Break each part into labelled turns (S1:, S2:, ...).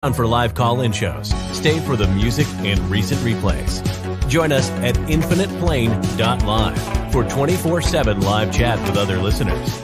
S1: For live call-in shows, stay for the music and recent replays. Join us at infiniteplane.live for 24/7 live chat with other listeners.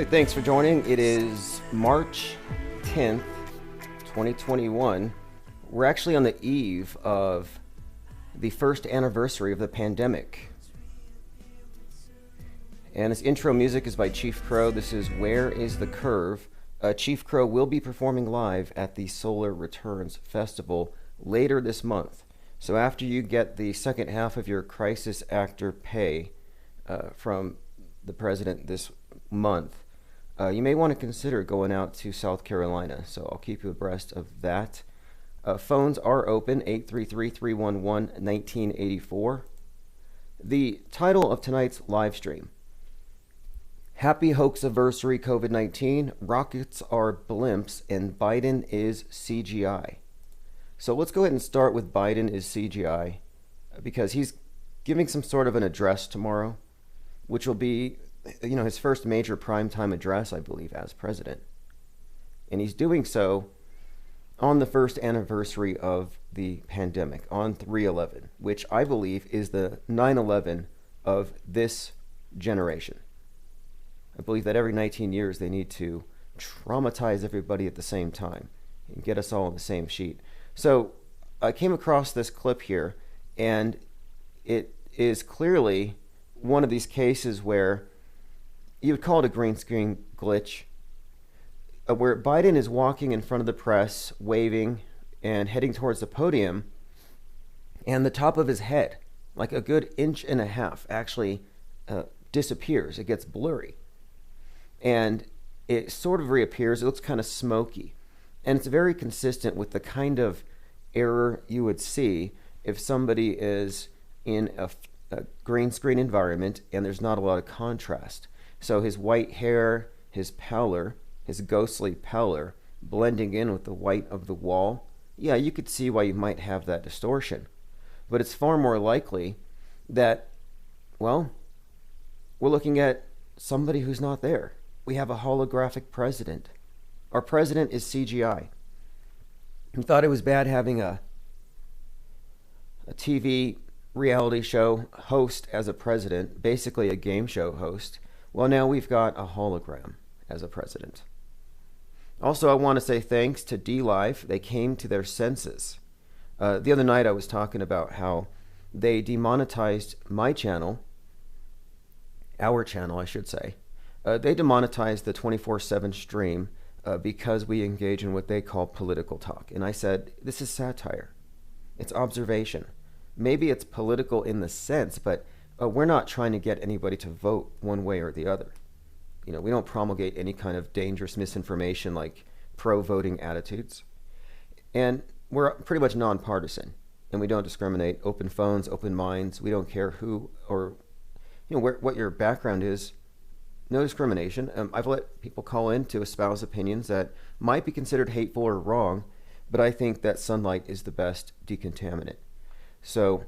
S2: Thanks for joining. It is March 10th, 2021. We're actually on the eve of the first anniversary of the pandemic. And this intro music is by Chief Crow. This is Where is the Curve? Chief Crow will be performing live at the Solar Returns Festival later this month. So after you get the second half of your crisis actor pay from the president this month, you may want to consider going out to South Carolina, so I'll keep you abreast of that. Phones are open, 833-311-1984. The title of tonight's live stream: Happy Hoax-Aversary COVID-19, Rockets Are Blimps, and Biden is CGI. So let's go ahead and start with Biden is CGI, because he's giving some sort of an address tomorrow, which will be his first major primetime address, I believe, as president. And he's doing so on the first anniversary of the pandemic, on 3/11, which I believe is the 9/11 of this generation. I believe that every 19 years they need to traumatize everybody at the same time and get us all on the same sheet. So I came across this clip here, and it is clearly one of these cases where you would call it a green screen glitch, where Biden is walking in front of the press, waving and heading towards the podium, and the top of his head, like a good inch and a half, actually disappears. It gets blurry. And it sort of reappears. It looks kind of smoky. And it's very consistent with the kind of error you would see if somebody is in a green screen environment and there's not a lot of contrast. So his white hair, his pallor, his ghostly pallor, blending in with the white of the wall, yeah, you could see why you might have that distortion. But it's far more likely that, well, we're looking at somebody who's not there. We have a holographic president. Our president is CGI. We thought it was bad having a TV reality show host as a president, basically a game show host. Well, now we've got a hologram as a president. Also, I want to say thanks to DLive. They came to their senses. The other night I was talking about how they demonetized my channel, our channel, I should say. They demonetized the 24/7 stream because we engage in what they call political talk. And I said, this is satire. It's observation. Maybe it's political in the sense, but we're not trying to get anybody to vote one way or the other. We don't promulgate any kind of dangerous misinformation like pro-voting attitudes. And we're pretty much nonpartisan, and we don't discriminate. Open phones, open minds. We don't care who or what your background is. No discrimination. I've let people call in to espouse opinions that might be considered hateful or wrong, but I think that sunlight is the best decontaminant. So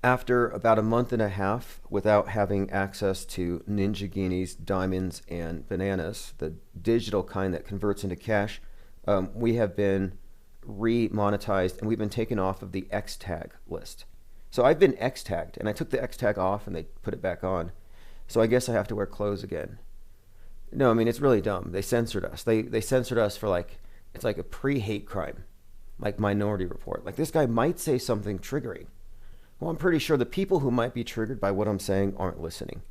S2: after about a month and a half without having access to Ninja Guineas, diamonds, and bananas, the digital kind that converts into cash, we have been re-monetized, and we've been taken off of the X tag list. So I've been X tagged, and I took the X tag off and they put it back on. So I guess I have to wear clothes again. No, I mean, it's really dumb. They censored us. They censored us for like, it's like a pre-hate crime, like Minority Report. Like, this guy might say something triggering. Well, I'm pretty sure the people who might be triggered by what I'm saying aren't listening.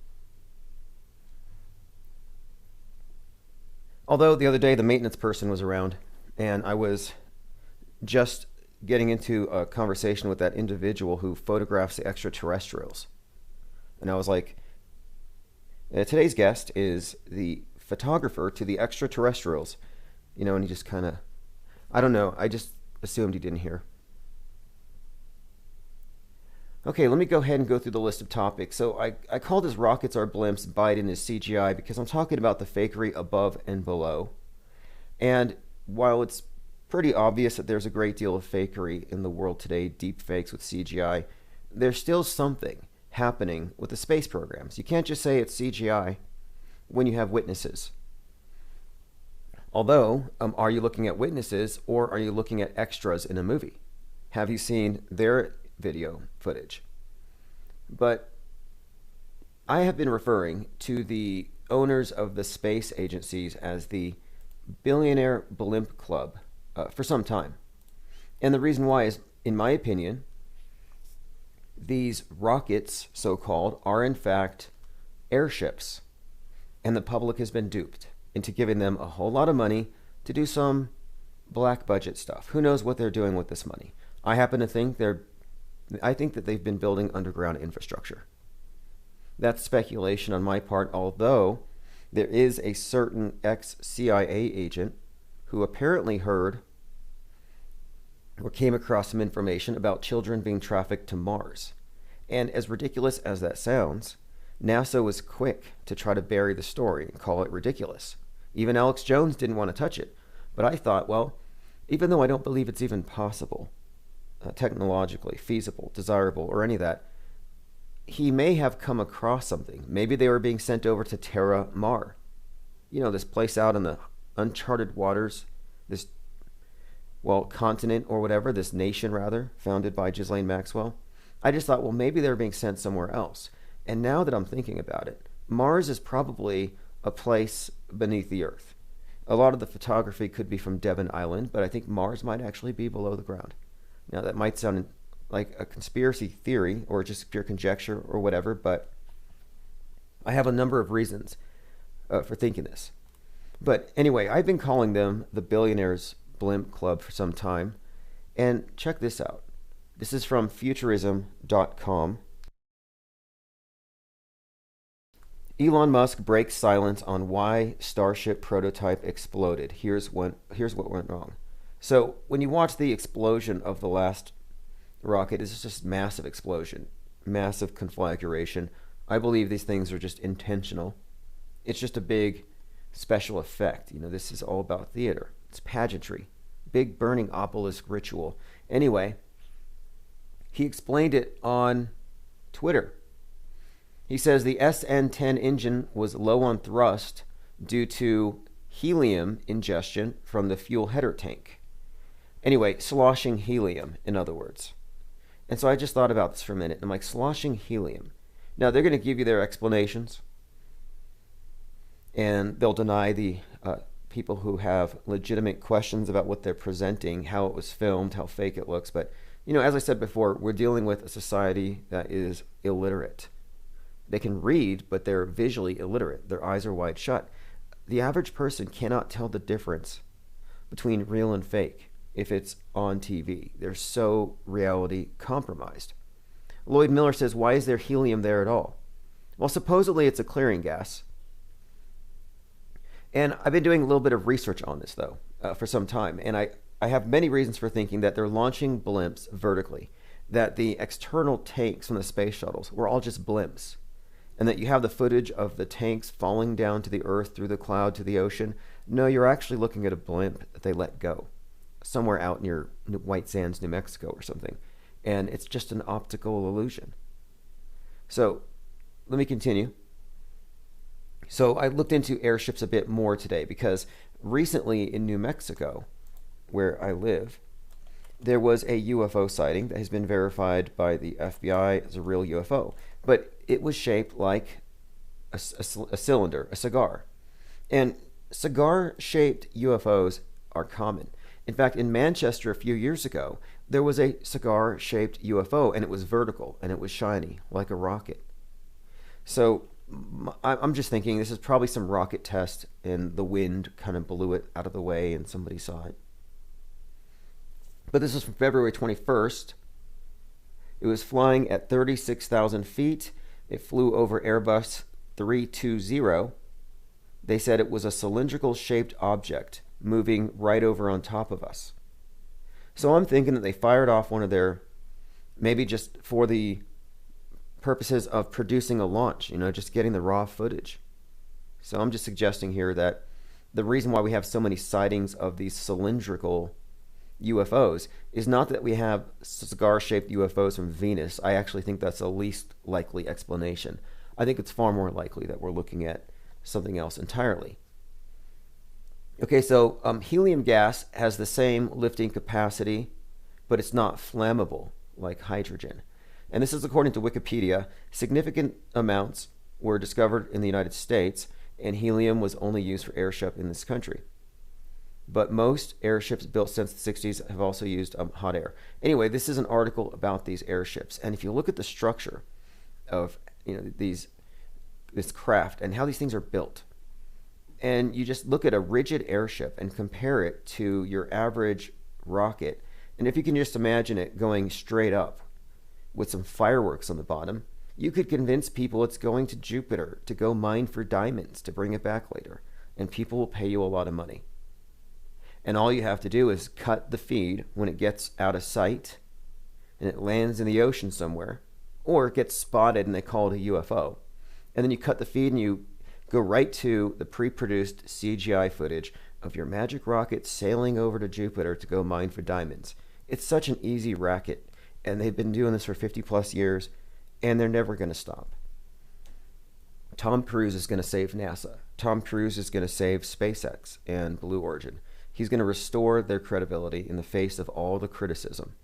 S2: Although the other day the maintenance person was around, and I was just getting into a conversation with that individual who photographs the extraterrestrials. And I was like, today's guest is the photographer to the extraterrestrials. You know, and he just kind of, I don't know, I just assumed he didn't hear. Okay, let me go ahead and go through the list of topics. So I called this Rockets Are Blimps, Biden is CGI, because I'm talking about the fakery above and below. And while it's pretty obvious that there's a great deal of fakery in the world today, deep fakes with CGI, there's still something happening with the space programs. You can't just say it's CGI when you have witnesses. Although, are you looking at witnesses or are you looking at extras in a movie? Have you seen their video footage? But I have been referring to the owners of the space agencies as the Billionaire Blimp Club for some time. And the reason why is, in my opinion, these rockets, so-called, are in fact airships. And the public has been duped into giving them a whole lot of money to do some black budget stuff. Who knows what they're doing with this money? I happen to think I think that they've been building underground infrastructure. That's speculation on my part, although there is a certain ex-CIA agent who apparently heard or came across some information about children being trafficked to Mars. And as ridiculous as that sounds, NASA was quick to try to bury the story and call it ridiculous. Even Alex Jones didn't want to touch it. But I thought, well, even though I don't believe it's even possible, technologically feasible, desirable, or any of that, he may have come across something. Maybe they were being sent over to Terra Mar. You know, this place out in the uncharted waters, this, well, continent or whatever, this nation rather, founded by Ghislaine Maxwell. I just thought, well, maybe they were being sent somewhere else. And now that I'm thinking about it, Mars is probably a place beneath the Earth. A lot of the photography could be from Devon Island, but I think Mars might actually be below the ground. Now, that might sound like a conspiracy theory or just pure conjecture or whatever, but I have a number of reasons for thinking this. But anyway, I've been calling them the Billionaires Blimp Club for some time. And check this out. This is from futurism.com. Elon Musk breaks silence on why Starship prototype exploded. Here's what went wrong. So when you watch the explosion of the last rocket, it's just massive explosion, massive conflagration. I believe these things are just intentional. It's just a big special effect. You know, this is all about theater. It's pageantry. Big burning obelisk ritual. Anyway, he explained it on Twitter. He says the SN10 engine was low on thrust due to helium ingestion from the fuel header tank. Anyway, sloshing helium, in other words. And so I just thought about this for a minute. I'm like, sloshing helium. Now, they're going to give you their explanations. And they'll deny the people who have legitimate questions about what they're presenting, how it was filmed, how fake it looks. But, you know, as I said before, we're dealing with a society that is illiterate. They can read, but they're visually illiterate. Their eyes are wide shut. The average person cannot tell the difference between real and fake if it's on TV. They're so reality compromised. Lloyd Miller says, why is there helium there at all? Well, supposedly it's a clearing gas. And I've been doing a little bit of research on this, though, for some time. And I have many reasons for thinking that they're launching blimps vertically, that the external tanks from the space shuttles were all just blimps, and that you have the footage of the tanks falling down to the earth through the cloud to the ocean. No, you're actually looking at a blimp that they let go somewhere out near White Sands, New Mexico or something. And it's just an optical illusion. So let me continue. So I looked into airships a bit more today because recently in New Mexico, where I live, there was a UFO sighting that has been verified by the FBI as a real UFO, but it was shaped like a cylinder, a cigar. And cigar-shaped UFOs are common. In fact, in Manchester a few years ago, there was a cigar-shaped UFO, and it was vertical, and it was shiny, like a rocket. So I'm just thinking this is probably some rocket test, and the wind kind of blew it out of the way, and somebody saw it. But this is from February 21st. It was flying at 36,000 feet. It flew over Airbus 320. They said it was a cylindrical-shaped object moving right over on top of us. So I'm thinking that they fired off one of their, maybe just for the purposes of producing a launch, just getting the raw footage. So I'm just suggesting here that the reason why we have so many sightings of these cylindrical UFOs is not that we have cigar-shaped UFOs from Venus. I actually think that's the least likely explanation. I think it's far more likely that we're looking at something else entirely. Okay, so helium gas has the same lifting capacity, but it's not flammable like hydrogen. And this is according to Wikipedia. Significant amounts were discovered in the United States, and helium was only used for airship in this country. But most airships built since the 60s have also used hot air. Anyway, this is an article about these airships, and if you look at the structure of this craft and how these things are built, and you just look at a rigid airship and compare it to your average rocket, and if you can just imagine it going straight up with some fireworks on the bottom, you could convince people it's going to Jupiter to go mine for diamonds to bring it back later, and people will pay you a lot of money. And all you have to do is cut the feed when it gets out of sight and it lands in the ocean somewhere, or it gets spotted and they call it a UFO. And then you cut the feed and you go right to the pre-produced CGI footage of your magic rocket sailing over to Jupiter to go mine for diamonds. It's such an easy racket, and they've been doing this for 50 plus years, and they're never going to stop. Tom Cruise is going to save NASA. Tom Cruise is going to save SpaceX and Blue Origin. He's going to restore their credibility in the face of all the criticism.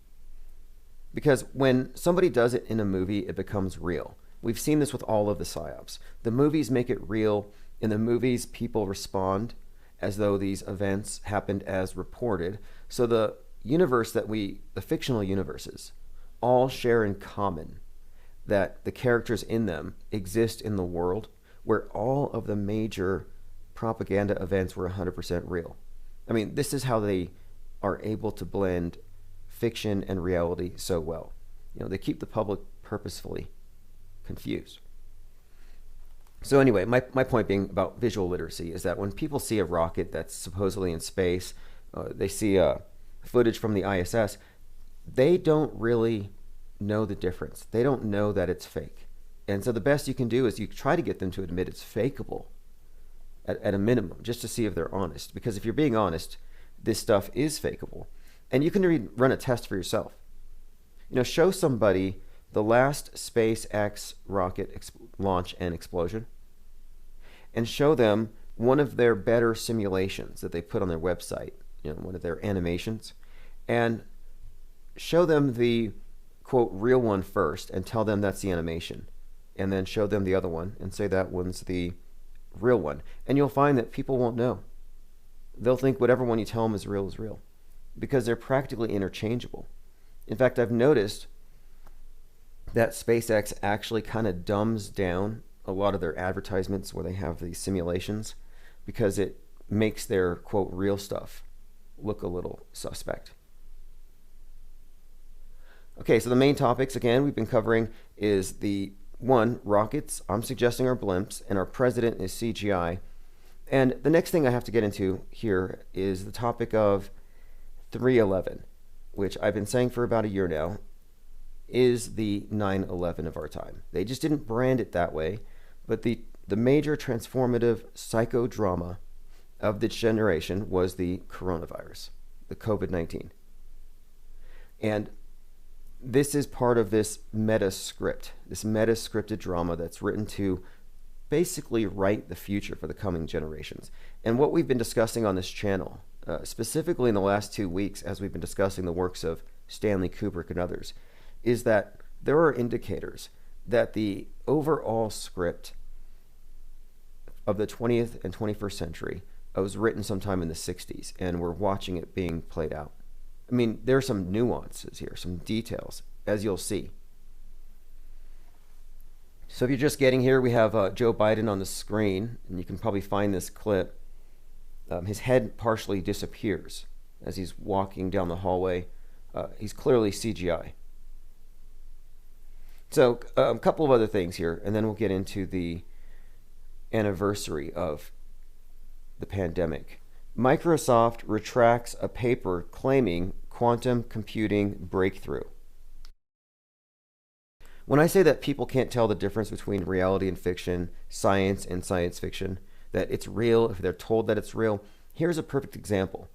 S2: Because when somebody does it in a movie, it becomes real. We've seen this with all of the psyops. The movies make it real. In the movies, people respond as though these events happened as reported. So the universe the fictional universes, all share in common that the characters in them exist in the world where all of the major propaganda events were 100% real. I mean, this is how they are able to blend fiction and reality so well. They keep the public purposefully confused. So anyway, my point being about visual literacy is that when people see a rocket that's supposedly in space, they see footage from the ISS, they don't really know the difference. They don't know that it's fake. And so the best you can do is you try to get them to admit it's fakeable at a minimum, just to see if they're honest. Because if you're being honest, this stuff is fakeable. And you can run a test for yourself. Show somebody the last SpaceX rocket launch and explosion, and show them one of their better simulations that they put on their website, one of their animations, and show them the, quote, real one first, and tell them that's the animation, and then show them the other one and say that one's the real one. And you'll find that people won't know. They'll think whatever one you tell them is real, because they're practically interchangeable. In fact, I've noticed that SpaceX actually kind of dumbs down a lot of their advertisements where they have these simulations, because it makes their, quote, real stuff look a little suspect. Okay, so the main topics, again, we've been covering is the one, rockets, I'm suggesting are blimps, and our president is CGI. And the next thing I have to get into here is the topic of 3/11, which I've been saying for about a year now, is the 9/11 of our time. They just didn't brand it that way, but the major transformative psychodrama of this generation was the coronavirus, the COVID-19. And this is part of this Metascript, this Metascripted drama that's written to basically write the future for the coming generations. And what we've been discussing on this channel specifically in the last 2 weeks, as we've been discussing the works of Stanley Kubrick and others, is that there are indicators that the overall script of the 20th and 21st century was written sometime in the 60s, and we're watching it being played out. I mean, there are some nuances here, some details, as you'll see. So if you're just getting here, we have Joe Biden on the screen, and you can probably find this clip. His head partially disappears as he's walking down the hallway. He's clearly CGI. So a couple of other things here, and then we'll get into the anniversary of the pandemic. Microsoft retracts a paper claiming quantum computing breakthrough. When I say that people can't tell the difference between reality and fiction, science and science fiction, that it's real if they're told that it's real, here's a perfect example.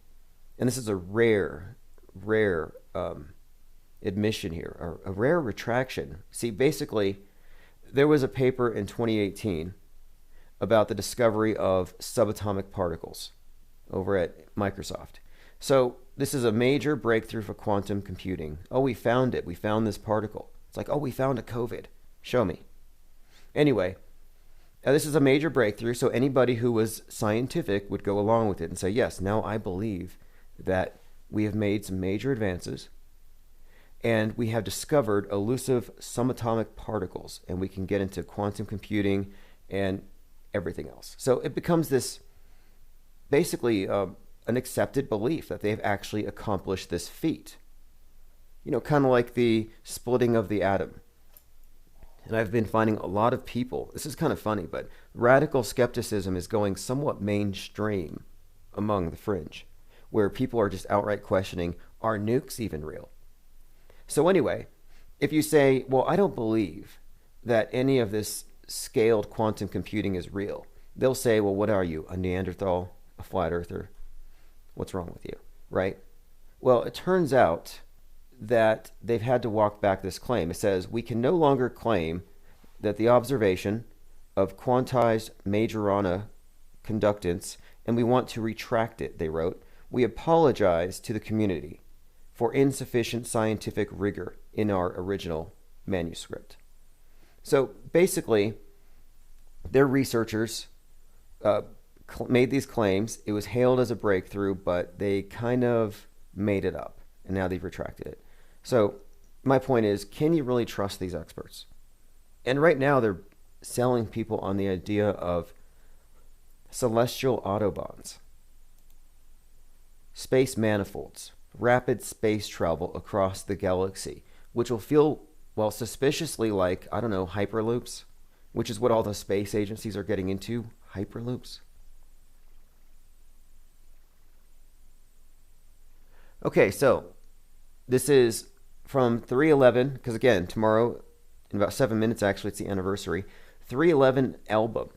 S2: And this is a rare admission here, or a rare retraction. See, basically, there was a paper in 2018 about the discovery of subatomic particles over at Microsoft. So this is a major breakthrough for quantum computing. Oh, we found it. We found this particle. It's like, oh, we found a COVID. Show me. Anyway, this is a major breakthrough, so anybody who was scientific would go along with it and say, yes, now I believe that we have made some major advances and we have discovered elusive subatomic particles, and we can get into quantum computing and everything else. So it becomes this basically an accepted belief that they've actually accomplished this feat. You know, kind of like the splitting of the atom. And I've been finding a lot of people, this is kind of funny, but radical skepticism is going somewhat mainstream among the fringe, where people are just outright questioning, are nukes even real? So anyway, if you say, well, I don't believe that any of this scaled quantum computing is real, they'll say, well, what are you, a Neanderthal, a flat earther? What's wrong with you, right? Well, it turns out that they've had to walk back this claim. It says, we can no longer claim that the observation of quantized Majorana conductance, and we want to retract it, they wrote. We apologize to the community for insufficient scientific rigor in our original manuscript. So basically, their researchers made these claims. It was hailed as a breakthrough, but they kind of made it up, and now they've retracted it. So my point is, can you really trust these experts? And right now they're selling people on the idea of celestial autobahns, space manifolds, rapid space travel across the galaxy, which will feel, well, suspiciously like, I don't know, hyperloops, which is what all the space agencies are getting into, hyperloops. Okay, so this is from 311, because again, tomorrow, in about 7 minutes actually, it's the anniversary. 311 album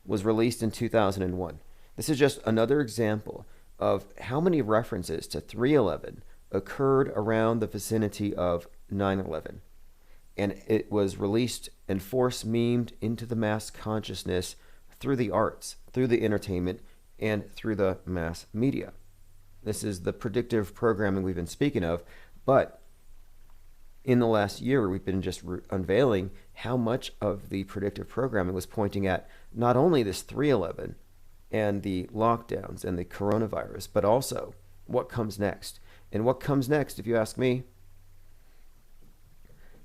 S2: was released in 2001. This is just another example of how many references to 311 occurred around the vicinity of 9/11. And it was released and force memed into the mass consciousness through the arts, through the entertainment, and through the mass media. This is the predictive programming we've been speaking of, but in the last year, we've been just unveiling how much of the predictive programming was pointing at not only this 311 and the lockdowns and the coronavirus, but also what comes next. And what comes next, if you ask me,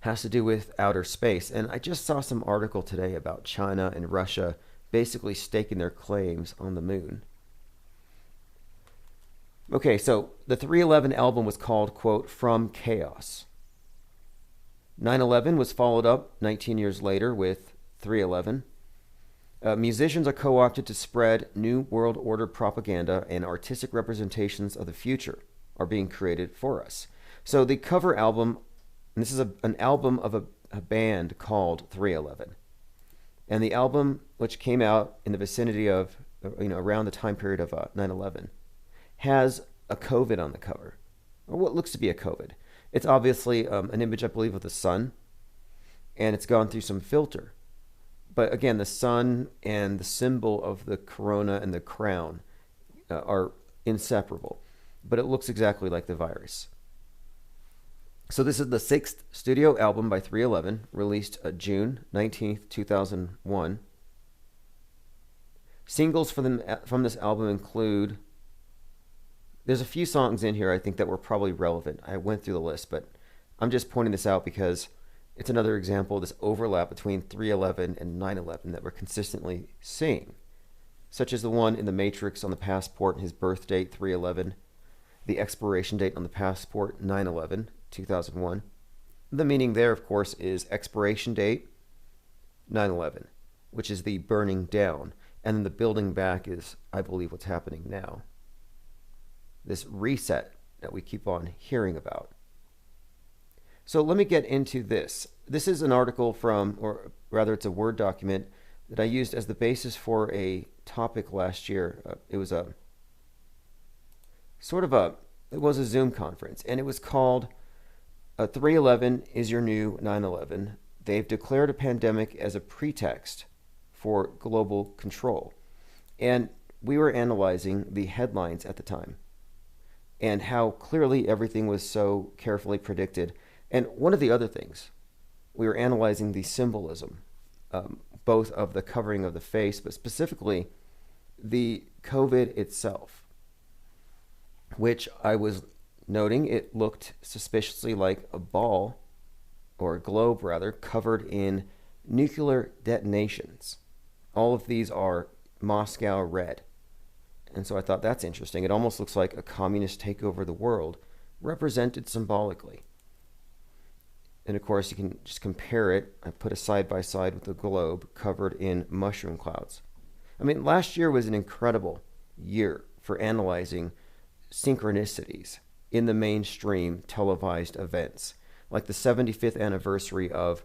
S2: has to do with outer space. And I just saw some article today about China and Russia basically staking their claims on the moon. Okay, so the 311 album was called, quote, From Chaos. 9/11 was followed up 19 years later with 311. Musicians are co-opted to spread New World Order propaganda, and artistic representations of the future are being created for us. So the cover album, and this is an album of a band called 311. And the album, which came out in the vicinity of, around the time period of 9/11, has a COVID on the cover, or what looks to be a COVID. It's obviously an image, I believe, of the sun, and it's gone through some filter. But again, the sun and the symbol of the corona and the crown are inseparable, but it looks exactly like the virus. So this is the 6th studio album by 311, released June 19th, 2001. Singles from this album include, there's a few songs in here I think that were probably relevant. I went through the list, but I'm just pointing this out because it's another example of this overlap between 311 and 911 that we're consistently seeing, such as the one in the Matrix on the passport, his birth date 311, the expiration date on the passport 9/11, 2001. The meaning there, of course, is expiration date 9/11, which is the burning down, and then the building back is, I believe, what's happening now. This reset that we keep on hearing about. So let me get into this. This is an article from, or rather it's a Word document that I used as the basis for a topic last year. It was a Zoom conference, and it was called 311 is your new 9/11. They've declared a pandemic as a pretext for global control. And we were analyzing the headlines at the time and how clearly everything was so carefully predicted. And one of the other things, we were analyzing the symbolism, both of the covering of the face, but specifically the COVID itself, which I was noting it looked suspiciously like a ball, or a globe rather, covered in nuclear detonations. All of these are Moscow red. And so I thought that's interesting. It almost looks like a communist takeover of the world, represented symbolically. And of course, you can just compare it. I put a side by side with the globe covered in mushroom clouds. I mean, last year was an incredible year for analyzing synchronicities in the mainstream televised events. Like the 75th anniversary of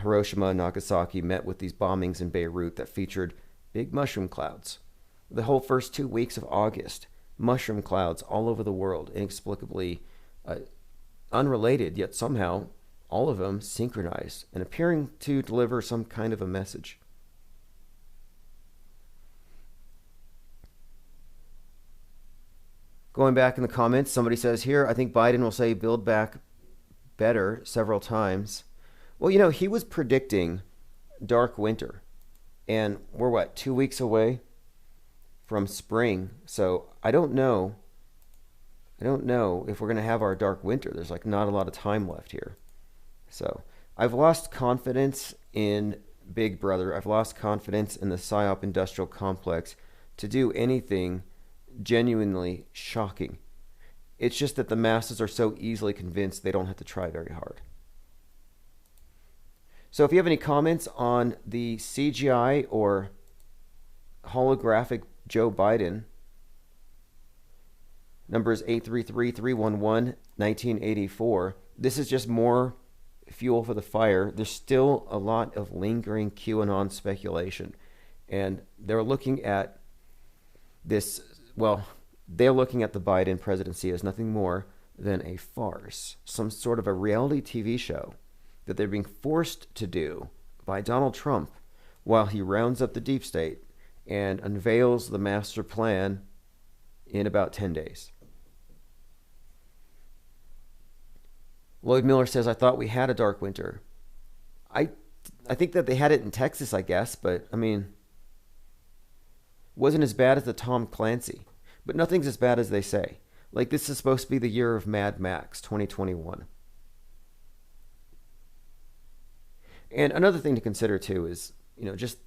S2: Hiroshima and Nagasaki met with these bombings in Beirut that featured big mushroom clouds. The whole first 2 weeks of August, mushroom clouds all over the world, inexplicably unrelated, yet somehow all of them synchronized and appearing to deliver some kind of a message. Going back in the comments, somebody says here, I think Biden will say build back better several times. Well, you know, he was predicting dark winter, and we're 2 weeks away from spring. So I don't know if we're going to have our dark winter. There's not a lot of time left here. So I've lost confidence in Big Brother. I've lost confidence in the PSYOP industrial complex to do anything genuinely shocking. It's just that the masses are so easily convinced they don't have to try very hard. So if you have any comments on the CGI or holographic Joe Biden, number is 833-311-1984. This is just more fuel for the fire. There's still a lot of lingering QAnon speculation. And they're looking at this, they're looking at the Biden presidency as nothing more than a farce, some sort of a reality TV show that they're being forced to do by Donald Trump while he rounds up the deep state and unveils the master plan in about 10 days. Lloyd Miller says, I thought we had a dark winter. I think that they had it in Texas, I guess, but I mean, wasn't as bad as the Tom Clancy. But nothing's as bad as they say. This is supposed to be the year of Mad Max 2021. And another thing to consider too is, just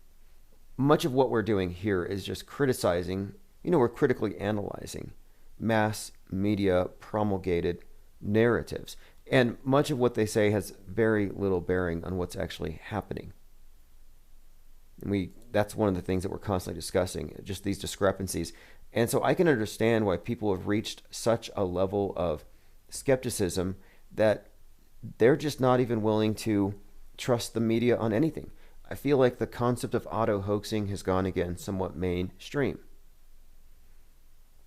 S2: much of what we're doing here is just criticizing, we're critically analyzing mass media promulgated narratives. And much of what they say has very little bearing on what's actually happening. And that's one of the things that we're constantly discussing, just these discrepancies. And so I can understand why people have reached such a level of skepticism that they're just not even willing to trust the media on anything. I feel like the concept of auto-hoaxing has gone again somewhat mainstream.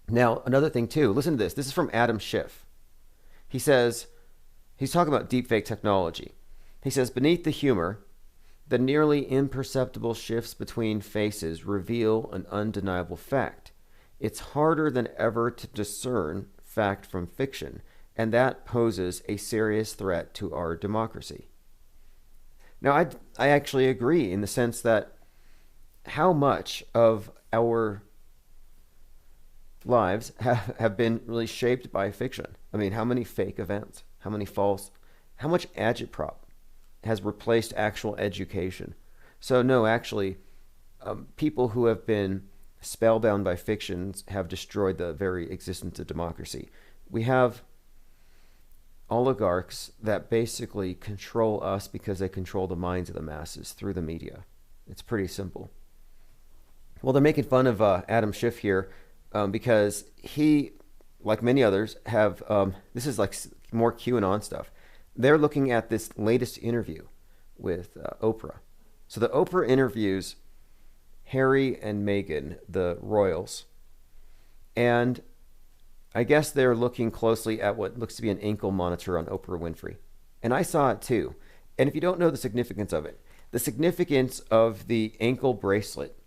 S2: Now, another thing too, listen to this. This is from Adam Schiff. He says, he's talking about deepfake technology. He says, beneath the humor, the nearly imperceptible shifts between faces reveal an undeniable fact. It's harder than ever to discern fact from fiction, and that poses a serious threat to our democracy. Now, I actually agree in the sense that how much of our lives have been really shaped by fiction. I mean, how many fake events, how many false, how much agitprop has replaced actual education? So, no, actually, people who have been spellbound by fictions have destroyed the very existence of democracy. We have oligarchs that basically control us because they control the minds of the masses through the media. It's pretty simple. Well, they're making fun of Adam Schiff here because he, like many others, have this is like more QAnon stuff. They're looking at this latest interview with Oprah. So the Oprah interviews Harry and Meghan, the royals, and I guess they're looking closely at what looks to be an ankle monitor on Oprah Winfrey. And I saw it too. And if you don't know the significance of it, the significance of the ankle bracelet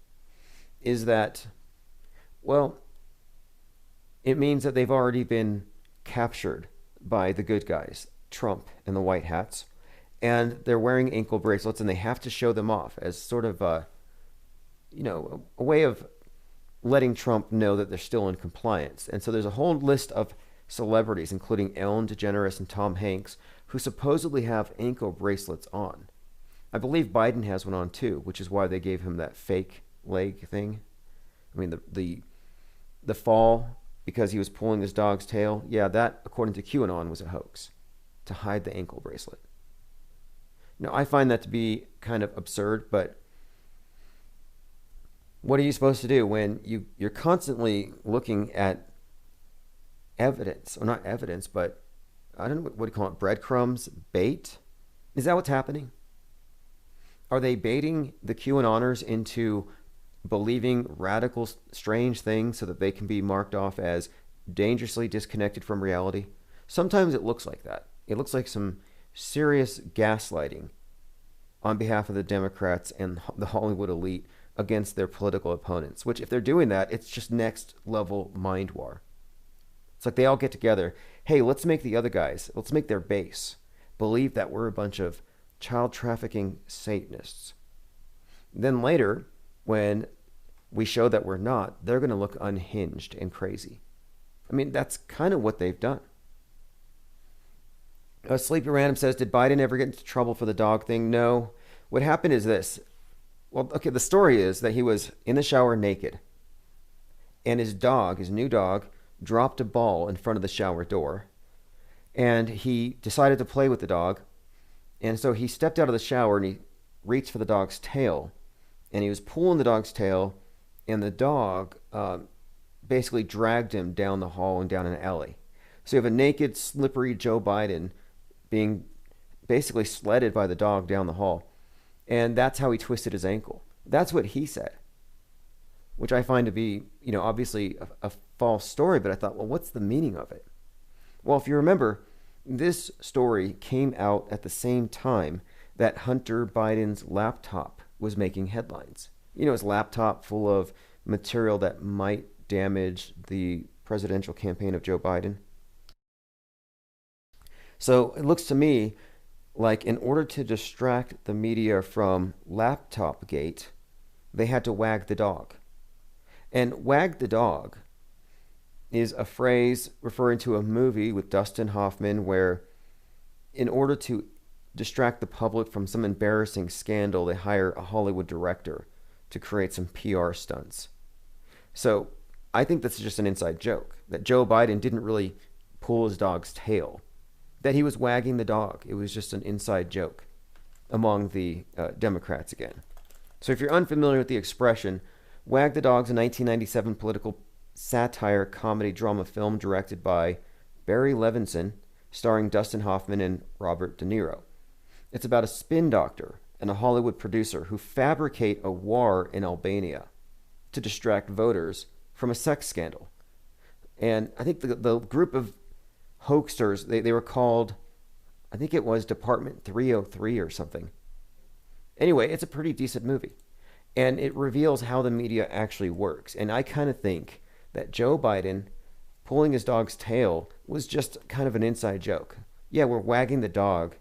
S2: is that, well, it means that they've already been captured by the good guys, Trump and the white hats, and they're wearing ankle bracelets and they have to show them off as sort of a way of letting Trump know that they're still in compliance. And so there's a whole list of celebrities, including Ellen DeGeneres and Tom Hanks, who supposedly have ankle bracelets on. I believe Biden has one on too, which is why they gave him that fake leg thing. I mean, the fall because he was pulling his dog's tail. Yeah, that, according to QAnon, was a hoax to hide the ankle bracelet. Now, I find that to be kind of absurd, but what are you supposed to do when you're constantly looking at evidence, or not evidence, but I don't know, what do you call it, breadcrumbs, bait? Is that what's happening? Are they baiting the QAnoners into believing radical, strange things so that they can be marked off as dangerously disconnected from reality? Sometimes it looks like that. It looks like some serious gaslighting on behalf of the Democrats and the Hollywood elite against their political opponents, which if they're doing that, it's just next level mind war. It's like they all get together. Hey, let's make the other guys, let's make their base believe that we're a bunch of child trafficking Satanists. Then later, when we show that we're not, they're going to look unhinged and crazy. I mean, that's kind of what they've done. Sleepy Random says, did Biden ever get into trouble for the dog thing? No. What happened is this. Well, okay, the story is that he was in the shower naked, and his dog, his new dog, dropped a ball in front of the shower door, and he decided to play with the dog, and so he stepped out of the shower and he reached for the dog's tail, and he was pulling the dog's tail, and the dog basically dragged him down the hall and down an alley. So you have a naked, slippery Joe Biden being basically sledded by the dog down the hall. And that's how he twisted his ankle. That's what he said, which I find to be, obviously a false story. But I thought, well, what's the meaning of it? Well, if you remember, this story came out at the same time that Hunter Biden's laptop was making headlines. His laptop full of material that might damage the presidential campaign of Joe Biden. So it looks to me like in order to distract the media from Laptop Gate, they had to wag the dog. And wag the dog is a phrase referring to a movie with Dustin Hoffman where in order to distract the public from some embarrassing scandal, they hire a Hollywood director to create some PR stunts. So I think that's just an inside joke, that Joe Biden didn't really pull his dog's tail, that he was wagging the dog. It was just an inside joke among the Democrats again. So if you're unfamiliar with the expression, Wag the Dog's a 1997 political satire comedy drama film directed by Barry Levinson, starring Dustin Hoffman and Robert De Niro. It's about a spin doctor and a Hollywood producer who fabricate a war in Albania to distract voters from a sex scandal. And I think the group of hoaxers, they were called, I think it was Department 303 or something. Anyway, it's a pretty decent movie. And it reveals how the media actually works. And I kind of think that Joe Biden pulling his dog's tail was just kind of an inside joke. Yeah, we're wagging the dog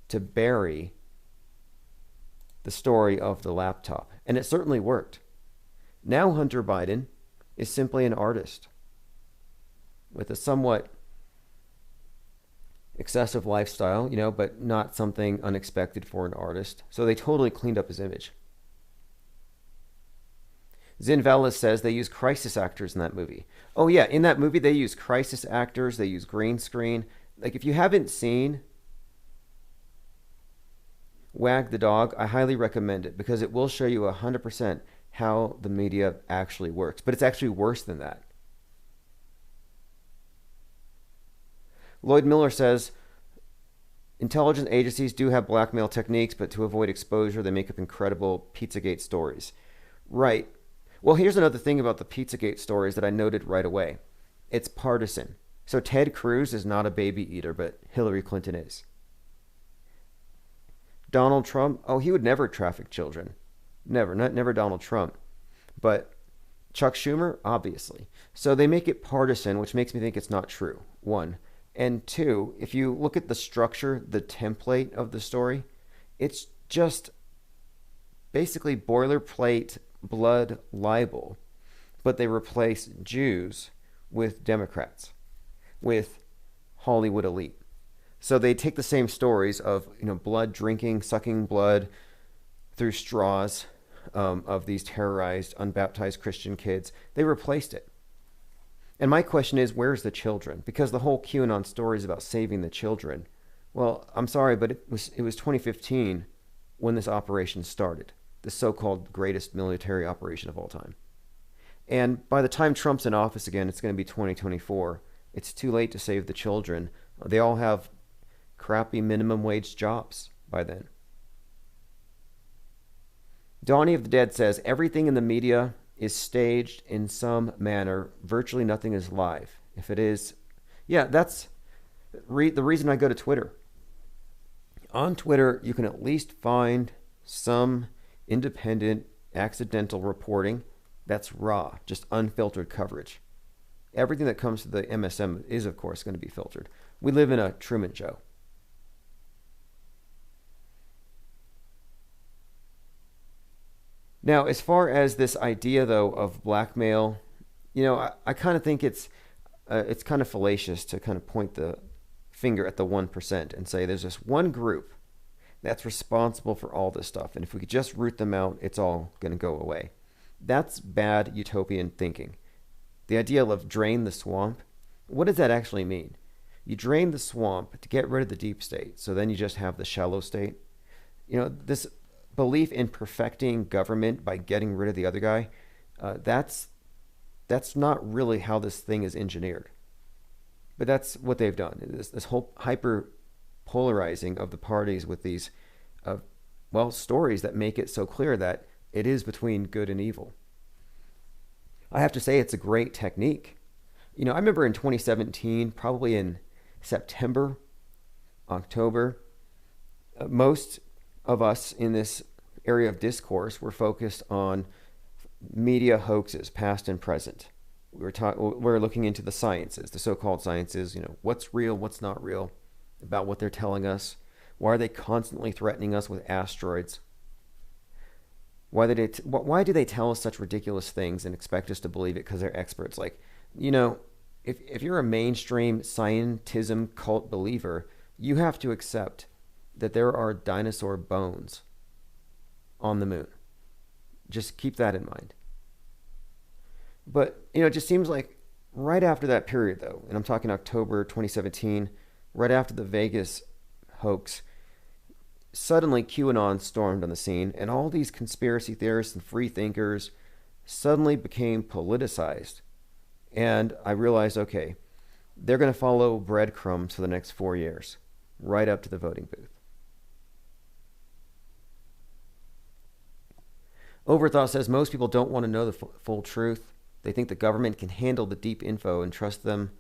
S2: to bury the story of the laptop. And it certainly worked. Now Hunter Biden is simply an artist with a somewhat excessive lifestyle, but not something unexpected for an artist. So they totally cleaned up his image. Zin Velas says they use crisis actors in that movie. Oh yeah, in that movie they use crisis actors, they use green screen. Like if you haven't seen Wag the Dog, I highly recommend it because it will show you 100% how the media actually works. But it's actually worse than that. Lloyd Miller says, intelligence agencies do have blackmail techniques, but to avoid exposure, they make up incredible Pizzagate stories. Right. Well, here's another thing about the Pizzagate stories that I noted right away. It's partisan. So Ted Cruz is not a baby eater, but Hillary Clinton is. Donald Trump, he would never traffic children. Never Donald Trump. But Chuck Schumer, obviously. So they make it partisan, which makes me think it's not true, one. And two, if you look at the structure, the template of the story, it's just basically boilerplate blood libel, but they replace Jews with Democrats, with Hollywood elite. So they take the same stories of blood drinking, sucking blood through straws of these terrorized, unbaptized Christian kids. They replaced it. And my question is, where's the children? Because the whole QAnon story is about saving the children. Well, I'm sorry, but it was 2015 when this operation started, the so-called greatest military operation of all time. And by the time Trump's in office again, it's going to be 2024. It's too late to save the children. They all have crappy minimum wage jobs by then. Donnie of the Dead says, everything in the media is staged in some manner. Virtually nothing is live. If it is, that's the reason I go to Twitter. On Twitter, you can at least find some independent, accidental reporting that's raw, just unfiltered coverage. Everything that comes to the MSM is, of course, going to be filtered. We live in a Truman Show. Now, as far as this idea, though, of blackmail, I kind of think it's kind of fallacious to kind of point the finger at the 1% and say there's this one group that's responsible for all this stuff. And if we could just root them out, it's all going to go away. That's bad utopian thinking. The idea of drain the swamp, what does that actually mean? You drain the swamp to get rid of the deep state, so then you just have the shallow state. This belief in perfecting government by getting rid of the other guy, that's not really how this thing is engineered. But that's what they've done. This whole hyper polarizing of the parties with these, stories that make it so clear that it is between good and evil. I have to say it's a great technique. I remember in 2017, probably in September, October, most of us in this area of discourse were focused on media hoaxes, past and present. We're looking into the sciences, the so-called sciences, what's real, what's not real, about what they're telling us. Why are they constantly threatening us with asteroids? Why do they tell us such ridiculous things and expect us to believe it because they're experts? Like, if you're a mainstream scientism cult believer, you have to accept that there are dinosaur bones on the moon. Just keep that in mind. But, it just seems like right after that period, though, and I'm talking October 2017, right after the Vegas hoax, suddenly QAnon stormed on the scene, and all these conspiracy theorists and free thinkers suddenly became politicized. And I realized, okay, they're going to follow breadcrumbs for the next 4 years, right up to the voting booth. Overthought says most people don't want to know the full truth. They think the government can handle the deep info and trust them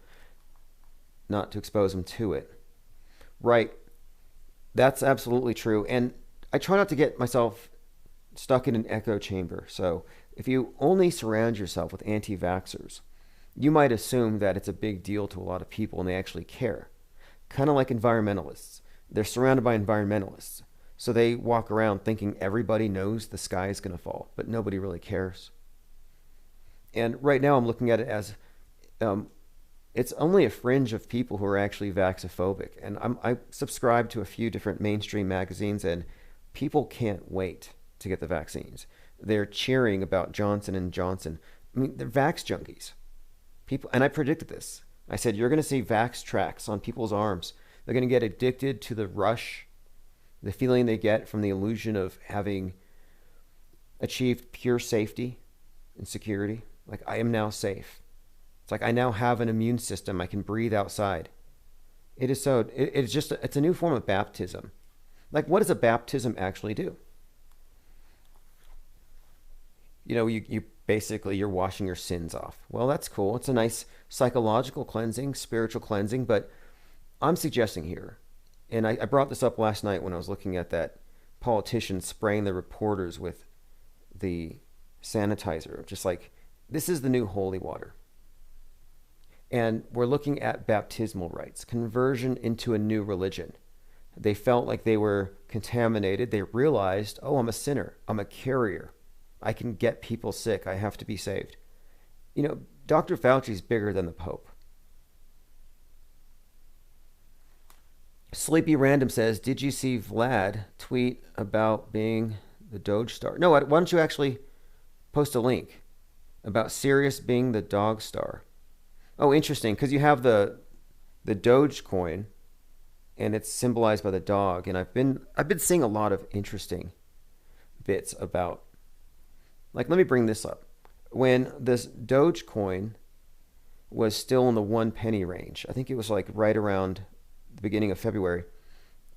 S2: not to expose them to it. Right. That's absolutely true. And I try not to get myself stuck in an echo chamber. So if you only surround yourself with anti-vaxxers, you might assume that it's a big deal to a lot of people and they actually care. Kind of like environmentalists. They're surrounded by environmentalists. So they walk around thinking everybody knows the sky is going to fall, but nobody really cares. And right now I'm looking at it as it's only a fringe of people who are actually vaxophobic. And I subscribe to a few different mainstream magazines, and people can't wait to get the vaccines. They're cheering about Johnson and Johnson. I mean, they're vax junkies. People, and I predicted this. I said, you're going to see vax tracks on people's arms. They're going to get addicted to the rush, the feeling they get from the illusion of having achieved pure safety and security. Like, I am now safe. It's like I now have an immune system. I can breathe outside. It is so, it's just, it's a new form of baptism. Like, what does a baptism actually do? You know, you basically, you're washing your sins off. Well, that's cool. It's a nice psychological cleansing, spiritual cleansing, but I'm suggesting here, and I brought this up last night when I was looking at that politician spraying the reporters with the sanitizer, just like, this is the new holy water. And we're looking at baptismal rites, conversion into a new religion. They felt like they were contaminated. They realized, oh, I'm a sinner. I'm a carrier. I can get people sick. I have to be saved. You know, Dr. Fauci's bigger than the Pope. Sleepy Random says, did you see Vlad tweet about being the Doge star? No, why don't you actually post a link about Sirius being the dog star? Oh, interesting, because you have the Doge coin, and it's symbolized by the dog. And I've been seeing a lot of interesting bits about, like, let me bring this up. When this Doge coin was still in the 1 penny range, I think it was like right around the beginning of February,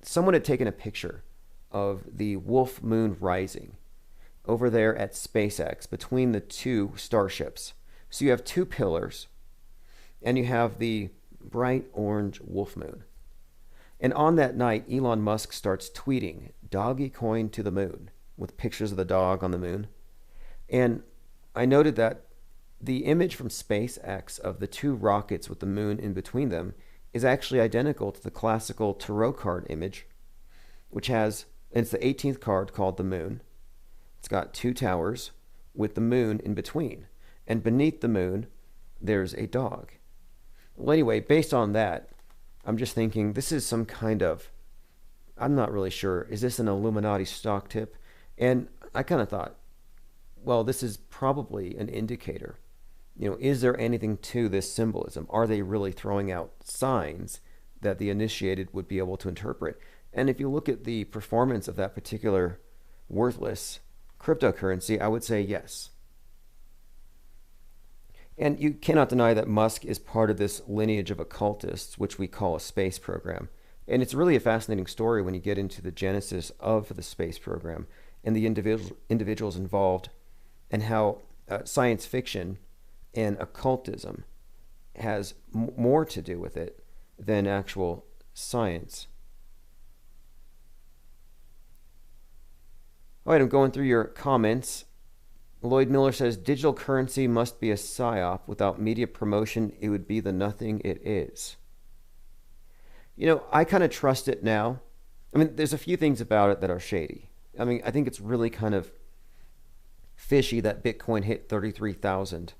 S2: someone had taken a picture of the Wolf Moon rising over there at SpaceX between the two starships. So you have two pillars, and you have the bright orange wolf moon. And on that night, Elon Musk starts tweeting, doggy coin to the moon, with pictures of the dog on the moon. And I noted that the image from SpaceX of the two rockets with the moon in between them is actually identical to the classical tarot card image, which has, and it's the 18th card called the moon. It's got two towers with the moon in between. And beneath the moon, there's a dog. Well, anyway, based on that, I'm just thinking this is some kind of, I'm not really sure, is this an Illuminati stock tip? And I kind of thought, well, this is probably an indicator. You know, is there anything to this symbolism? Are they really throwing out signs that the initiated would be able to interpret? And if you look at the performance of that particular worthless cryptocurrency, I would say yes. And you cannot deny that Musk is part of this lineage of occultists, which we call a space program. And it's really a fascinating story when you get into the genesis of the space program and the individuals involved, and how science fiction and occultism has more to do with it than actual science. All right, I'm going through your comments. Lloyd Miller says, digital currency must be a psyop. Without media promotion, it would be the nothing it is. You know, I kind of trust it now. I mean, there's a few things about it that are shady. I mean, I think it's really kind of fishy that Bitcoin hit 33,000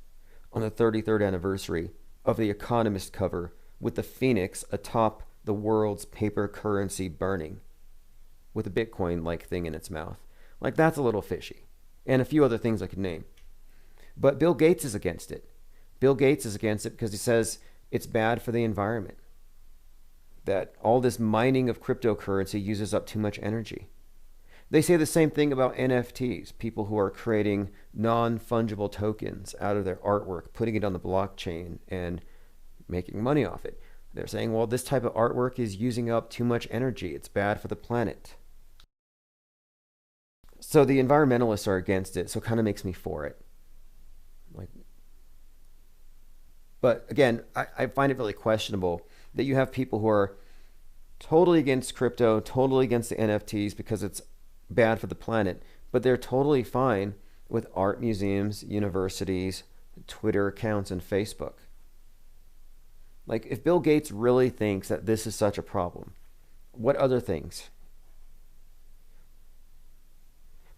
S2: on the 33rd anniversary of the Economist cover with the phoenix atop the world's paper currency burning with a Bitcoin-like thing in its mouth. Like, that's a little fishy. And a few other things I could name. But Bill Gates is against it. Bill Gates is against it because he says it's bad for the environment. That all this mining of cryptocurrency uses up too much energy. They say the same thing about NFTs, people who are creating non-fungible tokens out of their artwork, putting it on the blockchain and making money off it. They're saying, well, this type of artwork is using up too much energy. It's bad for the planet. So the environmentalists are against it, so it kind of makes me for it. But again, I find it really questionable that you have people who are totally against crypto, totally against the NFTs because it's bad for the planet, but they're totally fine with art museums, universities, Twitter accounts, and Facebook. Like, if Bill Gates really thinks that this is such a problem, what other things?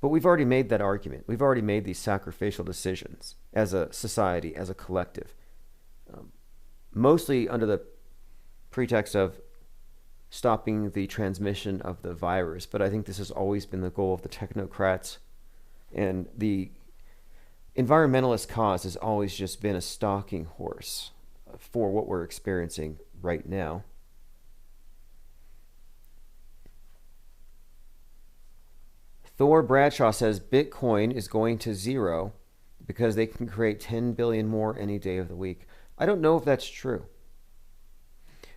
S2: But we've already made that argument. We've already made these sacrificial decisions as a society, as a collective, mostly under the pretext of stopping the transmission of the virus. But I think this has always been the goal of the technocrats, and the environmentalist cause has always just been a stalking horse for what we're experiencing right now. Thor Bradshaw says Bitcoin is going to zero because they can create 10 billion more any day of the week. I don't know if that's true.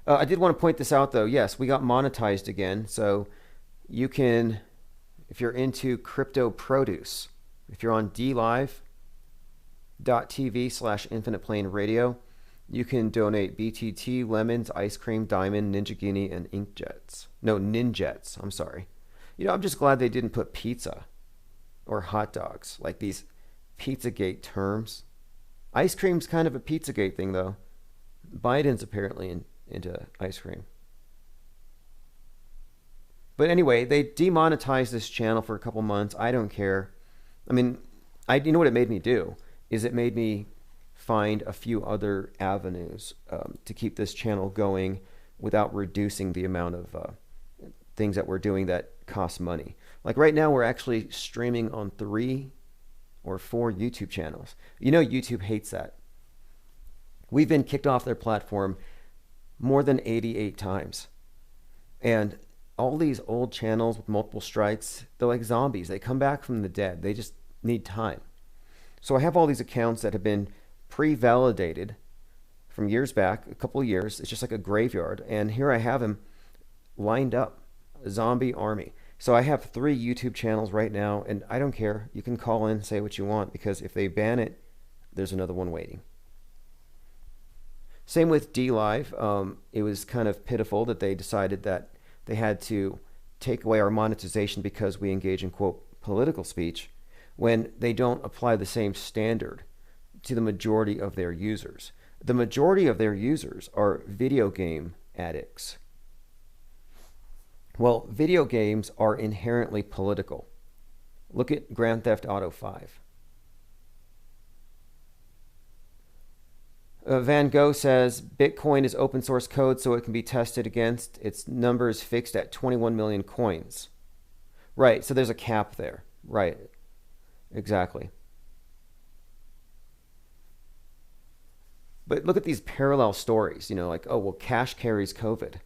S2: I did want to point this out, though. Yes, we got monetized again. So you can, if you're into crypto produce, if you're on dlive.tv/infiniteplane radio, you can donate BTT, lemons, ice cream, diamond, Ninja Guinea, and inkjets. No, ninjets. I'm sorry. I'm just glad they didn't put pizza or hot dogs, like these Pizzagate terms. Ice cream's kind of a Pizzagate thing, though. Biden's apparently into ice cream. But anyway, they demonetized this channel for a couple months. I don't care. I mean, you know what it made me do? Is it made me find a few other avenues to keep this channel going without reducing the amount of things that we're doing that cost money. Like right now, we're actually streaming on 3 or 4 YouTube channels. YouTube hates that. We've been kicked off their platform more than 88 times. And all these old channels with multiple strikes, they're like zombies. They come back from the dead. They just need time. So I have all these accounts that have been pre-validated from years back, a couple of years. It's just like a graveyard. And here I have them lined up, a zombie army. So I have 3 YouTube channels right now, and I don't care. You can call in, say what you want, because if they ban it, there's another one waiting. Same with DLive. It was kind of pitiful that they decided that they had to take away our monetization because we engage in, quote, political speech, when they don't apply the same standard to the majority of their users. The majority of their users are video game addicts. Well, video games are inherently political. Look at Grand Theft Auto 5. Van Gogh says Bitcoin is open source code, so it can be tested against. Its numbers fixed at 21 million coins. Right, so there's a cap there. Right, exactly. But look at these parallel stories, like, oh, well, cash carries COVID.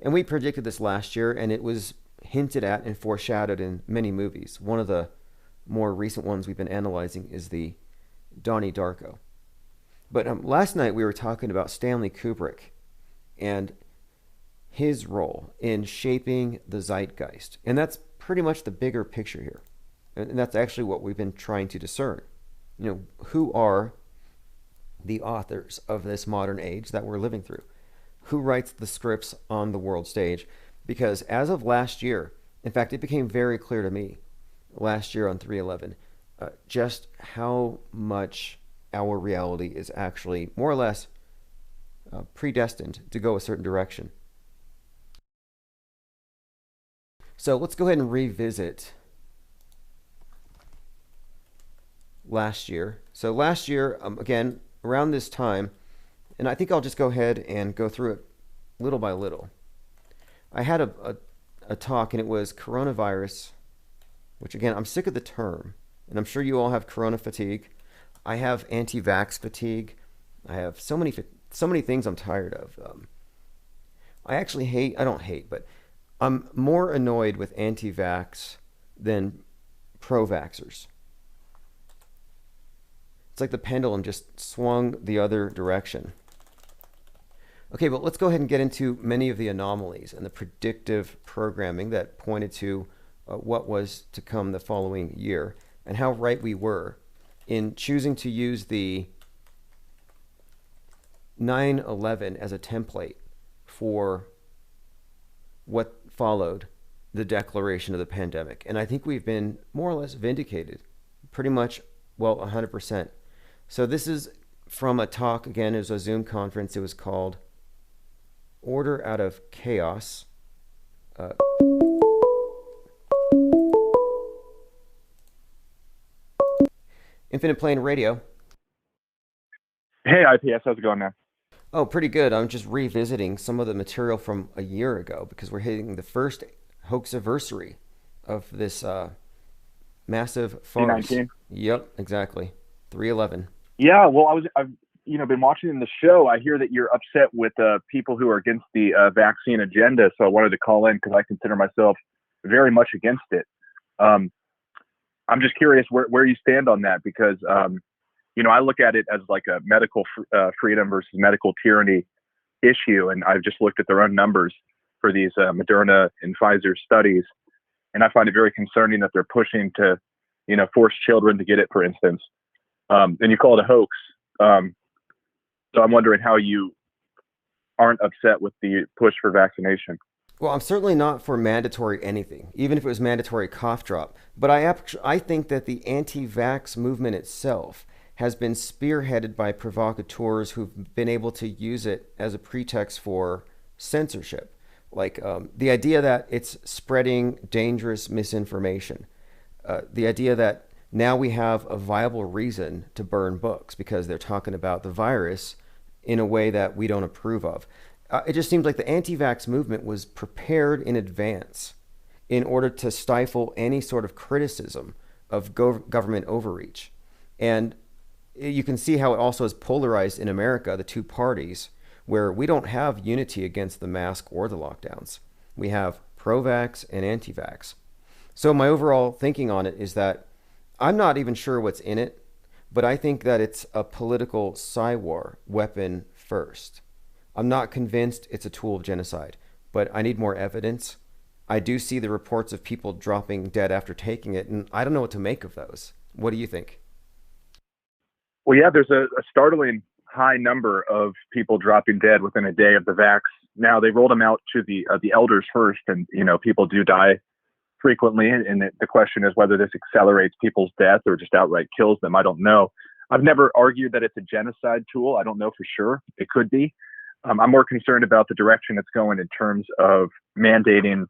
S2: And we predicted this last year, and it was hinted at and foreshadowed in many movies. One of the more recent ones we've been analyzing is the Donnie Darko. But last night we were talking about Stanley Kubrick and his role in shaping the zeitgeist. And that's pretty much the bigger picture here. And that's actually what we've been trying to discern. Who are the authors of this modern age that we're living through? Who writes the scripts on the world stage? Because as of last year, in fact, it became very clear to me last year on 3/11 just how much our reality is actually more or less predestined to go a certain direction. So let's go ahead and revisit last year. So last year, again, around this time, and I think I'll just go ahead and go through it little by little. I had a talk, and it was coronavirus, which again, I'm sick of the term, and I'm sure you all have corona fatigue. I have anti-vax fatigue. I have so many things I'm tired of. I don't hate, but I'm more annoyed with anti-vax than pro-vaxxers. It's like the pendulum just swung the other direction. Okay, but let's go ahead and get into many of the anomalies and the predictive programming that pointed to what was to come the following year, and how right we were in choosing to use the 9/11 as a template for what followed the declaration of the pandemic. And I think we've been more or less vindicated, pretty much, well, 100%. So this is from a talk. Again, it was a Zoom conference. It was called Order Out of Chaos. Uh, Infinite Plane Radio.
S3: Hey, IPS, how's it going, man?
S2: Oh, pretty good. I'm just revisiting some of the material from a year ago because we're hitting the first hoax anniversary of this massive farce.
S3: C19.
S2: Yep, exactly. 311.
S3: Yeah, well, I've been watching the show. I hear that you're upset with people who are against the vaccine agenda, so I wanted to call in because I consider myself very much against it. Um, I'm just curious where you stand on that because I look at it as like a medical freedom versus medical tyranny issue, and I've just looked at their own numbers for these Moderna and Pfizer studies, and I find it very concerning that they're pushing to, force children to get it, for instance. And you call it a hoax. So I'm wondering how you aren't upset with the push for vaccination.
S2: Well, I'm certainly not for mandatory anything, even if it was mandatory cough drop. But I think that the anti-vax movement itself has been spearheaded by provocateurs who've been able to use it as a pretext for censorship. Like the idea that it's spreading dangerous misinformation. The idea that now we have a viable reason to burn books because they're talking about the virus in a way that we don't approve of. It just seems like the anti-vax movement was prepared in advance in order to stifle any sort of criticism of government overreach. And you can see how it also is polarized in America, the two parties, where we don't have unity against the mask or the lockdowns. We have pro-vax and anti-vax. So my overall thinking on it is that I'm not even sure what's in it, but I think that it's a political psy-war weapon first. I'm not convinced it's a tool of genocide, but I need more evidence. I do see the reports of people dropping dead after taking it, and I don't know what to make of those. What do you think?
S3: Well, yeah, there's a startling high number of people dropping dead within a day of the vax. Now they rolled them out to the elders first, and people do die frequently, and the question is whether this accelerates people's death or just outright kills them. I don't know. I've never argued that it's a genocide tool. I don't know for sure. It could be. I'm more concerned about the direction it's going in terms of mandating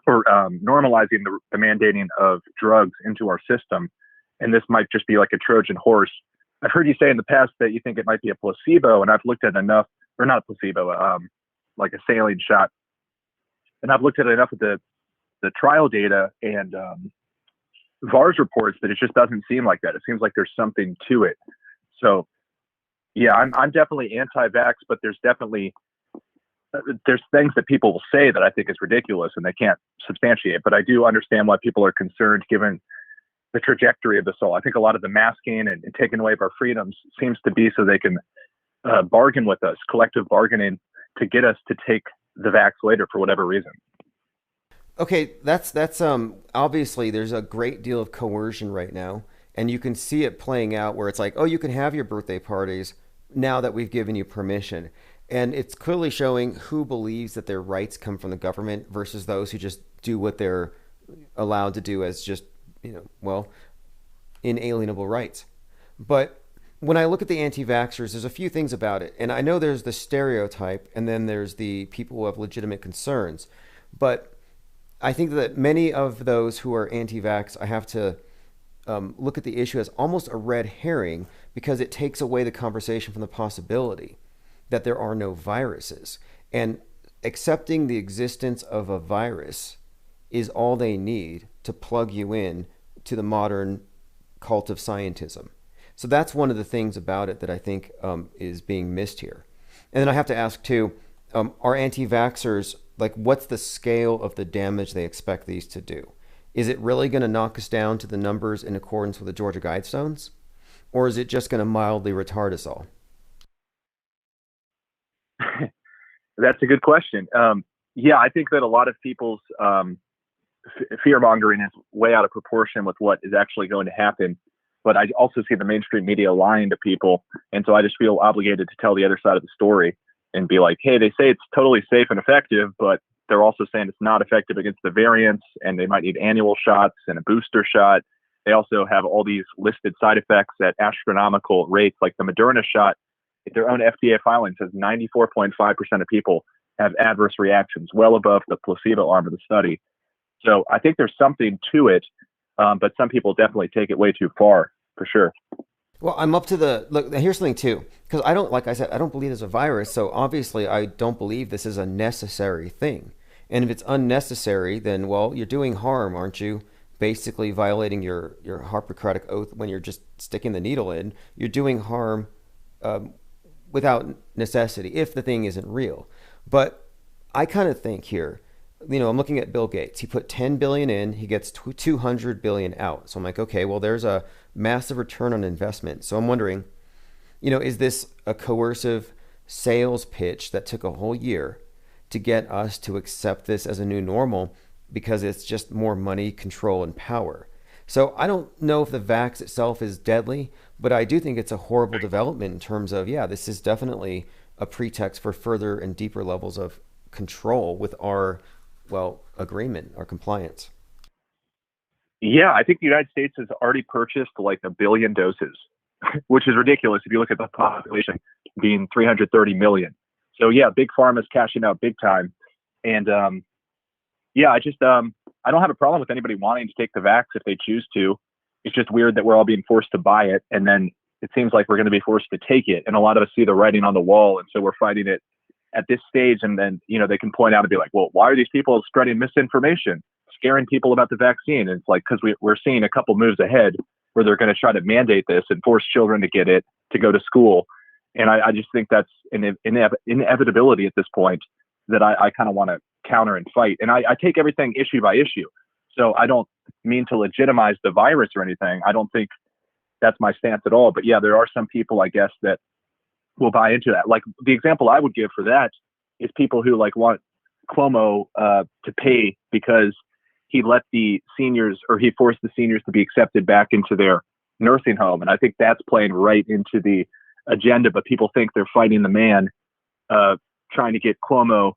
S3: or normalizing the mandating of drugs into our system. And this might just be like a Trojan horse. I've heard you say in the past that you think it might be a placebo, and I've looked at enough, or not a placebo, like a saline shot. And I've looked at enough of the trial data and VARS reports that it just doesn't seem like that. It seems like there's something to it. So, yeah, I'm definitely anti-vax, but there's definitely there's things that people will say that I think is ridiculous and they can't substantiate. But I do understand why people are concerned given the trajectory of this all. I think a lot of the masking and taking away of our freedoms seems to be so they can bargain with us, collective bargaining to get us to take the vax later for whatever reason.
S2: Okay, that's obviously there's a great deal of coercion right now, and you can see it playing out where it's like, oh, you can have your birthday parties now that we've given you permission. And it's clearly showing who believes that their rights come from the government versus those who just do what they're allowed to do as just, inalienable rights. But when I look at the anti-vaxxers, there's a few things about it. And I know there's the stereotype, and then there's the people who have legitimate concerns. But I think that many of those who are anti-vax, I have to look at the issue as almost a red herring because it takes away the conversation from the possibility that there are no viruses. And accepting the existence of a virus is all they need to plug you in to the modern cult of scientism. So that's one of the things about it that I think is being missed here. And then I have to ask too, are anti-vaxxers, like what's the scale of the damage they expect these to do? Is it really going to knock us down to the numbers in accordance with the Georgia Guidestones? Or is it just going to mildly retard us all?
S3: That's a good question. Yeah, I think that a lot of people's fear mongering is way out of proportion with what is actually going to happen. But I also see the mainstream media lying to people. And so I just feel obligated to tell the other side of the story and be like, hey, they say it's totally safe and effective, but they're also saying it's not effective against the variants and they might need annual shots and a booster shot. They also have all these listed side effects at astronomical rates. Like the Moderna shot, their own FDA filing says 94.5% of people have adverse reactions, well above the placebo arm of the study. So I think there's something to it, but some people definitely take it way too far, for sure.
S2: Well, I'm up to the look. Here's something too, because I don't, like I said, I don't believe there's a virus. So obviously, I don't believe this is a necessary thing. And if it's unnecessary, then well, you're doing harm, aren't you? Basically, violating your Hippocratic oath when you're just sticking the needle in. You're doing harm without necessity if the thing isn't real. But I kind of think here, I'm looking at Bill Gates. He put 10 billion in, he gets 200 billion out. So I'm like, okay, well, there's a massive return on investment. So I'm wondering, is this a coercive sales pitch that took a whole year to get us to accept this as a new normal because it's just more money, control, and power? So I don't know if the vax itself is deadly, but I do think it's a horrible development in terms of, this is definitely a pretext for further and deeper levels of control with our agreement, our compliance.
S3: Yeah, I think the United States has already purchased like 1 billion doses, which is ridiculous if you look at the population being 330 million. So yeah, big pharma's cashing out big time. And I don't have a problem with anybody wanting to take the vax if they choose to. It's just weird that we're all being forced to buy it, and then it seems like we're going to be forced to take it. And a lot of us see the writing on the wall, and so we're fighting it at this stage. And then, they can point out and be like, well, why are these people spreading misinformation, scaring people about the vaccine? And it's like, because we're seeing a couple moves ahead where they're going to try to mandate this and force children to get it, to go to school. And I just think that's an inevitability at this point that I kind of want to counter and fight. And I take everything issue by issue. So I don't mean to legitimize the virus or anything. I don't think that's my stance at all. But yeah, there are some people, I guess, that will buy into that. Like the example I would give for that is people who want Cuomo to pay because he let the seniors, or he forced the seniors to be accepted back into their nursing home. And I think that's playing right into the agenda, but people think they're fighting the man, trying to get Cuomo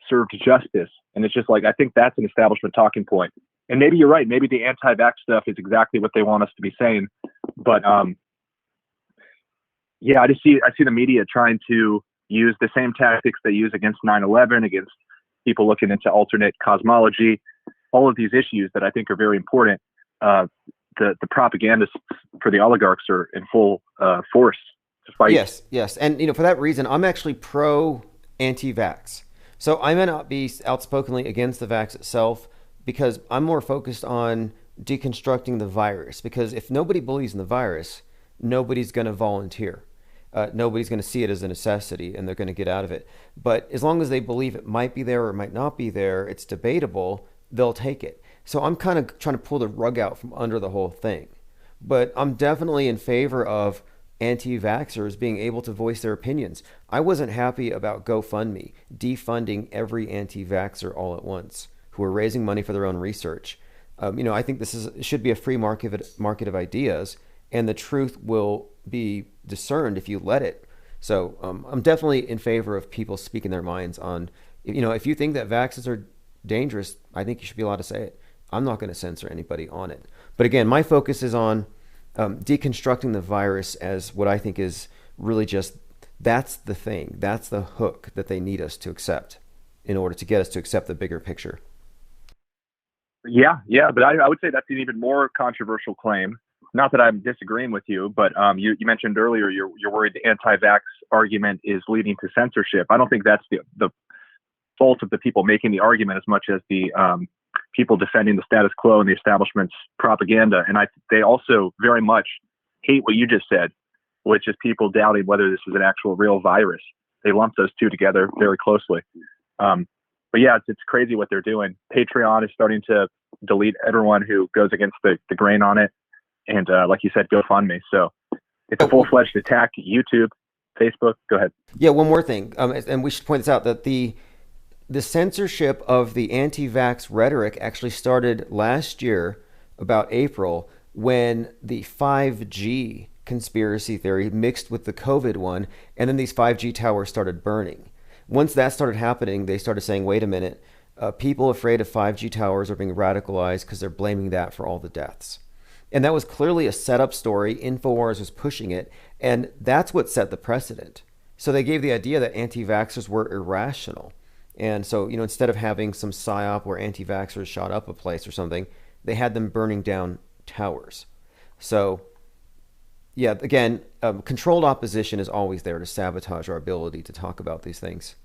S3: served justice. And it's just like, I think that's an establishment talking point. And maybe you're right. Maybe the anti-vax stuff is exactly what they want us to be saying. But I see the media trying to use the same tactics they use against 9/11, against people looking into alternate cosmology, all of these issues that I think are very important. The propagandists for the oligarchs are in full force to fight.
S2: Yes. And, for that reason, I'm actually pro anti-vax. So I may not be outspokenly against the vax itself because I'm more focused on deconstructing the virus. Because if nobody believes in the virus, nobody's going to volunteer. Nobody's going to see it as a necessity, and they're going to get out of it. But as long as they believe it might be there or it might not be there, it's debatable, they'll take it. So I'm kind of trying to pull the rug out from under the whole thing. But I'm definitely in favor of anti-vaxxers being able to voice their opinions. I wasn't happy about GoFundMe defunding every anti-vaxxer all at once who are raising money for their own research. I think this should be a free market of ideas, and the truth will be discerned if you let it. So I'm definitely in favor of people speaking their minds on, if you think that vaccines are dangerous, I think you should be allowed to say it. I'm not going to censor anybody on it. But again, my focus is on deconstructing the virus as what I think is really just, that's the thing. That's the hook that they need us to accept in order to get us to accept the bigger picture.
S3: Yeah. But I would say that's an even more controversial claim. Not that I'm disagreeing with you, but you mentioned earlier you're worried the anti-vax argument is leading to censorship. I don't think that's the fault of the people making the argument as much as the people defending the status quo and the establishment's propaganda. And they also very much hate what you just said, which is people doubting whether this is an actual real virus. They lump those two together very closely. But yeah, it's crazy what they're doing. Patreon is starting to delete everyone who goes against the grain on it. And like you said, GoFundMe. So it's a full-fledged attack. YouTube, Facebook. Go ahead.
S2: Yeah, one more thing. And we should point this out, that the censorship of the anti-vax rhetoric actually started last year, about April, when the 5G conspiracy theory mixed with the COVID one, and then these 5G towers started burning. Once that started happening, they started saying, wait a minute, People afraid of 5G towers are being radicalized because they're blaming that for all the deaths. And that was clearly a setup story. InfoWars was pushing it, and that's what set the precedent. So they gave the idea that anti-vaxxers were irrational. And so, instead of having some psyop where anti-vaxxers shot up a place or something, they had them burning down towers. So, yeah, again, controlled opposition is always there to sabotage our ability to talk about these things.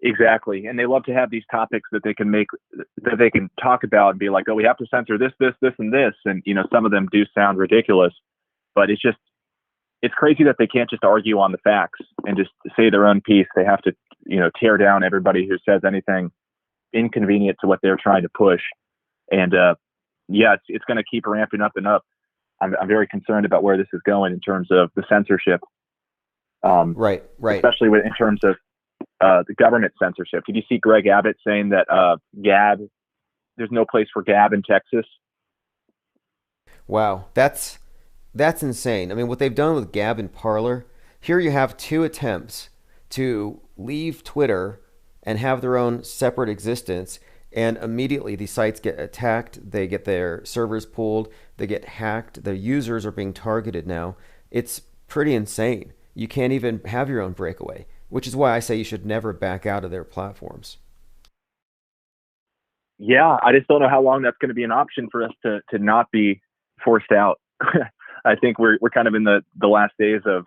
S3: Exactly. And they love to have these topics that they can talk about and be like, oh, we have to censor this, this, this, and this. And, some of them do sound ridiculous, but it's crazy that they can't just argue on the facts and just say their own piece. They have to, tear down everybody who says anything inconvenient to what they're trying to push. And, it's going to keep ramping up and up. I'm very concerned about where this is going in terms of the censorship.
S2: Right.
S3: Especially in terms of the government censorship. Did you see Greg Abbott saying that there's no place for Gab in Texas?
S2: Wow, that's insane. I mean, what they've done with Gab and Parler, here you have two attempts to leave Twitter and have their own separate existence, and immediately these sites get attacked, they get their servers pulled, they get hacked, the users are being targeted now. It's pretty insane. You can't even have your own breakaway, which is why I say you should never back out of their platforms.
S3: Yeah, I just don't know how long that's going to be an option for us to not be forced out. I think we're kind of in the last days of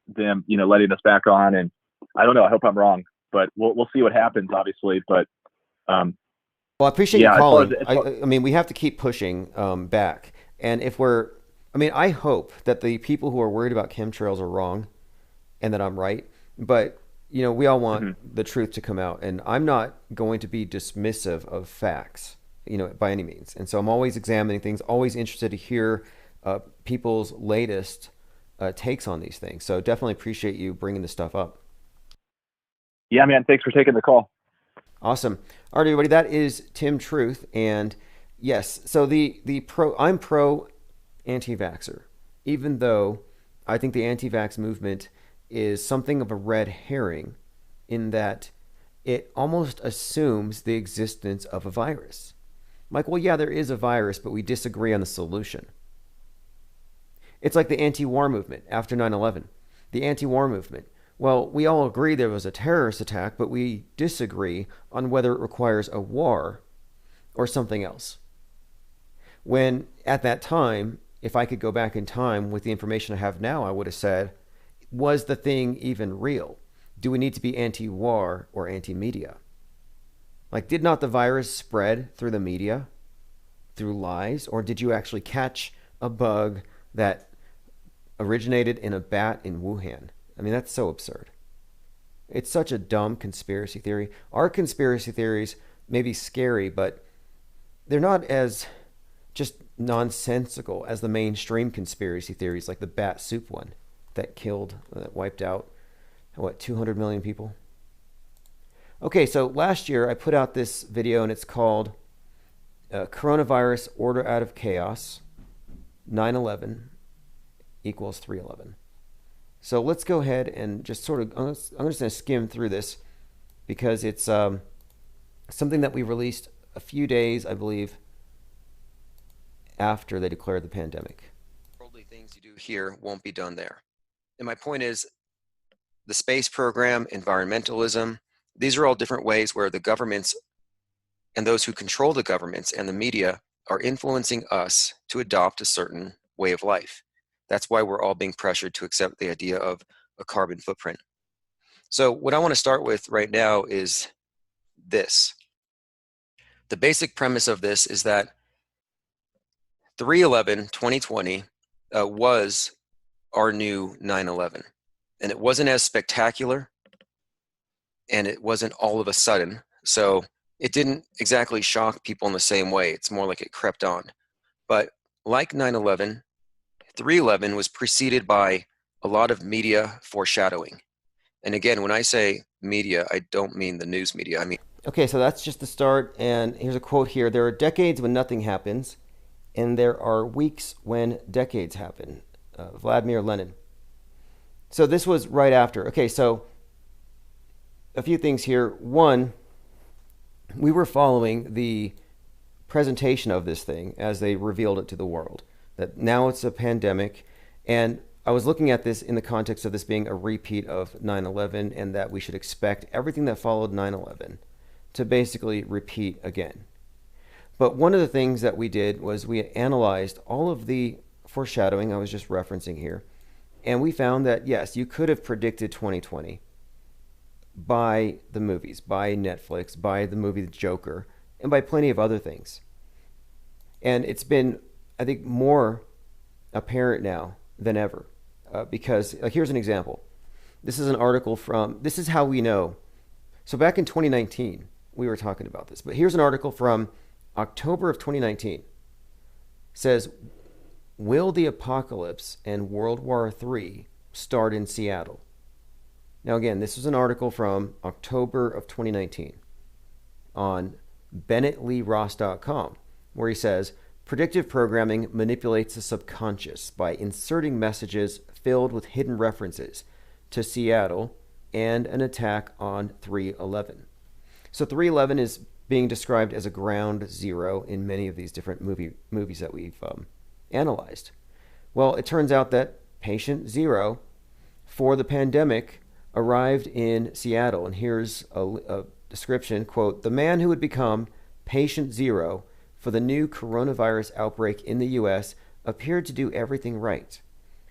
S3: them, letting us back on, and I don't know. I hope I'm wrong, but we'll see what happens, obviously. But
S2: well, I appreciate you calling. I mean, we have to keep pushing back, and I hope that the people who are worried about chemtrails are wrong, and that I'm right. But we all want the truth to come out, and I'm not going to be dismissive of facts, by any means. And so I'm always examining things, always interested to hear people's latest takes on these things. So definitely appreciate you bringing this stuff up.
S3: Yeah, man. Thanks for taking the call.
S2: Awesome. All right, everybody. That is Tim Truth, and yes. So I'm pro anti-vaxxer, even though I think the anti-vax movement is something of a red herring in that it almost assumes the existence of a virus. Like, well, yeah, there is a virus, but we disagree on the solution. It's like the anti-war movement after 9/11. The anti-war movement. Well, we all agree there was a terrorist attack, but we disagree on whether it requires a war or something else. When at that time, if I could go back in time with the information I have now, I would have said, was the thing even real? Do we need to be anti-war or anti-media? Like, did not the virus spread through the media, through lies, or did you actually catch a bug that originated in a bat in Wuhan? I mean, that's so absurd. It's such a dumb conspiracy theory. Our conspiracy theories may be scary, but they're not as just nonsensical as the mainstream conspiracy theories, like the bat soup one that wiped out, 200 million people? Okay, so last year I put out this video, and it's called Coronavirus Order Out of Chaos, 9/11 equals 3/11. So let's go ahead and just I'm just going to skim through this because it's something that we released a few days, I believe, after they declared the pandemic. Worldly things you do here won't be done there. And my point is, the space program, environmentalism, these are all different ways where the governments and those who control the governments and the media are influencing us to adopt a certain way of life. That's why we're all being pressured to accept the idea of a carbon footprint. So what I want to start with right now is this. The basic premise of this is that 3/11/2020 was our new 9/11. And it wasn't as spectacular, and it wasn't all of a sudden. So it didn't exactly shock people in the same way. It's more like it crept on. But like 9/11, 3/11 was preceded by a lot of media foreshadowing. And again, when I say media, I don't mean the news media. I mean, okay, so that's just the start. And here's a quote here. There are decades when nothing happens, and there are weeks when decades happen. Vladimir Lenin. So this was right after. Okay, so a few things here. One, we were following the presentation of this thing as they revealed it to the world, that now it's a pandemic. And I was looking at this in the context of this being a repeat of 9/11, and that we should expect everything that followed 9/11 to basically repeat again. But one of the things that we did was we analyzed all of the foreshadowing I was just referencing here, and we found that, yes, you could have predicted 2020 by the movies, by Netflix, by the movie The Joker, and by plenty of other things. And it's been, I think, more apparent now than ever. Because, like, here's an example. This is an article from, this is how we know. So back in 2019, we were talking about this. But here's an article from October of 2019. It says, will the apocalypse and World War III start in Seattle? Now, again, this was an article from October of 2019 on BennettLeeRoss.com, where he says, predictive programming manipulates the subconscious by inserting messages filled with hidden references to Seattle and an attack on 3/11. So 3/11 is being described as a ground zero in many of these different movies that we've analyzed. Well, it turns out that patient zero for the pandemic arrived in Seattle. And here's a description, quote, the man who would become patient zero for the new coronavirus outbreak in the U.S. appeared to do everything right.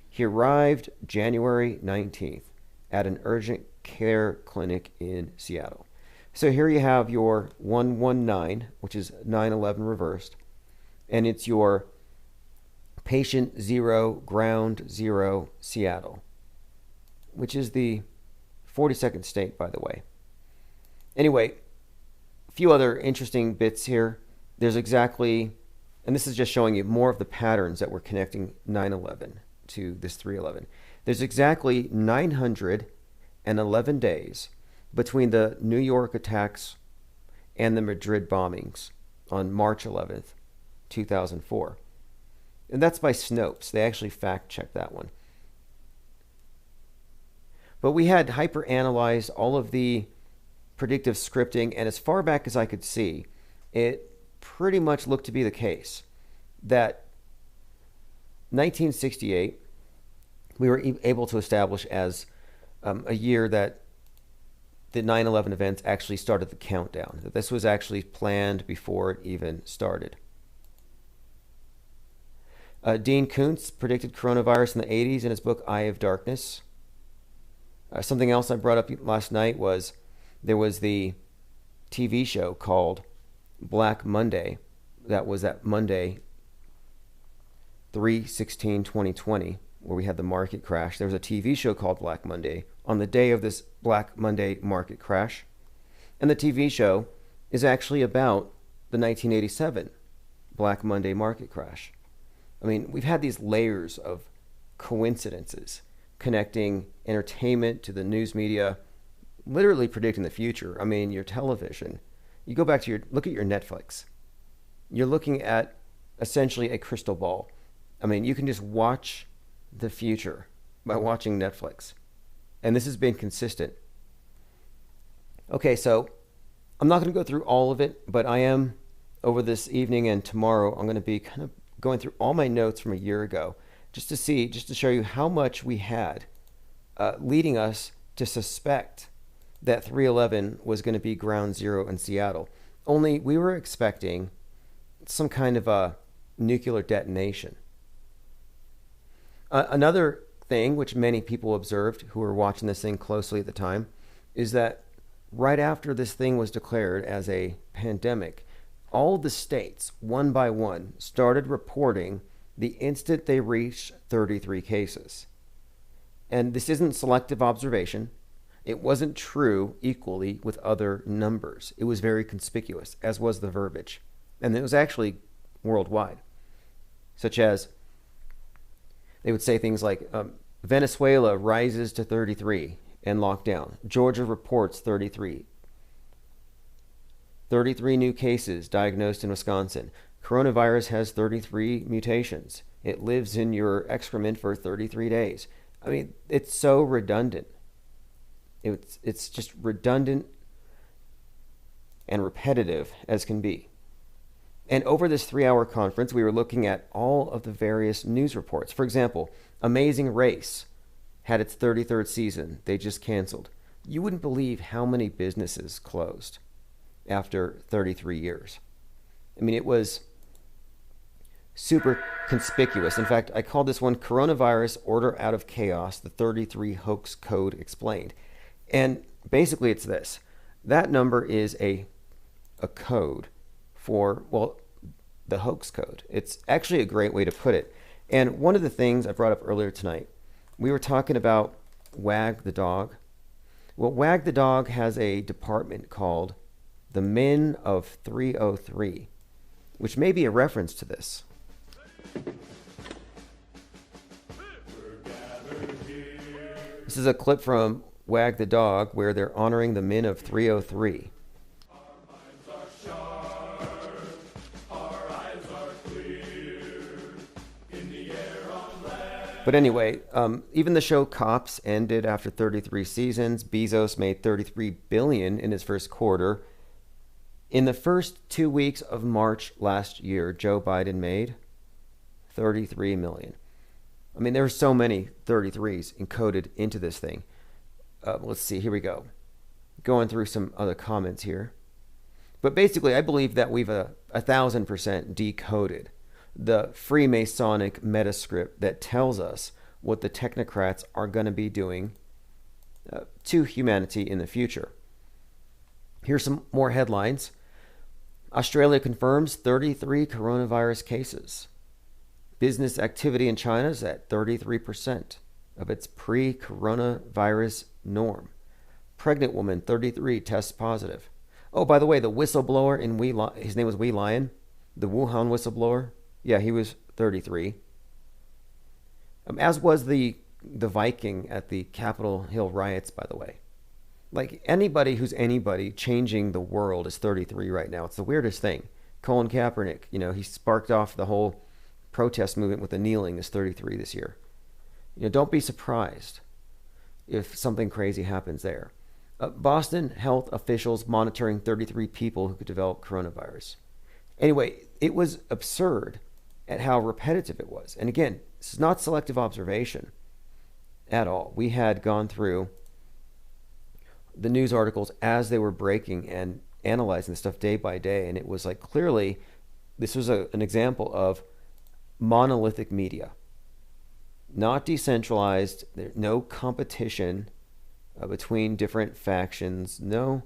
S2: He arrived January 19th at an urgent care clinic in Seattle. So here you have your 119, which is 9/11 reversed, and it's your patient zero, ground zero, Seattle, which is the 42nd state, by the way. Anyway, a few other interesting bits here. There's exactly, and this is just showing you more of the patterns that we're connecting 9/11 to this 3/11. There's exactly 911 days between the New York attacks and the Madrid bombings on March 11th, 2004. And that's by Snopes. They actually fact-checked that one. But we had hyper-analyzed all of the predictive scripting, and as far back as I could see, it pretty much looked to be the case that 1968 we were able to establish as a year that the 9/11 events actually started the countdown, that this was actually planned before it even started. Dean Koontz predicted coronavirus in the 80s in his book Eye of Darkness. Something else I brought up last night was there was the TV show called Black Monday. That was that Monday, 3/16/2020, where we had the market crash. There was a TV show called Black Monday on the day of this Black Monday market crash. And the TV show is actually about the 1987 Black Monday market crash. I mean, we've had these layers of coincidences connecting entertainment to the news media, literally predicting the future. I mean, your television. You go back to look at your Netflix. You're looking at essentially a crystal ball. I mean, you can just watch the future by watching Netflix. And this has been consistent. Okay, so I'm not going to go through all of it, but I am, over this evening and tomorrow, I'm going to be kind of going through all my notes from a year ago, just to show you how much we had leading us to suspect that 3/11 was going to be ground zero in Seattle. Only we were expecting some kind of a nuclear detonation. Another thing which many people observed who were watching this thing closely at the time is that right after this thing was declared as a pandemic, all the states, one by one, started reporting the instant they reached 33 cases. And this isn't selective observation. It wasn't true equally with other numbers. It was very conspicuous, as was the verbiage. And it was actually worldwide, such as they would say things like Venezuela rises to 33 and lockdown. Georgia reports 33. 33 new cases diagnosed in Wisconsin. Coronavirus has 33 mutations. It lives in your excrement for 33 days. I mean, it's so redundant. It's just redundant and repetitive as can be. And over this 3-hour conference, we were looking at all of the various news reports. For example, Amazing Race had its 33rd season. They just canceled. You wouldn't believe how many businesses closed after 33 years. I mean, it was super conspicuous. In fact, I called this one Coronavirus Order Out of Chaos, the 33 Hoax Code Explained. And basically it's this. That number is a code for, well, the hoax code. It's actually a great way to put it. And one of the things I brought up earlier tonight, we were talking about Wag the Dog. Well, Wag the Dog has a department called the Men of 303, which may be a reference to this. This is a clip from Wag the Dog where they're honoring the Men of 303. But anyway, even the show Cops ended after 33 seasons. Bezos made $33 billion in his first quarter. In the first 2 weeks of March last year, Joe Biden made $33 million. I mean, there are so many 33s encoded into this thing. Let's see, here we go. Going through some other comments here. But basically, I believe that we've 1,000% decoded the Freemasonic Metascript that tells us what the technocrats are going to be doing to humanity in the future. Here's some more headlines. Australia confirms 33 coronavirus cases. Business activity in China is at 33% of its pre-coronavirus norm. Pregnant woman, 33, tests positive. Oh, by the way, the whistleblower in his name was Wee Lion, the Wuhan whistleblower. Yeah, he was 33. As was the Viking at the Capitol Hill riots, by the way. Like, anybody who's anybody changing the world is 33 right now. It's the weirdest thing. Colin Kaepernick, he sparked off the whole protest movement with the kneeling, is 33 this year. Don't be surprised if something crazy happens there. Boston health officials monitoring 33 people who could develop coronavirus. Anyway, it was absurd at how repetitive it was. And again, this is not selective observation at all. We had gone through the news articles as they were breaking and analyzing the stuff day by day. And it was like, clearly, this was an example of monolithic media. Not decentralized, no competition between different factions. No,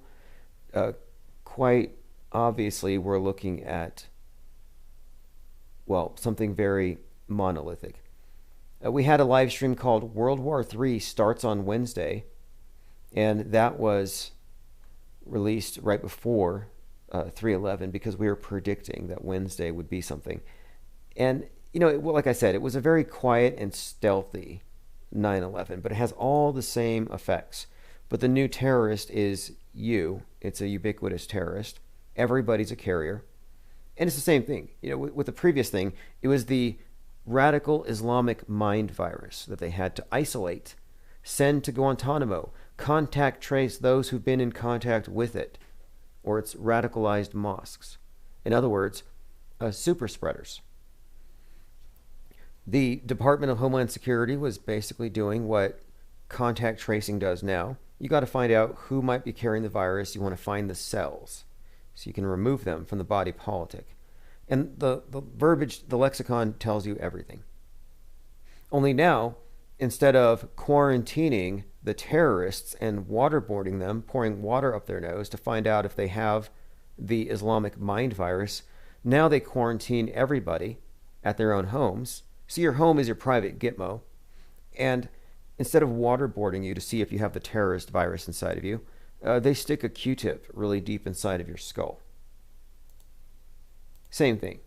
S2: quite obviously, we're looking at, well, something very monolithic. We had a live stream called World War III Starts on Wednesday, and that was released right before 3/11 because we were predicting that Wednesday would be something. And, like I said, it was a very quiet and stealthy 9/11, but it has all the same effects. But the new terrorist is you. It's a ubiquitous terrorist. Everybody's a carrier. And it's the same thing. With the previous thing, it was the radical Islamic mind virus that they had to isolate, send to Guantanamo, contact trace those who've been in contact with it, or its radicalized mosques. In other words, super spreaders. The Department of Homeland Security was basically doing what contact tracing does now. You got to find out who might be carrying the virus. You want to find the cells so you can remove them from the body politic. And the verbiage, the lexicon tells you everything. Only now, instead of quarantining the terrorists and waterboarding them, pouring water up their nose to find out if they have the Islamic mind virus, now they quarantine everybody at their own homes. So your home is your private gitmo. And instead of waterboarding you to see if you have the terrorist virus inside of you, they stick a Q-tip really deep inside of your skull. Same thing.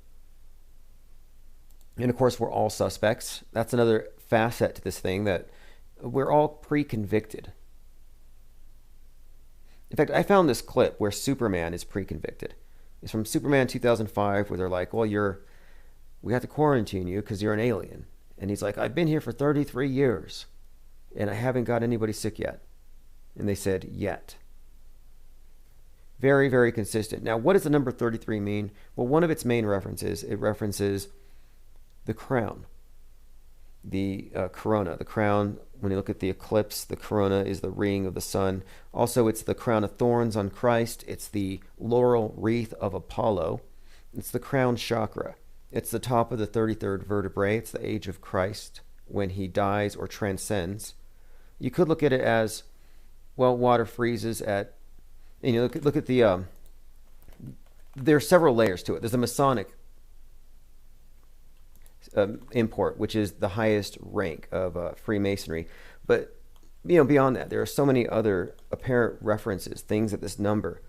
S2: And of course, we're all suspects. That's another facet to this thing, that we're all pre-convicted. In fact, I found this clip where Superman is pre-convicted. It's from Superman 2005, where they're like, well, we have to quarantine you because you're an alien. And he's like, I've been here for 33 years and I haven't got anybody sick yet. And they said, yet. Very, very consistent. Now, what does the number 33 mean? Well, one of its main references, it references the crown, the corona. The crown, when you look at the eclipse, the corona is the ring of the sun. Also, it's the crown of thorns on Christ. It's the laurel wreath of Apollo. It's the crown chakra. It's the top of the 33rd vertebrae. It's the age of Christ when he dies or transcends. You could look at it as, well, water freezes at, and you look at the, there are several layers to it. There's a Masonic import, which is the highest rank of Freemasonry. But, beyond that, there are so many other apparent references, things at this number.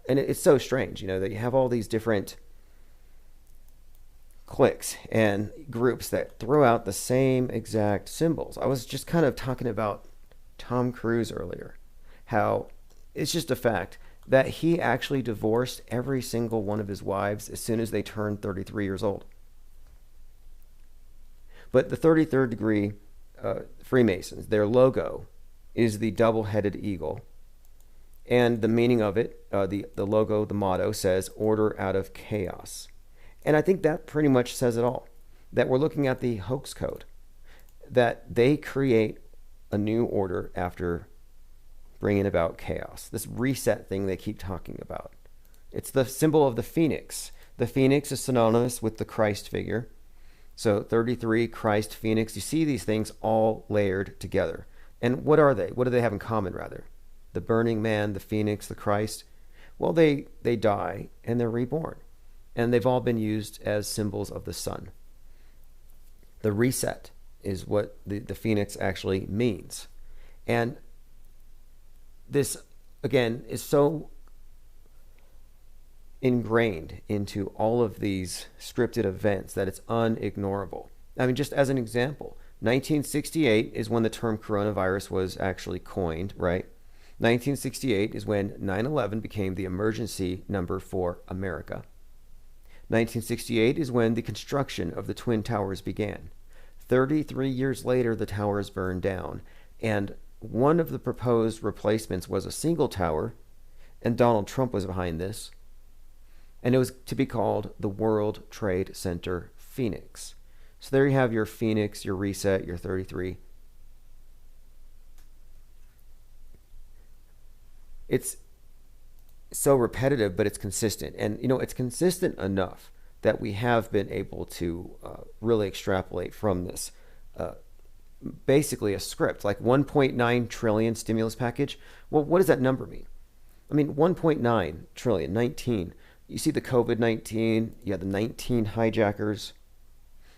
S2: And it's so strange, that you have all these different cliques and groups that throw out the same exact symbols. I was just kind of talking about Tom Cruise earlier, how it's just a fact that he actually divorced every single one of his wives as soon as they turned 33 years old. But the 33rd degree Freemasons, their logo is the double-headed eagle. And the meaning of it, the logo, the motto says, order out of chaos. And I think that pretty much says it all. That we're looking at the hoax code. That they create a new order after bringing about chaos. This reset thing they keep talking about. It's the symbol of the phoenix. The phoenix is synonymous with the Christ figure. So 33, Christ, phoenix. You see these things all layered together. And what are they? What do they have in common, rather? The burning man, the phoenix, the Christ. Well, they die and they're reborn. And they've all been used as symbols of the sun. The reset is what the phoenix actually means. And this, again, is so ingrained into all of these scripted events that it's unignorable. I mean, just as an example, 1968 is when the term coronavirus was actually coined, right? 1968 is when 9/11 became the emergency number for America. 1968 is when the construction of the Twin Towers began. 33 years later, the towers burned down, and one of the proposed replacements was a single tower, and Donald Trump was behind this, and it was to be called the World Trade Center Phoenix. So there you have your Phoenix, your reset, your 33. It's so repetitive, but it's consistent. And, it's consistent enough that we have been able to really extrapolate from this. Basically a script, like 1.9 trillion stimulus package. Well, what does that number mean? I mean, 1.9 trillion, 19. You see the COVID-19, you had the 19 hijackers.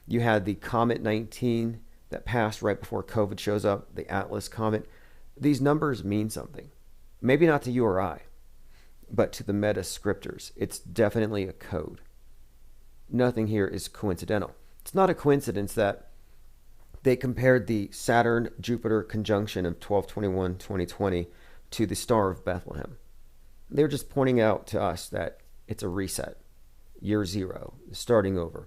S2: You had the Comet 19 that passed right before COVID shows up, the Atlas Comet. These numbers mean something. Maybe not to you or I, but to the Metascripters. It's definitely a code. Nothing here is coincidental. It's not a coincidence that they compared the Saturn-Jupiter conjunction of 12/21/2020 to the Star of Bethlehem. They're just pointing out to us that it's a reset. Year zero, starting over.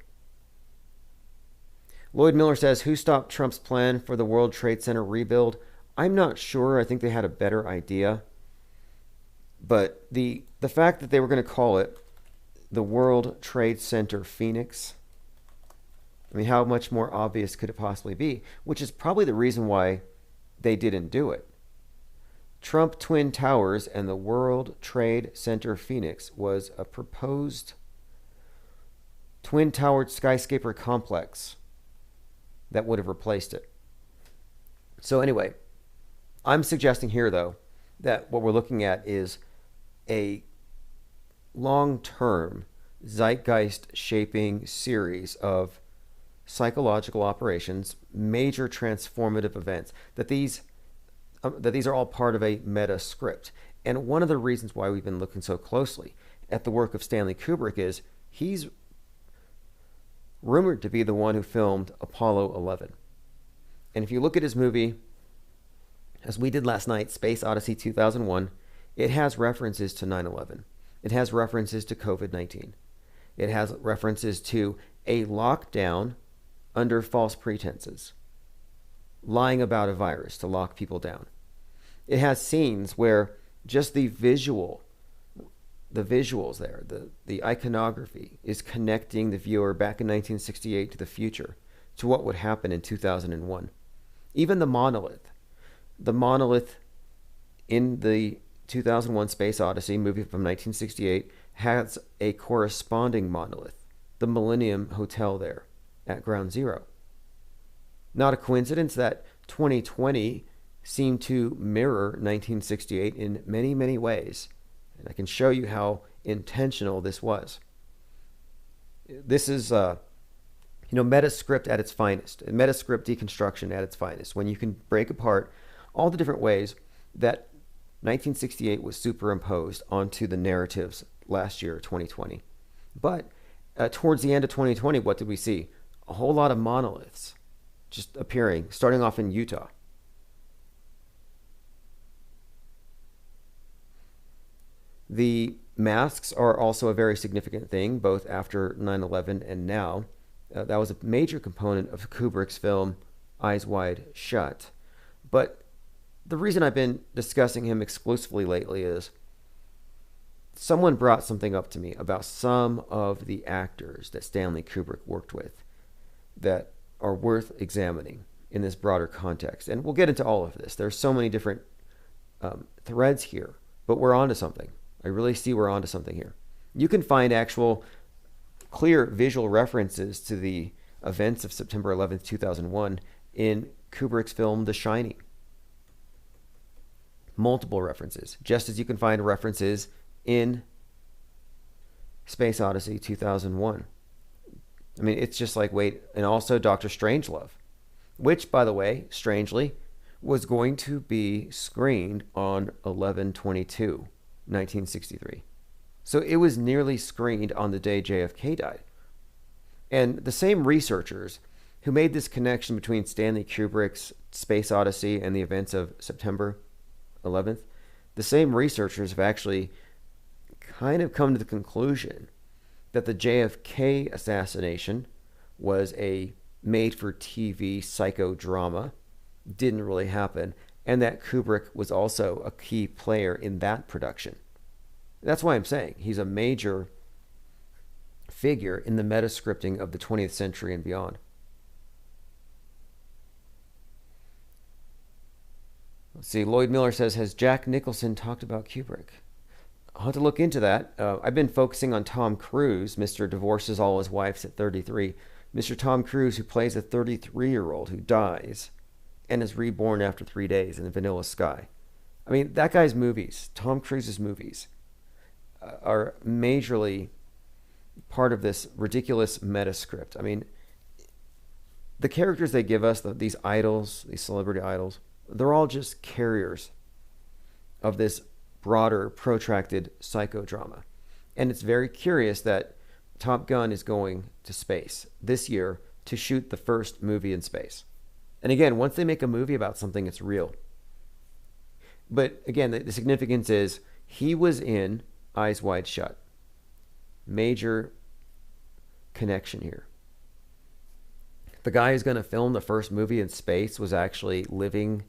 S2: Lloyd Miller says, who stopped Trump's plan for the World Trade Center rebuild? I'm not sure. I think they had a better idea. But the fact that they were going to call it the World Trade Center Phoenix, I mean, how much more obvious could it possibly be? Which is probably the reason why they didn't do it. Trump Twin Towers and the World Trade Center Phoenix was a proposed twin-towered skyscraper complex that would have replaced it. So anyway, I'm suggesting here, though, that what we're looking at is a long-term zeitgeist-shaping series of psychological operations, major transformative events, that these are all part of a Metascript. And one of the reasons why we've been looking so closely at the work of Stanley Kubrick is he's rumored to be the one who filmed Apollo 11. And if you look at his movie, as we did last night, Space Odyssey 2001, it has references to 9/11. It has references to COVID-19. It has references to a lockdown under false pretenses, lying about a virus to lock people down. It has scenes where just the visual the visuals there, the iconography is connecting the viewer back in 1968 to the future, to what would happen in 2001. Even the monolith in the 2001 Space Odyssey movie from 1968 has a corresponding monolith, the Millennium Hotel there at Ground Zero. Not a coincidence that 2020 seemed to mirror 1968 in many, many ways. And I can show you how intentional this was. This is, Metascript at its finest, Metascript deconstruction at its finest, when you can break apart all the different ways that 1968 was superimposed onto the narratives last year, 2020. But towards the end of 2020, what did we see? A whole lot of monoliths just appearing, starting off in Utah. The masks are also a very significant thing, both after 9/11 and now. That was a major component of Kubrick's film Eyes Wide Shut. But the reason I've been discussing him exclusively lately is someone brought something up to me about some of the actors that Stanley Kubrick worked with that are worth examining in this broader context. And we'll get into all of this. There's so many different threads here, but we're onto something. I really see we're onto something here. You can find actual clear visual references to the events of September 11th, 2001 in Kubrick's film The Shining. Multiple references, just as you can find references in Space Odyssey 2001. I mean, it's just like, wait, and also Dr. Strangelove, which, by the way, strangely, was going to be screened on 11/22/1963. So it was nearly screened on the day JFK died. And the same researchers who made this connection between Stanley Kubrick's Space Odyssey and the events of September 11th, the same researchers have actually kind of come to the conclusion that the JFK assassination was a made-for-TV psychodrama, didn't really happen, and that Kubrick was also a key player in that production. That's why I'm saying he's a major figure in the metascripting of the 20th century and beyond. Let's see, Lloyd Miller says, has Jack Nicholson talked about Kubrick? I'll have to look into that. I've been focusing on Tom Cruise, Mr. Divorces All His Wives at 33. Mr. Tom Cruise, who plays a 33-year-old who dies and is reborn after 3 days in Vanilla Sky. I mean, that guy's movies, Tom Cruise's movies, are majorly part of this ridiculous metascript. I mean, the characters they give us, these idols, these celebrity idols, they're all just carriers of this broader, protracted psychodrama. And it's very curious that Top Gun is going to space this year to shoot the first movie in space. And again, once they make a movie about something, it's real. But again, the significance is he was in Eyes Wide Shut. Major connection here. The guy who's going to film the first movie in space was actually living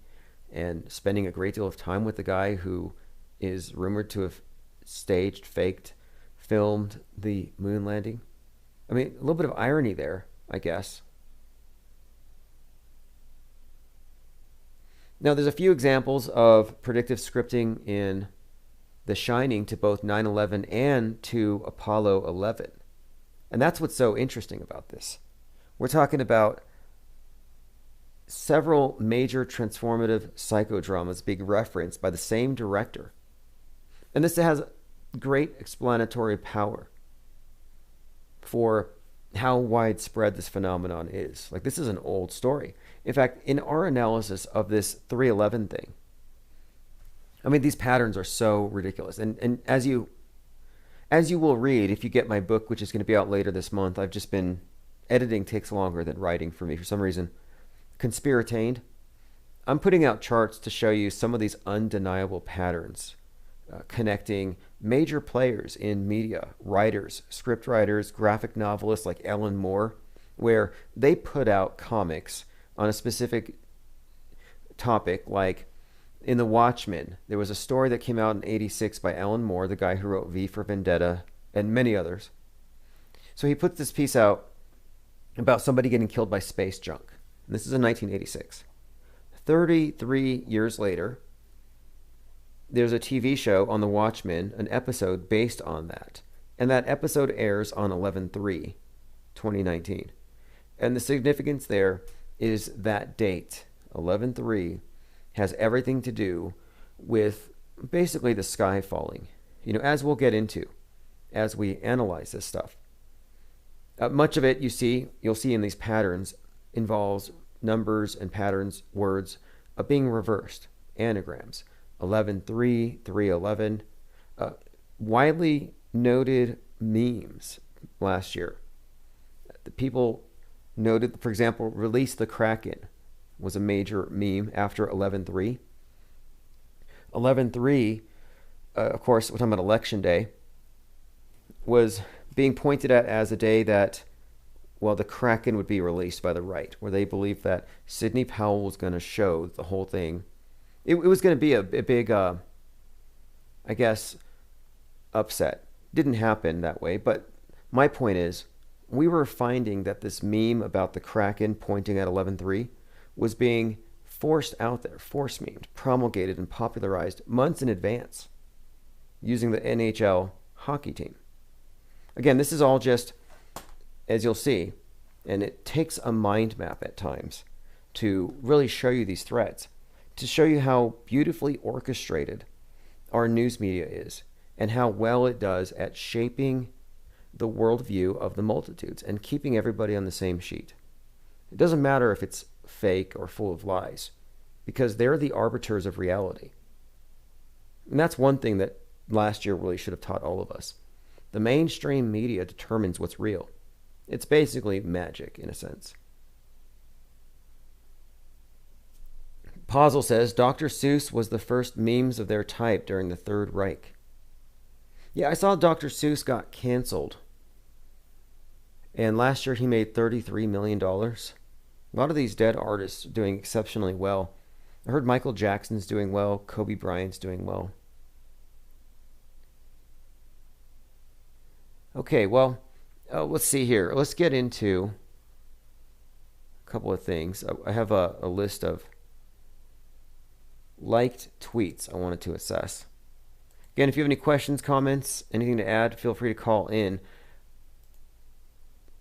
S2: and spending a great deal of time with the guy who is rumored to have staged, faked, filmed the moon landing. I mean, a little bit of irony there, I guess. Now, there's a few examples of predictive scripting in The Shining to both 9/11 and to Apollo 11. And that's what's so interesting about this. We're talking about several major transformative psychodramas being referenced by the same director. And this has great explanatory power for how widespread this phenomenon is. Like, this is an old story. In fact, in our analysis of this 311 thing, I mean, these patterns are so ridiculous. And as you will read, if you get my book, which is going to be out later this month, I've just been, editing takes longer than writing for me for some reason. Conspiratained. I'm putting out charts to show you some of these undeniable patterns connecting major players in media, writers, script writers, graphic novelists like Ellen Moore, where they put out comics on a specific topic like In The Watchmen, there was a story that came out in '86 by Alan Moore, the guy who wrote V for Vendetta, and many others. So he puts this piece out about somebody getting killed by space junk. And this is in 1986. 33 years later, there's a TV show on The Watchmen, an episode based on that. And that episode airs on 11/3/2019. And the significance there is that date, 11/3, has everything to do with basically the sky falling. As we'll get into as we analyze this stuff. Much of it you'll see in these patterns involves numbers and patterns, words being reversed, anagrams. 11/3, 3/11, widely noted memes last year. The people noted, for example, release the Kraken was a major meme after 11/3. 11/3, of course, we're talking about Election Day, was being pointed at as a day that, well, the Kraken would be released by the right, where they believed that Sidney Powell was going to show the whole thing. It was going to be a big, I guess, upset. Didn't happen that way, but my point is, we were finding that this meme about the Kraken pointing at 11/3 was being forced out there, force memed, promulgated, and popularized months in advance using the NHL hockey team. Again, this is all just, as you'll see, and it takes a mind map at times to really show you these threads, to show you how beautifully orchestrated our news media is and how well it does at shaping the worldview of the multitudes and keeping everybody on the same sheet. It doesn't matter if it's fake or full of lies, because they're the arbiters of reality. And that's one thing that last year really should have taught all of us. The mainstream media determines what's real. It's basically magic, in a sense. Posel says, Dr. Seuss was the first memes of their type during the Third Reich. Yeah, I saw Dr. Seuss got canceled. And last year he made $33 million. A lot of these dead artists are doing exceptionally well. I heard Michael Jackson's doing well. Kobe Bryant's doing well. Okay, well, let's see here. Let's get into a couple of things. I have a list of liked tweets I wanted to assess. Again, if you have any questions, comments, anything to add, feel free to call in.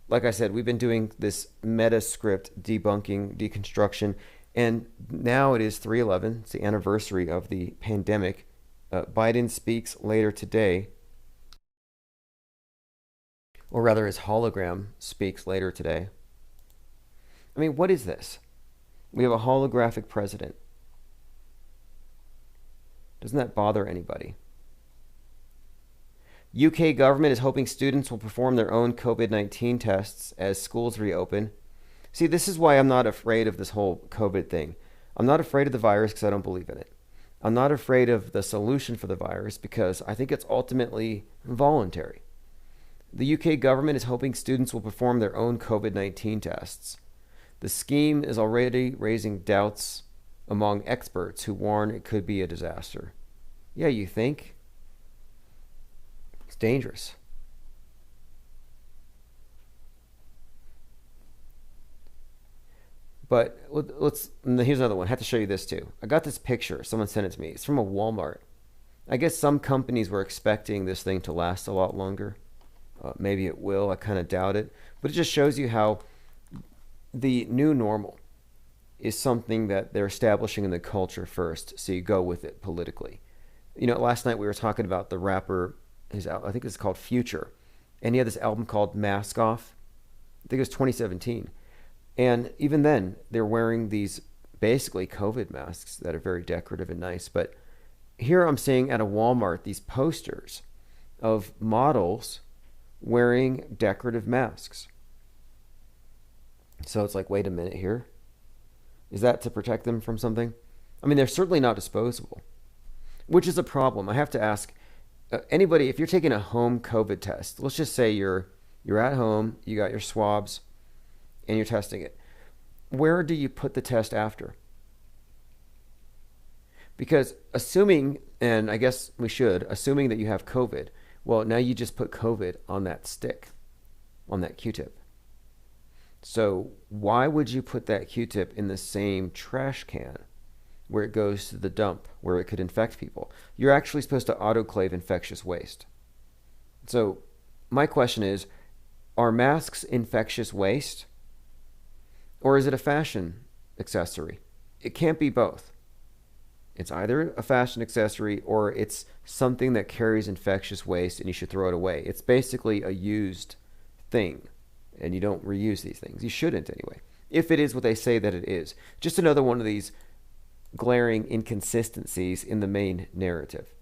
S2: Like I said, we've been doing this Metascript debunking, deconstruction, and now it is 3/11. It's the anniversary of the pandemic. Biden speaks later today, or rather his hologram speaks later today. I mean, what is this? We have a holographic president. Doesn't that bother anybody? UK government is hoping students will perform their own COVID-19 tests as schools reopen. See, this is why I'm not afraid of this whole COVID thing. I'm not afraid of the virus because I don't believe in it. I'm not afraid of the solution for the virus because I think it's ultimately voluntary. The UK government is hoping students will perform their own COVID-19 tests. The scheme is already raising doubts among experts who warn it could be a disaster. Yeah, you think? It's dangerous. But here's another one. I have to show you this too. I got this picture. Someone sent it to me. It's from a Walmart. I guess some companies were expecting this thing to last a lot longer. Maybe it will. I kind of doubt it. But it just shows you how the new normal is something that they're establishing in the culture first, so you go with it politically. Last night we were talking about the rapper, I think it's called Future, and he had this album called Mask Off. I think it was 2017. And even then, they're wearing these basically COVID masks that are very decorative and nice. But here I'm seeing at a Walmart these posters of models wearing decorative masks. So it's like, wait a minute here. Is that to protect them from something? I mean, they're certainly not disposable, which is a problem. I have to ask anybody, if you're taking a home COVID test, let's just say you're at home, you got your swabs, and you're testing it. Where do you put the test after? Because assuming, and I guess we should, assuming that you have COVID, well, now you just put COVID on that stick, on that Q-tip. So why would you put that Q-tip in the same trash can where it goes to the dump, where it could infect people? You're actually supposed to autoclave infectious waste. So my question is, are masks infectious waste? Or is it a fashion accessory? It can't be both. It's either a fashion accessory or it's something that carries infectious waste and you should throw it away. It's basically a used thing, and you don't reuse these things. You shouldn't anyway, if it is what they say that it is. Just another one of these glaring inconsistencies in the main narrative.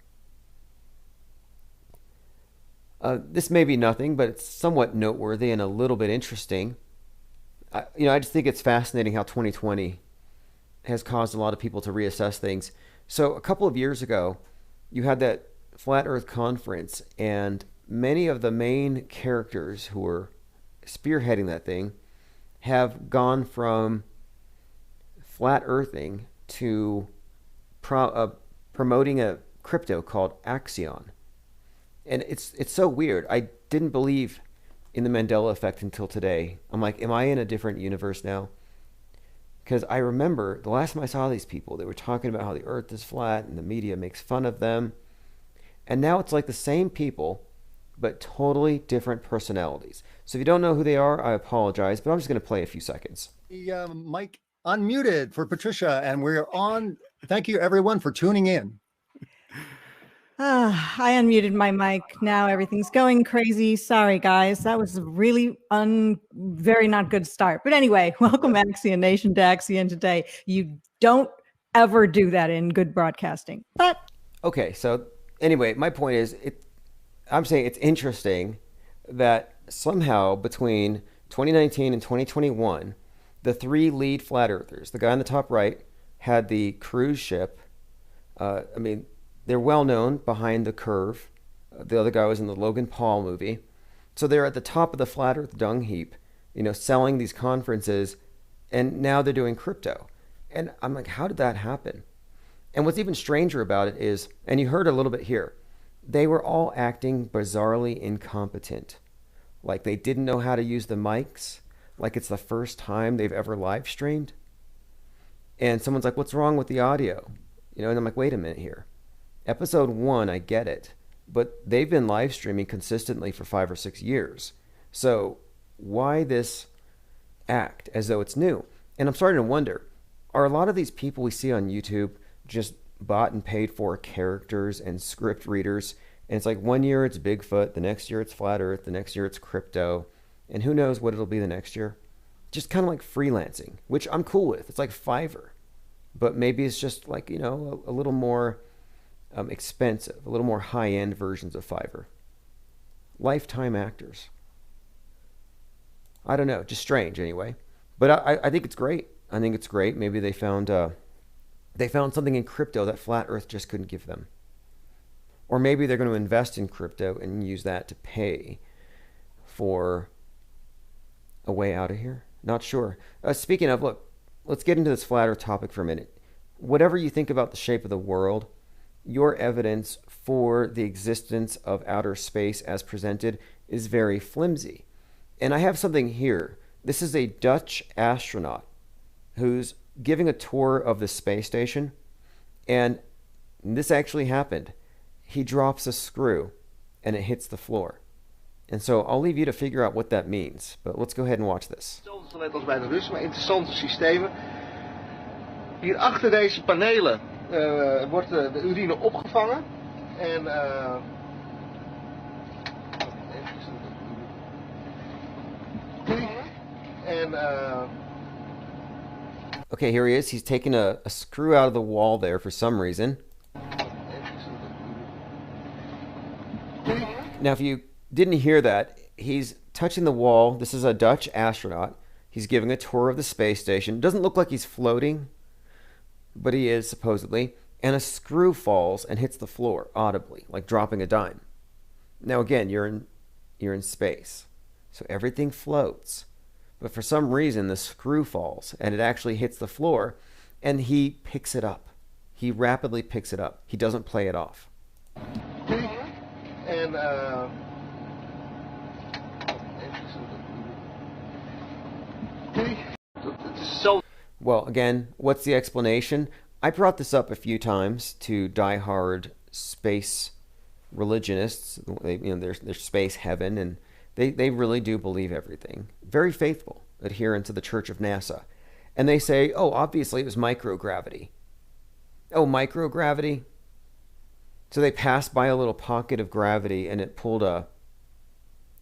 S2: This may be nothing, but it's somewhat noteworthy and a little bit interesting. I just think it's fascinating how 2020 has caused a lot of people to reassess things. So a couple of years ago, you had that Flat Earth conference, and many of the main characters who were spearheading that thing have gone from flat earthing to promoting a crypto called Axion. And it's so weird. I didn't believe in the Mandela effect until today. I'm like, am I in a different universe now? Because I remember the last time I saw these people, they were talking about how the earth is flat and the media makes fun of them. And now it's like the same people, but totally different personalities. So if you don't know who they are, I apologize, but I'm just going to play a few seconds.
S4: The mic unmuted for Patricia, and we're on. Thank you, everyone, for tuning in.
S5: I unmuted my mic. Now everything's going crazy. Sorry, guys. That was a really very not good start. But anyway, welcome Axion Nation to Axion today. You don't ever do that in good broadcasting. But
S2: okay, so anyway, my point is, I'm saying it's interesting that somehow between 2019 and 2021, the three lead flat earthers, the guy on the top right had the cruise ship. They're well known behind the curve. The other guy was in the Logan Paul movie. So they're at the top of the flat earth dung heap, selling these conferences, and now they're doing crypto. And I'm like, how did that happen? And what's even stranger about it is, and you heard a little bit here, they were all acting bizarrely incompetent. Like they didn't know how to use the mics, like it's the first time they've ever live streamed. And someone's like, what's wrong with the audio? And I'm like, wait a minute here. Episode 1, I get it, but they've been live streaming consistently for 5 or 6 years. So why this act as though it's new? And I'm starting to wonder, are a lot of these people we see on YouTube just bought and paid for characters and script readers? And it's like 1 year it's Bigfoot, the next year it's Flat Earth, the next year it's crypto, and who knows what it'll be the next year? Just kind of like freelancing, which I'm cool with. It's like Fiverr, but maybe it's just like, a little more expensive, a little more high-end versions of Fiverr. Lifetime actors. I don't know, just strange anyway. But I think it's great. I think it's great. Maybe they found something in crypto that Flat Earth just couldn't give them. Or maybe they're going to invest in crypto and use that to pay for a way out of here. Not sure. Speaking of, look, let's get into this Flat Earth topic for a minute. Whatever you think about the shape of the world, your evidence for the existence of outer space as presented is very flimsy. And I have something here. This is a Dutch astronaut who's giving a tour of the space station, and this actually happened. He drops a screw and it hits the floor. And so I'll leave you to figure out what that means, but let's go ahead and watch this.
S6: Net als bij de Russen, maar interessante systemen. Hier achter deze panelen wordt de urine opgevangen en
S2: okay, here he is. He's taking a screw out of the wall there for some reason. Now, if you didn't hear that, he's touching the wall. This is a Dutch astronaut. He's giving a tour of the space station. Doesn't look like he's floating, but he is supposedly. And a screw falls and hits the floor audibly, like dropping a dime. Now, again, you're in space, so everything floats. But for some reason, the screw falls and it actually hits the floor, and he picks it up. He rapidly picks it up. He doesn't play it off.
S6: En het is zo.
S2: Well, again, what's the explanation? I brought this up a few times to diehard space religionists. They're space heaven, and they really do believe everything. Very faithful adherents of the Church of NASA. And they say, oh, obviously it was microgravity. Oh, microgravity? So they passed by a little pocket of gravity and it pulled a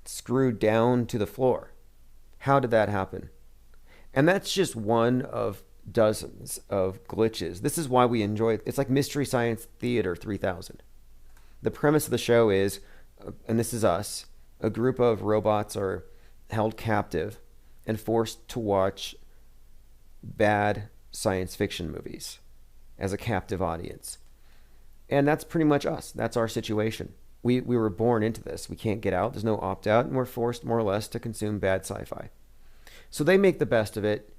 S2: screw down to the floor. How did that happen? And that's just one of dozens of glitches. This is why we enjoy it. It's like Mystery Science Theater 3000. The premise of the show is, and this is us, a group of robots are held captive and forced to watch bad science fiction movies as a captive audience. And that's pretty much us. That's our situation. We were born into this. We can't get out. There's no opt-out, and we're forced more or less to consume bad sci-fi. So they make the best of it,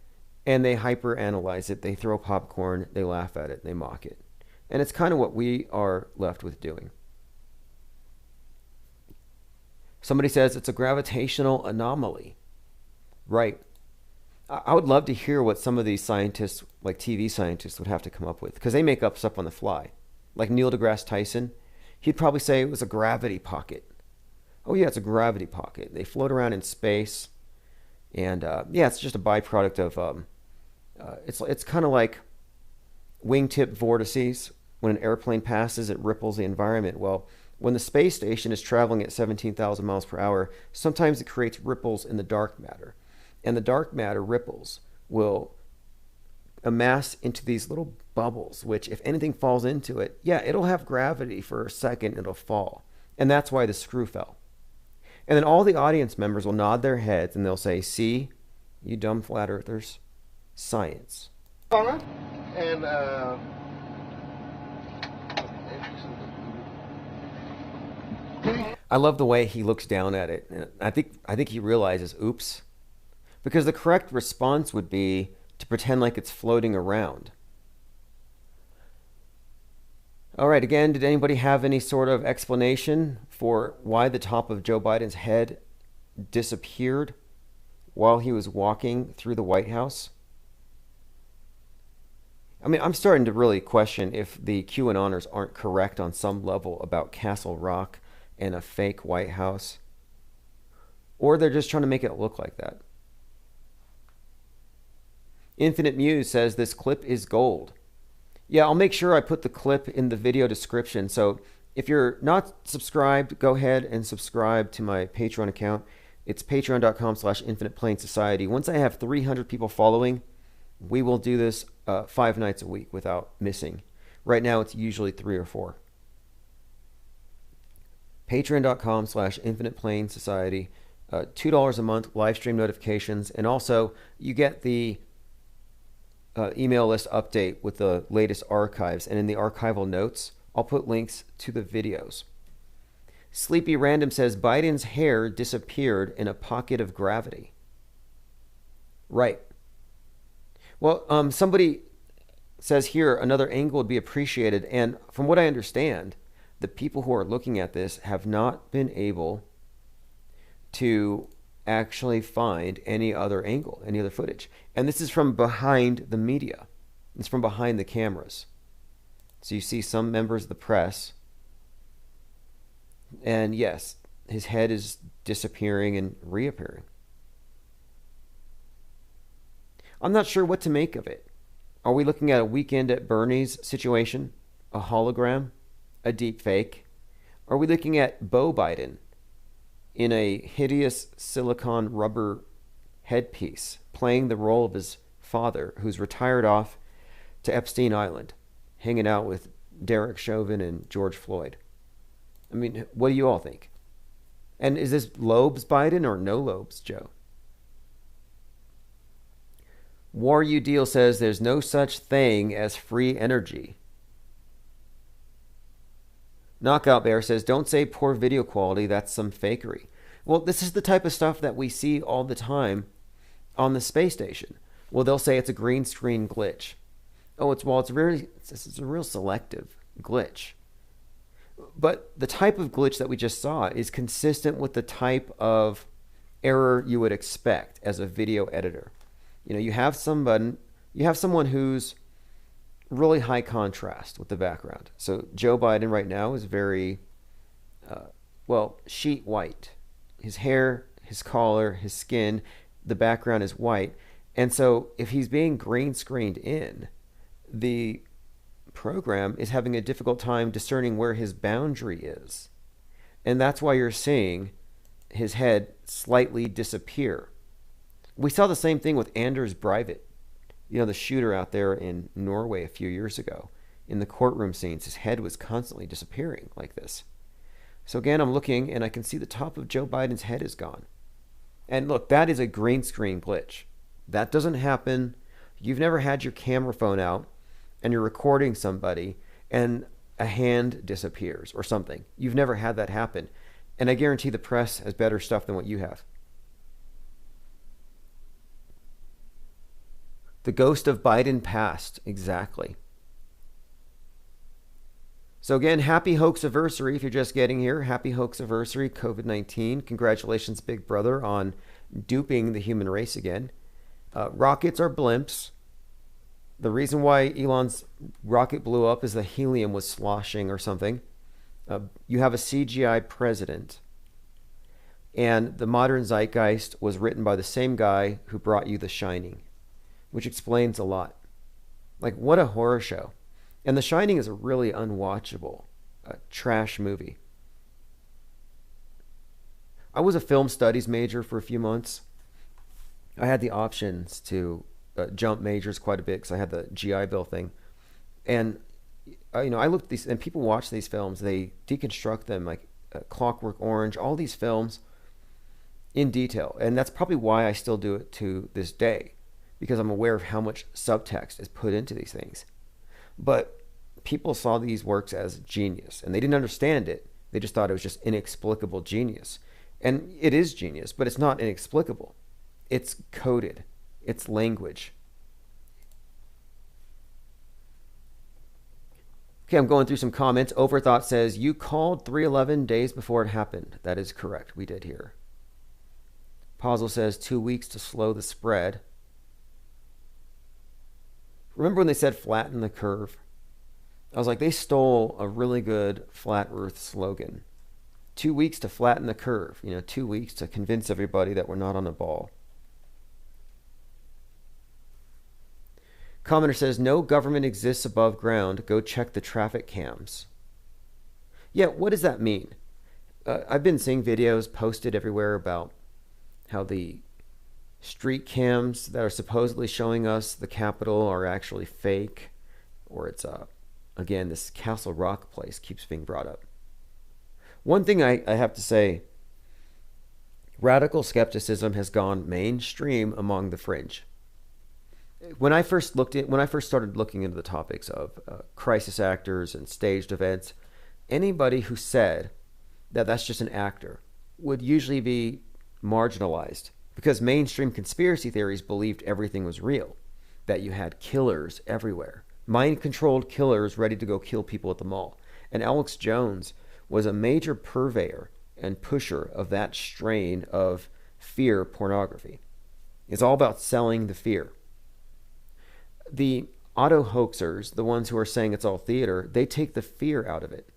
S2: and they hyper-analyze it. They throw popcorn, they laugh at it, they mock it. And it's kind of what we are left with doing. Somebody says it's a gravitational anomaly. Right. I would love to hear what some of these scientists, like TV scientists, would have to come up with, because they make up stuff on the fly. Like Neil deGrasse Tyson, he'd probably say it was a gravity pocket. Oh yeah, it's a gravity pocket. They float around in space, and yeah, it's just a byproduct of. It's kind of like wingtip vortices. When an airplane passes, it ripples the environment. Well, when the space station is traveling at 17,000 miles per hour, sometimes it creates ripples in the dark matter. And the dark matter ripples will amass into these little bubbles, which if anything falls into it, yeah, it'll have gravity for a second, it'll fall. And that's why the screw fell. And then all the audience members will nod their heads and they'll say, see, you dumb flat earthers, science.
S6: En
S2: I love the way he looks down at it. And I think he realizes, oops. Because the correct response would be to pretend like it's floating around. All right, again, did anybody have any sort of explanation for why the top of Joe Biden's head disappeared while he was walking through the White House? I mean, I'm starting to really question if the QAnoners aren't correct on some level about Castle Rock and a fake White House. Or they're just trying to make it look like that. Infinite Muse says this clip is gold. Yeah, I'll make sure I put the clip in the video description. So if you're not subscribed, go ahead and subscribe to my Patreon account. It's patreon.com/infiniteplanesociety. Once I have 300 people following, we will do this 5 nights a week without missing. Right now, it's usually 3 or 4. Patreon.com/infiniteplanesociety. $2 a month, live stream notifications. And also, you get the email list update with the latest archives, and in the archival notes I'll put links to the videos. Sleepy Random says Biden's hair disappeared in a pocket of gravity. Right. Well, somebody says here another angle would be appreciated, and from what I understand, the people who are looking at this have not been able to actually find any other angle, any other footage. And this is from behind the media. It's from behind the cameras. So you see some members of the press. And yes, his head is disappearing and reappearing. I'm not sure what to make of it. Are we looking at a Weekend at Bernie's situation? A hologram? A deep fake? Are we looking at Beau Biden in a hideous silicone rubber headpiece, playing the role of his father, who's retired off to Epstein Island, hanging out with Derek Chauvin and George Floyd? I mean, what do you all think? And is this Lobes Biden or no Lobes Joe? War You Deal says there's no such thing as free energy. Knockout Bear says, don't say poor video quality, that's some fakery. Well, this is the type of stuff that we see all the time on the space station. Well, they'll say it's a green screen glitch. Oh, it's a real selective glitch. But the type of glitch that we just saw is consistent with the type of error you would expect as a video editor. You have someone who's really high contrast with the background. So Joe Biden right now is very, sheet white. His hair, his collar, his skin, the background is white. And so if he's being green screened in, the program is having a difficult time discerning where his boundary is. And that's why you're seeing his head slightly disappear. We saw the same thing with Anders Breivik, the shooter out there in Norway a few years ago. In the courtroom scenes, his head was constantly disappearing like this. So again, I'm looking and I can see the top of Joe Biden's head is gone. And look, that is a green screen glitch. That doesn't happen. You've never had your camera phone out and you're recording somebody and a hand disappears or something. You've never had that happen. And I guarantee the press has better stuff than what you have. The ghost of Biden passed. Exactly. So again, happy hoax anniversary if you're just getting here. Happy hoax anniversary, COVID-19. Congratulations, Big Brother, on duping the human race again. Rockets are blimps. The reason why Elon's rocket blew up is the helium was sloshing or something. You have a CGI president. And the modern zeitgeist was written by the same guy who brought you The Shining, which explains a lot. Like, what a horror show. And The Shining is a really unwatchable, trash movie. I was a film studies major for a few months. I had the options to jump majors quite a bit because I had the GI Bill thing. And, I looked at these, and people watch these films. They deconstruct them, like Clockwork Orange, all these films in detail. And that's probably why I still do it to this day, because I'm aware of how much subtext is put into these things. But people saw these works as genius, and they didn't understand it. They just thought it was just inexplicable genius. And it is genius, but it's not inexplicable. It's coded. It's language. Okay, I'm going through some comments. Overthought says, you called 3/11 days before it happened. That is correct. We did here. Puzzle says 2 weeks to slow the spread. Remember when they said flatten the curve? I was like, they stole a really good flat earth slogan. 2 weeks to flatten the curve. 2 weeks to convince everybody that we're not on a ball. Commenter says, no government exists above ground. Go check the traffic cams. Yeah, what does that mean? I've been seeing videos posted everywhere about how the street cams that are supposedly showing us the Capitol are actually fake, or it's again, this Castle Rock place keeps being brought up. One thing I have to say, radical skepticism has gone mainstream among the fringe. When I first started looking into the topics of crisis actors and staged events, anybody who said that that's just an actor would usually be marginalized, because mainstream conspiracy theories believed everything was real, that you had killers everywhere, mind-controlled killers ready to go kill people at the mall. And Alex Jones was a major purveyor and pusher of that strain of fear pornography. It's all about selling the fear. The auto hoaxers, the ones who are saying it's all theater, they take the fear out of it.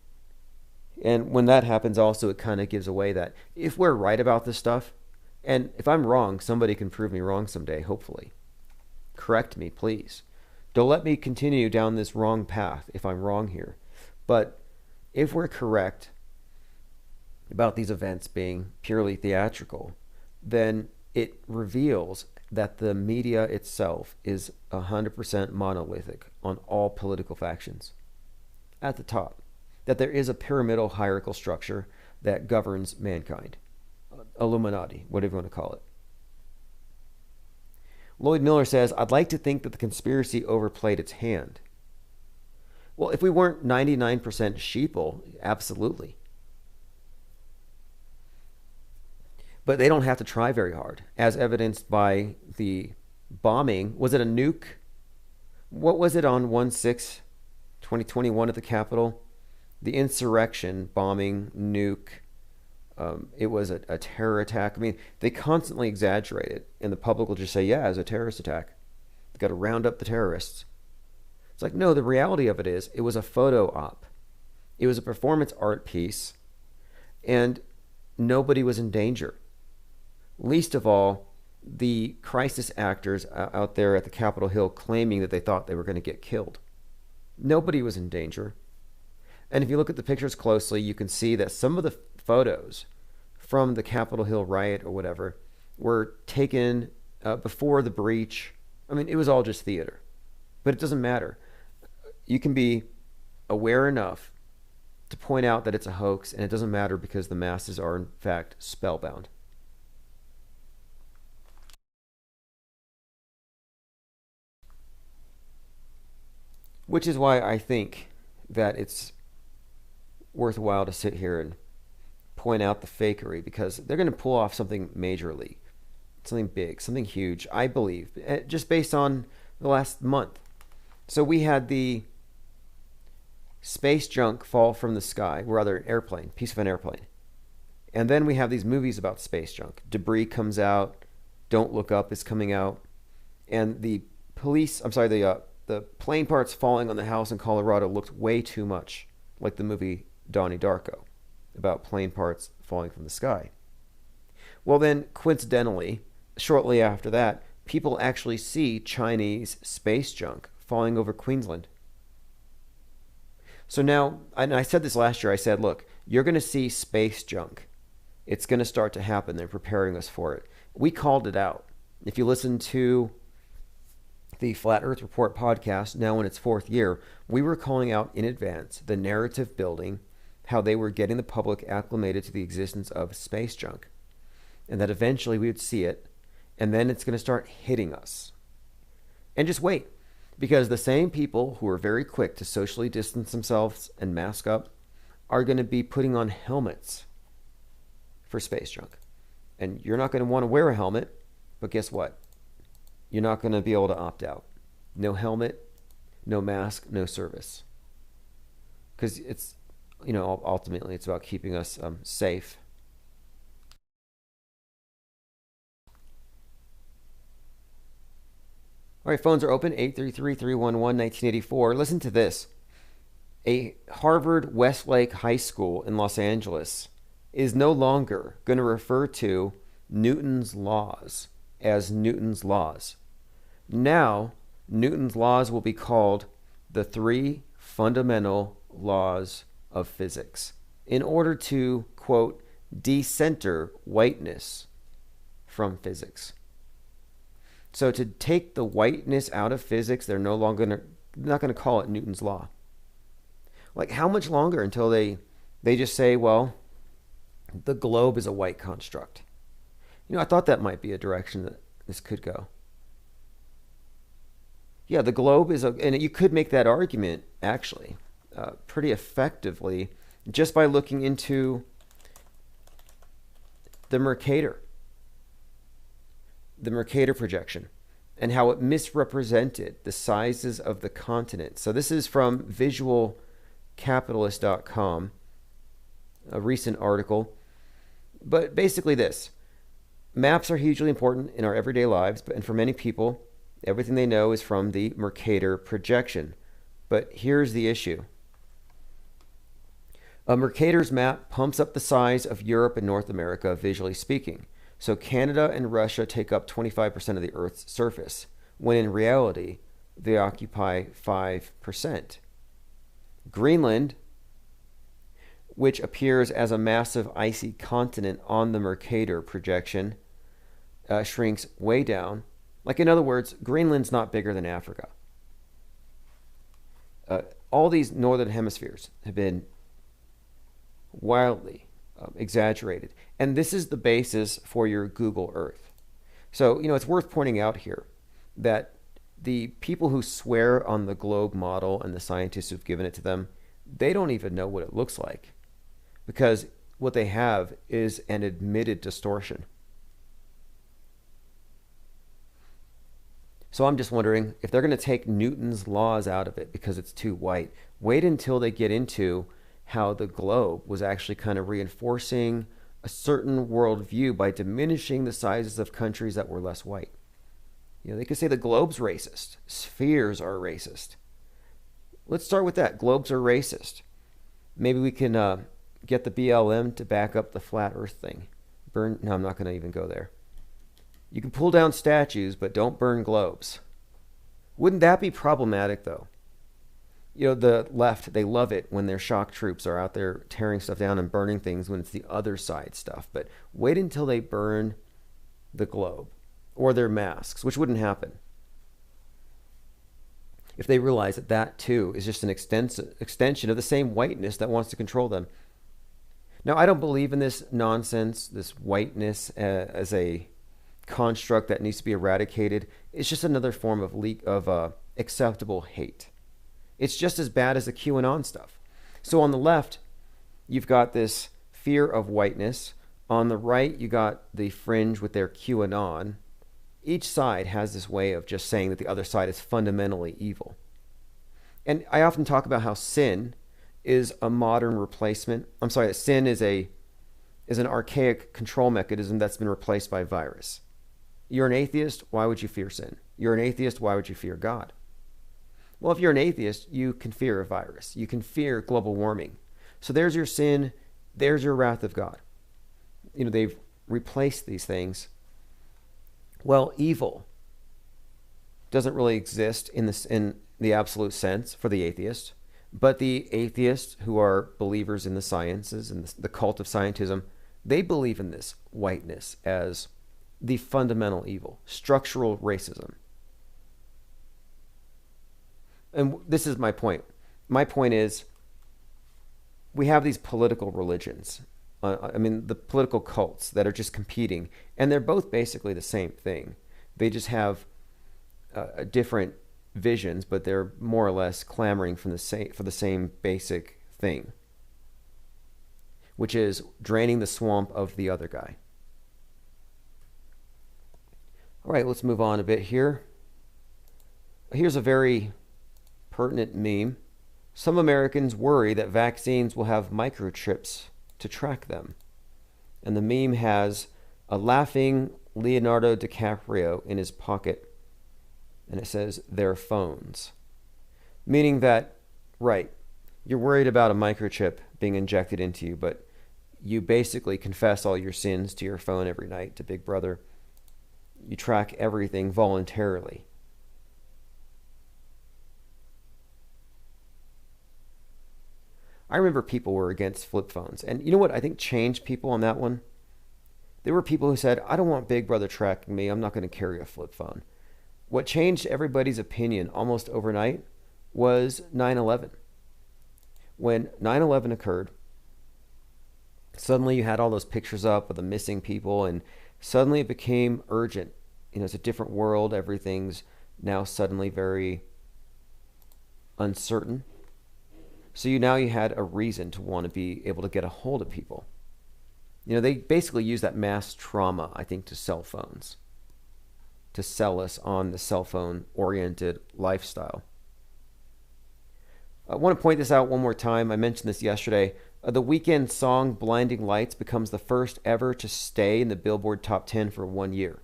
S2: And when that happens also, it kind of gives away that if we're right about this stuff, and if I'm wrong, somebody can prove me wrong someday, hopefully. Correct me, please. Don't let me continue down this wrong path if I'm wrong here. But if we're correct about these events being purely theatrical, then it reveals that the media itself is 100% monolithic on all political factions at the top. That there is a pyramidal hierarchical structure that governs mankind. Illuminati, whatever you want to call it. Lloyd Miller says, I'd like to think that the conspiracy overplayed its hand. Well, if we weren't 99% sheeple, absolutely. But they don't have to try very hard, as evidenced by the bombing. Was it a nuke What was it on 1/6/2021 at the Capitol? The insurrection, bombing, nuke. It was a terror attack. I mean, they constantly exaggerate it, and the public will just say, yeah, it was a terrorist attack. They've got to round up the terrorists. It's like, no, the reality of it is it was a photo op. It was a performance art piece, and nobody was in danger. Least of all, the crisis actors out there at the Capitol Hill claiming that they thought they were going to get killed. Nobody was in danger. And if you look at the pictures closely, you can see that some of the photos from the Capitol Hill riot or whatever were taken before the breach. I mean, it was all just theater. But it doesn't matter. You can be aware enough to point out that it's a hoax, and it doesn't matter because the masses are, in fact, spellbound. Which is why I think that it's worthwhile to sit here and point out the fakery, because they're going to pull off something majorly, something big, something huge, I believe, just based on the last month. So we had the space junk fall from the sky, or rather an airplane, piece of an airplane. And then we have these movies about space junk. Debris comes out, Don't Look Up is coming out, and the plane parts falling on the house in Colorado looked way too much like the movie Donnie Darko, about plane parts falling from the sky. Well, then, coincidentally, shortly after that, people actually see Chinese space junk falling over Queensland. So now, and I said this last year, I said, look, you're going to see space junk. It's going to start to happen. They're preparing us for it. We called it out. If you listen to the Flat Earth Report podcast, now in its 4th year, we were calling out in advance the narrative building, how they were getting the public acclimated to the existence of space junk, and that eventually we would see it, and then it's going to start hitting us. And just wait, because the same people who are very quick to socially distance themselves and mask up are going to be putting on helmets for space junk. And you're not going to want to wear a helmet, but guess what? You're not going to be able to opt out. No helmet, no mask, no service. Because it's, ultimately it's about keeping us safe. All right, phones are open, 833-311-1984. Listen to this. A Harvard Westlake High School in Los Angeles is no longer going to refer to Newton's laws as Newton's laws. Now, Newton's laws will be called the 3 fundamental laws of physics, in order to, quote, decenter whiteness from physics. So to take the whiteness out of physics, they're not going to call it Newton's law. Like, how much longer until they just say, well, the globe is a white construct? I thought that might be a direction that this could go. Yeah, the globe is and you could make that argument, actually, pretty effectively, just by looking into the Mercator projection, and how it misrepresented the sizes of the continent. So this is from visualcapitalist.com, a recent article. But basically this: maps are hugely important in our everyday lives, and for many people, everything they know is from the Mercator projection. But here's the issue. A Mercator's map pumps up the size of Europe and North America, visually speaking. So Canada and Russia take up 25% of the Earth's surface, when in reality, they occupy 5%. Greenland, which appears as a massive icy continent on the Mercator projection, shrinks way down. Like, in other words, Greenland's not bigger than Africa. All these northern hemispheres have been wildly exaggerated. And this is the basis for your Google Earth. So, it's worth pointing out here that the people who swear on the globe model and the scientists who've given it to them, they don't even know what it looks like, because what they have is an admitted distortion. So I'm just wondering if they're going to take Newton's laws out of it because it's too white. Wait until they get into how the globe was actually kind of reinforcing a certain worldview by diminishing the sizes of countries that were less white. You know, they could say the globe's racist. Spheres are racist. Let's start with that. Globes are racist. Maybe we can get the BLM to back up the flat earth thing. No, I'm not going to even go there. You can pull down statues, but don't burn globes. Wouldn't that be problematic, though? You know, the left, they love it when their shock troops are out there tearing stuff down and burning things when it's the other side stuff. But wait until they burn the globe or their masks, which wouldn't happen if they realize that that, too, is just an extension of the same whiteness that wants to control them. Now, I don't believe in this nonsense, this whiteness as a construct that needs to be eradicated. It's just another form of acceptable hate. It's just as bad as the QAnon stuff. So on the left, you've got this fear of whiteness. On the right, you got the fringe with their QAnon. Each side has this way of just saying that the other side is fundamentally evil. And I often talk about how sin is a modern replacement. I'm sorry, that sin is an archaic control mechanism that's been replaced by virus. You're an atheist, why would you fear sin? You're an atheist, why would you fear God? Well, if you're an atheist, you can fear a virus. You can fear global warming. So there's your sin, there's your wrath of God. You know, they've replaced these things. Well, evil doesn't really exist in the absolute sense for the atheist. But the atheists who are believers in the sciences and the cult of scientism, they believe in this whiteness as the fundamental evil, structural racism. And this is my point. My point is, we have these political religions. The political cults that are just competing, and they're both basically the same thing. They just have different visions, but they're more or less clamoring for the same basic thing, which is draining the swamp of the other guy. All right, let's move on a bit here. Here's a very pertinent meme. Some Americans worry that vaccines will have microchips to track them. And the meme has a laughing Leonardo DiCaprio in his pocket, and it says, "Their phones." Meaning that, right, you're worried about a microchip being injected into you, but you basically confess all your sins to your phone every night, to Big Brother. You track everything voluntarily. I remember people were against flip phones. And you know what I think changed people on that one? There were people who said, I don't want Big Brother tracking me. I'm not going to carry a flip phone. What changed everybody's opinion almost overnight was 9/11. When 9/11 occurred, suddenly you had all those pictures up of the missing people, and suddenly it became urgent. You know, it's a different world. Everything's now suddenly very uncertain. So you had a reason to want to be able to get a hold of people. You know, they basically use that mass trauma, I think, to cell phones, to sell us on the cell phone-oriented lifestyle. I want to point this out one more time. I mentioned this yesterday. The Weeknd song Blinding Lights becomes the first ever to stay in the Billboard Top 10 for 1 year.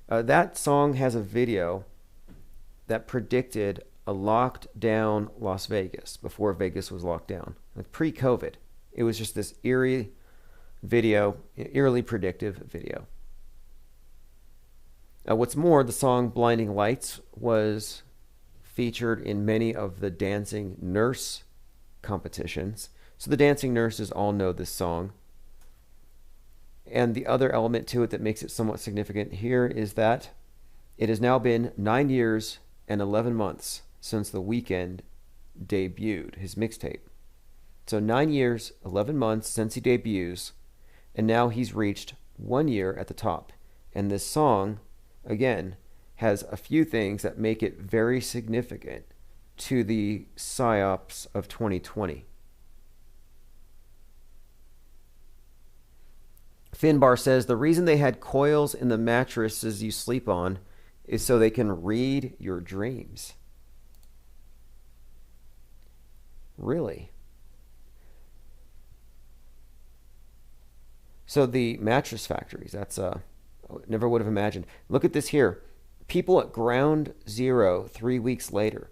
S2: That song has a video that predicted a locked down Las Vegas before Vegas was locked down. Like pre-COVID. It was just this eerily predictive video. What's more, the song Blinding Lights was featured in many of the dancing nurse competitions. So the dancing nurses all know this song. And the other element to it that makes it somewhat significant here is that it has now been 9 years and 11 months since The Weeknd debuted his mixtape. So 9 years, 11 months since he debuts, and now he's reached 1 year at the top. And this song, again, has a few things that make it very significant to the psyops of 2020. Finbar says, the reason they had coils in the mattresses you sleep on is so they can read your dreams. Really? So the mattress factories, that's never would have imagined. Look at this here. People at ground zero 3 weeks later.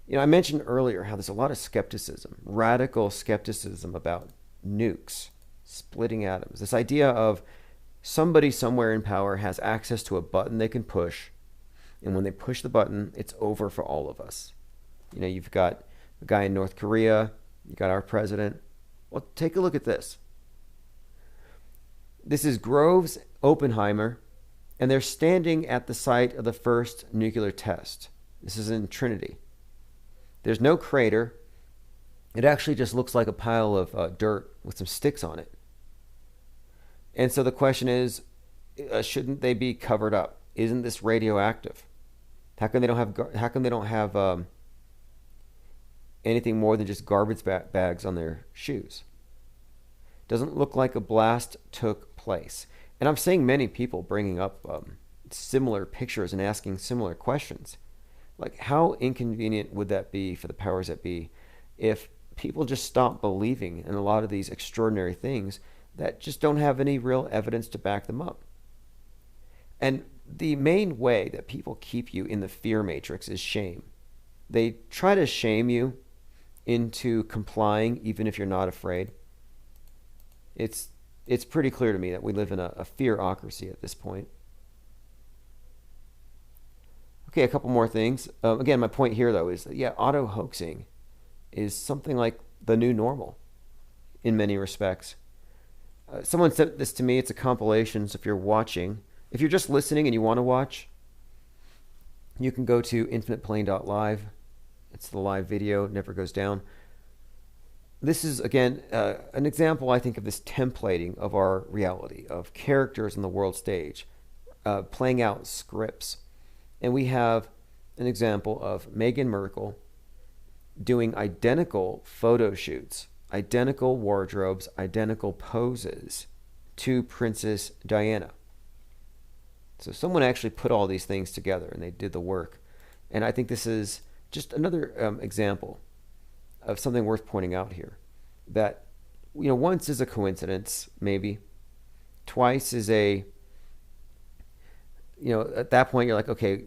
S2: You know, I mentioned earlier how there's a lot of skepticism, radical skepticism about nukes, splitting atoms. This idea of somebody somewhere in power has access to a button they can push, and when they push the button, it's over for all of us. You know, you've got a guy in North Korea, you got our president. Well, take a look at this. This is Groves Oppenheimer, and they're standing at the site of the first nuclear test. This is in Trinity. There's no crater. It actually just looks like a pile of dirt with some sticks on it. And so the question is, shouldn't they be covered up? Isn't this radioactive? How come they don't have anything more than just garbage bags on their shoes? Doesn't look like a blast took place. And I'm seeing many people bringing up similar pictures and asking similar questions. Like, how inconvenient would that be for the powers that be if people just stop believing in a lot of these extraordinary things that just don't have any real evidence to back them up? And the main way that people keep you in the fear matrix is shame. They try to shame you into complying even if you're not afraid. It's pretty clear to me that we live in a fearocracy at this point. Okay, a couple more things. Again, my point here, though, is that, yeah, auto-hoaxing is something like the new normal in many respects. Someone sent this to me. It's a compilation, so if you're watching, if you're just listening and you want to watch, you can go to infiniteplane.live. It's the live video, it never goes down. This is, again, an example, I think, of this templating of our reality, of characters on the world stage, playing out scripts. And we have an example of Meghan Markle doing identical photo shoots, identical wardrobes, identical poses to Princess Diana. So someone actually put all these things together and they did the work. And I think this is just another example of something worth pointing out here. That, you know, once is a coincidence, maybe. Twice is a, you know, at that point you're like, okay,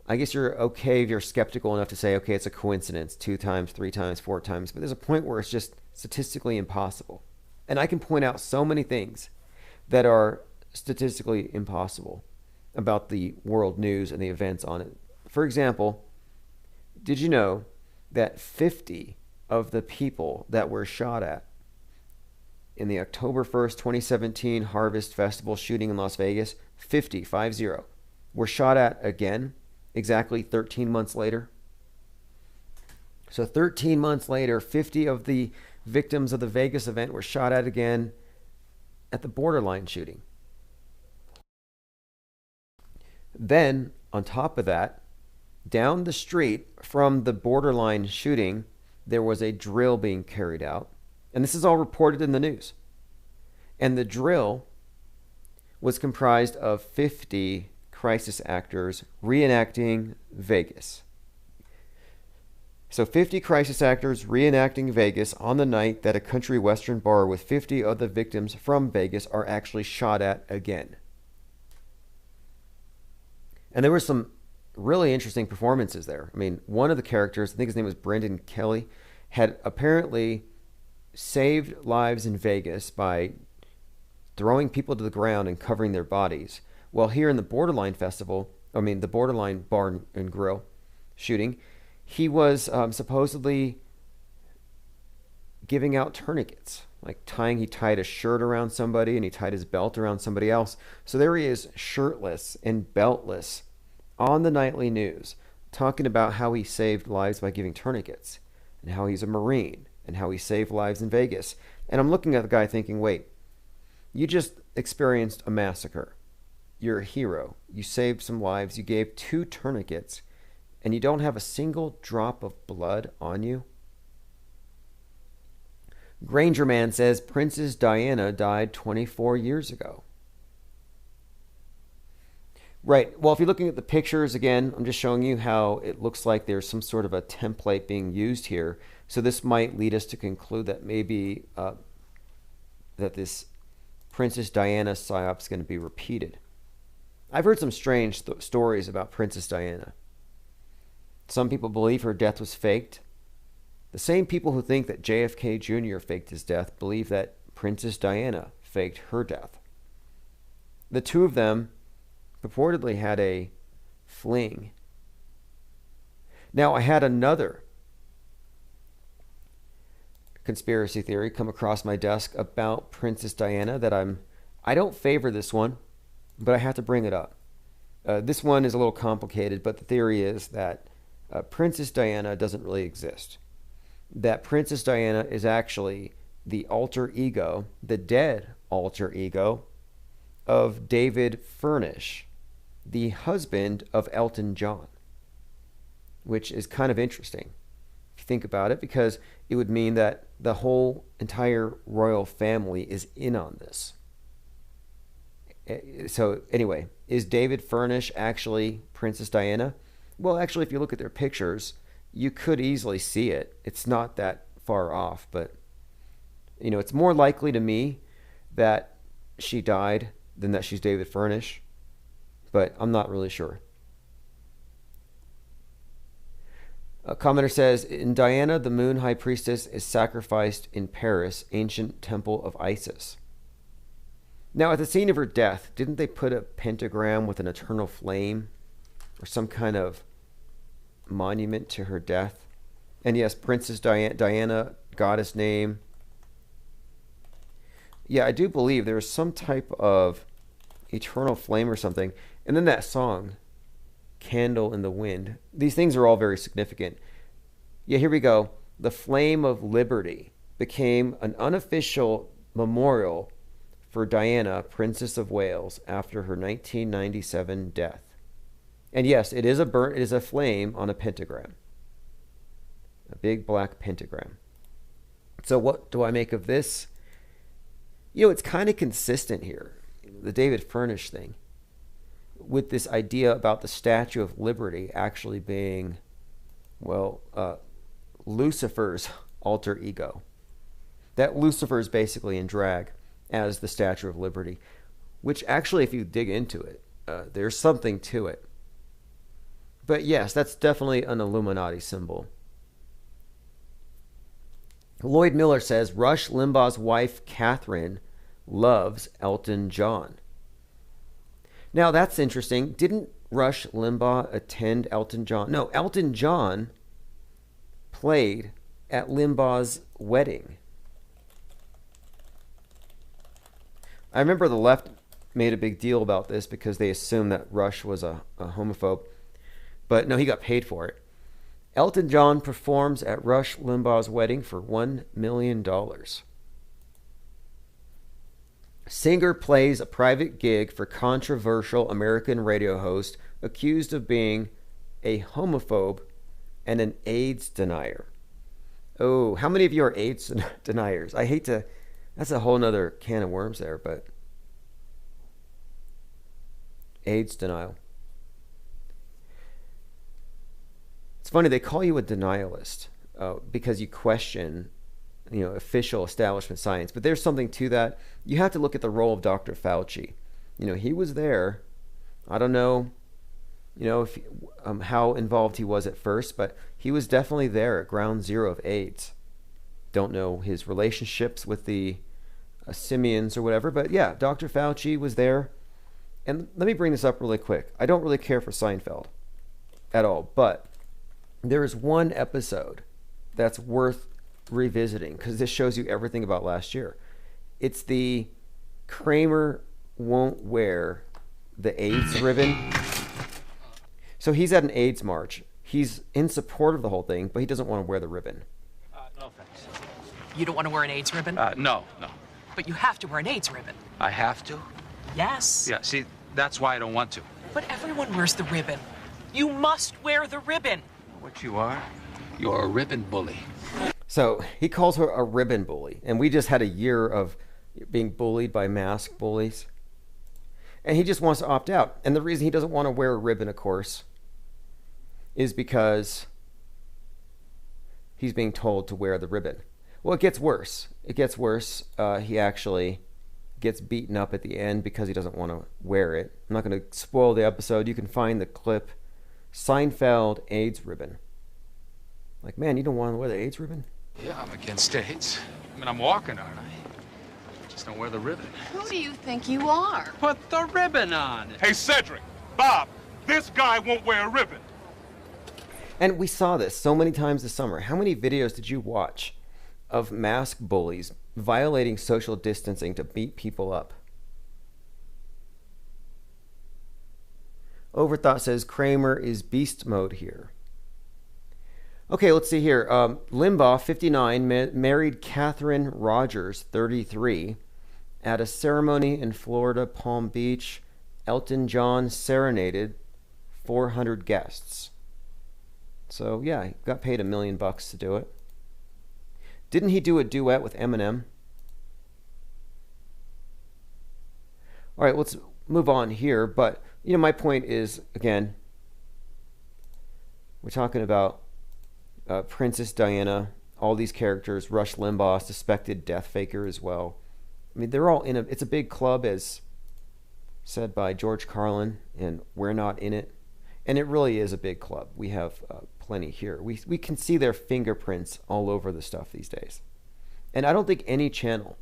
S2: I guess you're okay if you're skeptical enough to say, okay, it's a coincidence 2 times, 3 times, 4 times, but there's a point where it's just statistically impossible. And I can point out so many things that are statistically impossible about the world news and the events on it. For example, did you know that 50 of the people that were shot at in the October 1st, 2017 Harvest Festival shooting in Las Vegas, 50 were shot at again exactly 13 months later? So 13 months later, 50 of the victims of the Vegas event were shot at again at the borderline shooting. Then, on top of that, down the street from the borderline shooting, there was a drill being carried out. And this is all reported in the news. And the drill was comprised of 50 crisis actors reenacting Vegas. So 50 crisis actors reenacting Vegas on the night that a country western bar with 50 of the victims from Vegas are actually shot at again. And there were some really interesting performances there. I mean, one of the characters, I think his name was Brendan Kelly, had apparently saved lives in Vegas by throwing people to the ground and covering their bodies. Well, here in the Borderline Festival, the Borderline Bar and Grill shooting, he was supposedly giving out tourniquets. He tied a shirt around somebody and he tied his belt around somebody else. So there he is, shirtless and beltless, on the nightly news, talking about how he saved lives by giving tourniquets, and how he's a Marine, and how he saved lives in Vegas. And I'm looking at the guy thinking, wait, you just experienced a massacre. You're a hero. You saved some lives. You gave 2 tourniquets, and you don't have a single drop of blood on you? Granger Man says Princess Diana died 24 years ago. Right. Well, if you're looking at the pictures again, I'm just showing you how it looks like there's some sort of a template being used here. So this might lead us to conclude that maybe that this Princess Diana psyop is going to be repeated. I've heard some strange stories about Princess Diana. Some people believe her death was faked. The same people who think that JFK Jr. faked his death believe that Princess Diana faked her death. The two of them purportedly had a fling. Now, I had another conspiracy theory come across my desk about Princess Diana that I don't favor this one, but I have to bring it up. This one is a little complicated, but the theory is that Princess Diana doesn't really exist. That Princess Diana is actually the alter ego, the dead alter ego of David Furnish, the husband of Elton John, which is kind of interesting if you think about it, because it would mean that the whole entire royal family is in on this. So anyway, is David Furnish actually Princess Diana? Well, actually, if you look at their pictures, you could easily see it. It's not that far off, but it's more likely to me that she died than that she's David Furnish, but I'm not really sure. A commenter says, in Diana, the moon high priestess is sacrificed in Paris, ancient temple of Isis. Now, at the scene of her death, didn't they put a pentagram with an eternal flame or some kind of monument to her death? And yes, Princess Diana, goddess name. Yeah, I do believe there was some type of eternal flame or something. And then that song, Candle in the Wind. These things are all very significant. Yeah, here we go. The flame of liberty became an unofficial memorial for Diana, Princess of Wales, after her 1997 death. And yes, it is a flame on a pentagram. A big black pentagram. So what do I make of this? It's kind of consistent here, the David Furnish thing, with this idea about the Statue of Liberty actually being, Lucifer's alter ego. That Lucifer is basically in drag as the Statue of Liberty, which actually, if you dig into it, there's something to it. But yes, that's definitely an Illuminati symbol. Lloyd Miller says, Rush Limbaugh's wife, Catherine, loves Elton John. Now, that's interesting. Didn't Rush Limbaugh attend Elton John? No, Elton John played at Limbaugh's wedding. I remember the left made a big deal about this because they assumed that Rush was a homophobe. But no, he got paid for it. Elton John performs at Rush Limbaugh's wedding for $1 million. Singer plays a private gig for controversial American radio host accused of being a homophobe and an AIDS denier. Oh, how many of you are AIDS deniers? I hate to... That's a whole nother can of worms there, but... AIDS denial. It's funny, they call you a denialist because you question, official establishment science. But there's something to that. You have to look at the role of Dr. Fauci. He was there. I don't know, if how involved he was at first, but he was definitely there at ground zero of AIDS. Don't know his relationships with the simians or whatever, but yeah, Dr. Fauci was there. And let me bring this up really quick. I don't really care for Seinfeld at all, but there is one episode that's worth revisiting because this shows you everything about last year. It's the Kramer won't wear the AIDS ribbon. So he's at an AIDS march. He's in support of the whole thing, but he doesn't want to wear the ribbon.
S7: No thanks.
S8: You don't want to wear an AIDS ribbon?
S7: No.
S8: But you have to wear an AIDS ribbon.
S7: I have to?
S8: Yes.
S7: Yeah, see, that's why I don't want to.
S8: But everyone wears the ribbon. You must wear the ribbon.
S7: What you are? You're a ribbon bully.
S2: So he calls her a ribbon bully. And we just had a year of being bullied by mask bullies. And he just wants to opt out. And the reason he doesn't want to wear a ribbon, of course, is because he's being told to wear the ribbon. Well, it gets worse. It gets worse. He actually gets beaten up at the end because he doesn't want to wear it. I'm not going to spoil the episode. You can find the clip, Seinfeld AIDS ribbon. Like, man, you don't want to wear the AIDS ribbon?
S7: Yeah, I'm against AIDS. I mean, I'm walking, aren't I? Just don't wear the ribbon.
S8: Who do you think you are?
S7: Put the ribbon on.
S9: Hey, Cedric, Bob, this guy won't wear a ribbon.
S2: And we saw this so many times this summer. How many videos did you watch of mask bullies violating social distancing to beat people up? Overthought says Kramer is beast mode here. Okay, let's see here. Limbaugh, 59, married Catherine Rogers, 33, at a ceremony in Florida, Palm Beach. Elton John serenaded 400 guests. So yeah, he got paid $1 million to do it. Didn't he do a duet with Eminem? All right, let's move on here. But my point is, again, we're talking about Princess Diana, all these characters, Rush Limbaugh, suspected death faker as well. I mean, they're all it's a big club, as said by George Carlin, and we're not in it. And it really is a big club. We have plenty here. We can see their fingerprints all over the stuff these days. And I don't think any channel,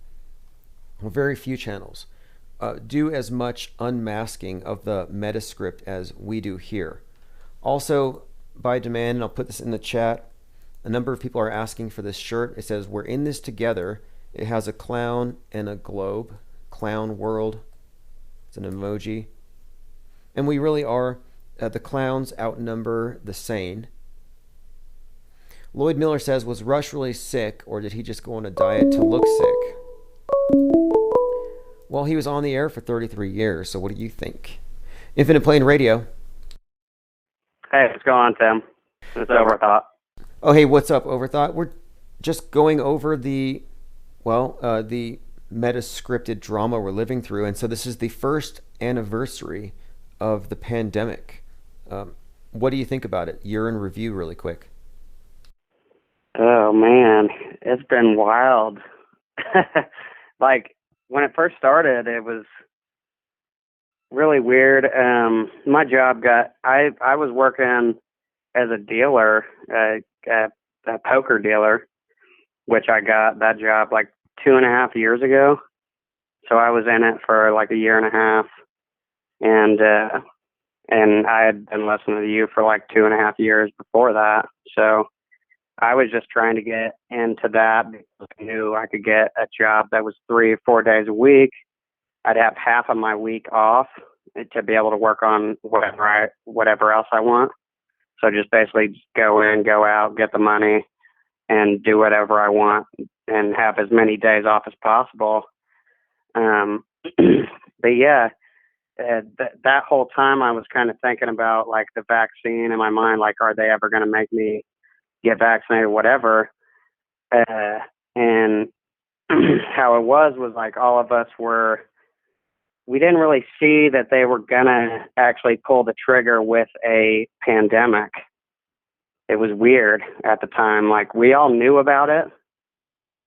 S2: or very few channels, do as much unmasking of the Metascript as we do here. Also, by demand, and I'll put this in the chat, a number of people are asking for this shirt. It says, "We're in this together." It has a clown and a globe. Clown world. It's an emoji. And we really are. The clowns outnumber the sane. Lloyd Miller says, was Rush really sick, or did he just go on a diet to look sick? Well, he was on the air for 33 years, so what do you think? Infinite Plane Radio.
S10: Hey, what's going on, Tim? It's Overthought.
S2: Oh, hey, what's up, Overthought? We're just going over the Metascripted drama we're living through, and so this is the first anniversary of the pandemic. What do you think about it? Year in review really quick.
S10: Oh, man. It's been wild. Like, when it first started, it was really weird. My job I was working as a dealer, a poker dealer, which I got that job like 2.5 years ago. So I was in it for like 1.5 years. And I had been listening to you for like 2.5 years before that. So I was just trying to get into that because I knew I could get a job that was 3 or 4 days a week. I'd have half of my week off to be able to work on whatever else I want. So just basically go in, go out, get the money, and do whatever I want and have as many days off as possible. But yeah, that whole time I was kind of thinking about like the vaccine in my mind, like, are they ever going to make me get vaccinated, whatever. And how it was like all of us we didn't really see that they were going to actually pull the trigger with a pandemic. It was weird at the time. Like, we all knew about it,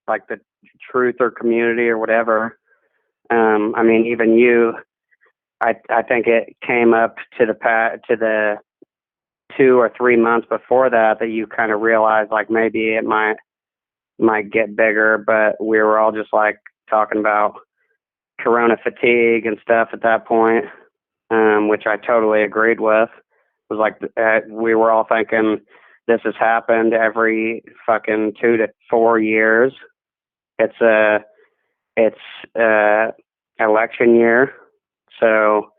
S10: like the truth or community or whatever. I mean, even you, I think it came up to the 2 or 3 months before that you kind of realized like maybe it might get bigger, but we were all just like talking about corona fatigue and stuff at that point, which I totally agreed with. It was like we were all thinking this has happened every fucking 2 to 4 years. It's election year, so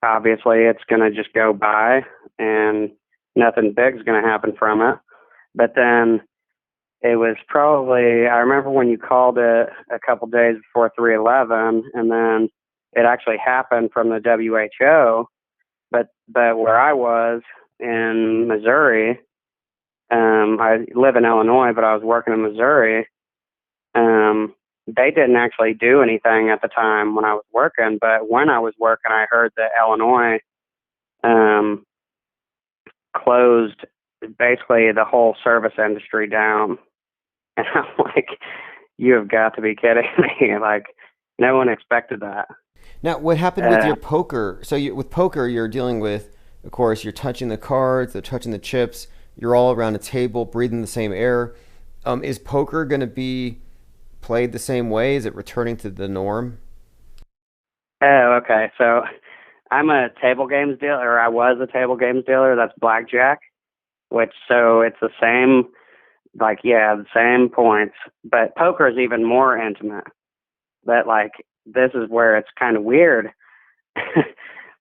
S10: obviously it's going to just go by and nothing big's going to happen from it. But then it was probably, I remember when you called it a couple days before 3/11, and then it actually happened from the WHO. But where I was in Missouri, I live in Illinois, but I was working in Missouri. they didn't actually do anything at the time when I was working, but when I was working, I heard that Illinois closed basically the whole service industry down. And I'm like, you have got to be kidding me. Like, no one expected that.
S2: Now, what happened with your poker? So with poker, you're dealing with, of course, you're touching the cards, they're touching the chips, you're all around a table, breathing the same air. Is poker going to be played the same way? Is it returning to the norm?
S10: Oh, okay. So I'm a table games dealer, or I was a table games dealer. That's blackjack, so it's the same, like, yeah, the same points. But poker is even more intimate. But, like, this is where it's kind of weird.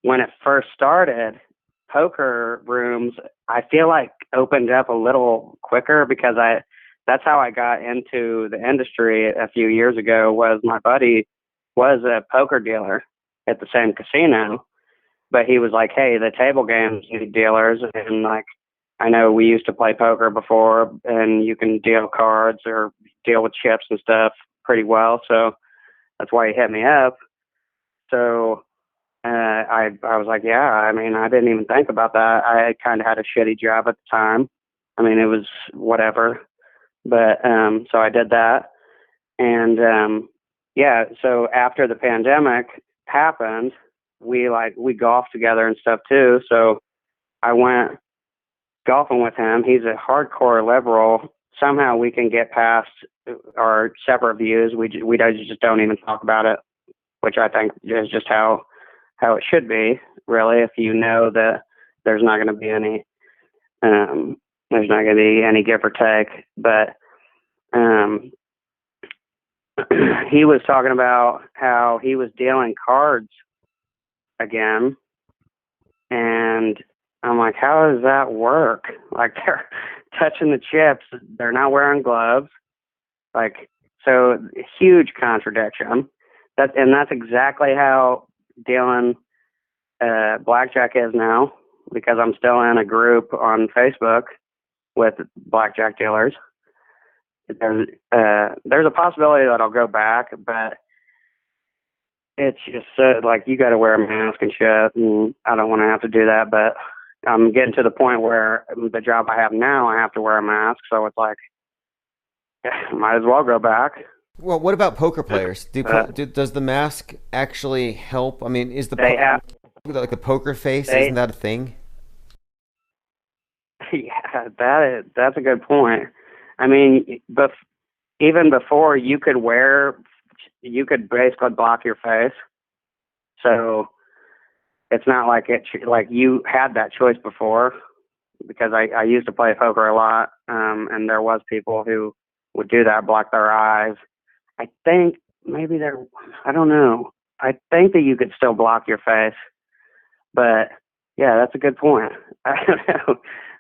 S10: When it first started, poker rooms, I feel like, opened up a little quicker because that's how I got into the industry a few years ago. Was my buddy was a poker dealer at the same casino, but he was like, hey, the table games need dealers. And, like, I know we used to play poker before, and you can deal cards or deal with chips and stuff pretty well. So that's why he hit me up. So I was like, yeah, I mean, I didn't even think about that. I kind of had a shitty job at the time. I mean, it was whatever. But so I did that. And yeah, so after the pandemic happened, we golfed together and stuff too. So I went golfing with him. He's a hardcore liberal. Somehow we can get past our separate views. We just don't even talk about it, which I think is just how it should be, really. If you know that there's not going to be any give or take. But he was talking about how he was dealing cards again, and I'm like, how does that work? Like, they're touching the chips, they're not wearing gloves. Like, so huge contradiction. That's exactly how dealing blackjack is now, because I'm still in a group on Facebook with blackjack dealers. There's a possibility that I'll go back, but it's just like, you got to wear a mask and shit, and I don't want to have to do that. But I'm getting to the point where the job I have now, I have to wear a mask, so it's like, might as well go back.
S2: Well, what about poker players? Does the mask actually help? I mean, is like the poker face, isn't that a thing?
S10: Yeah, that's a good point. I mean, even before, you could basically block your face. So it's not like you had that choice before, because I used to play poker a lot, and there was people who would do that, block their eyes. I think maybe I don't know. I think that you could still block your face, but yeah, that's a good point. I don't know.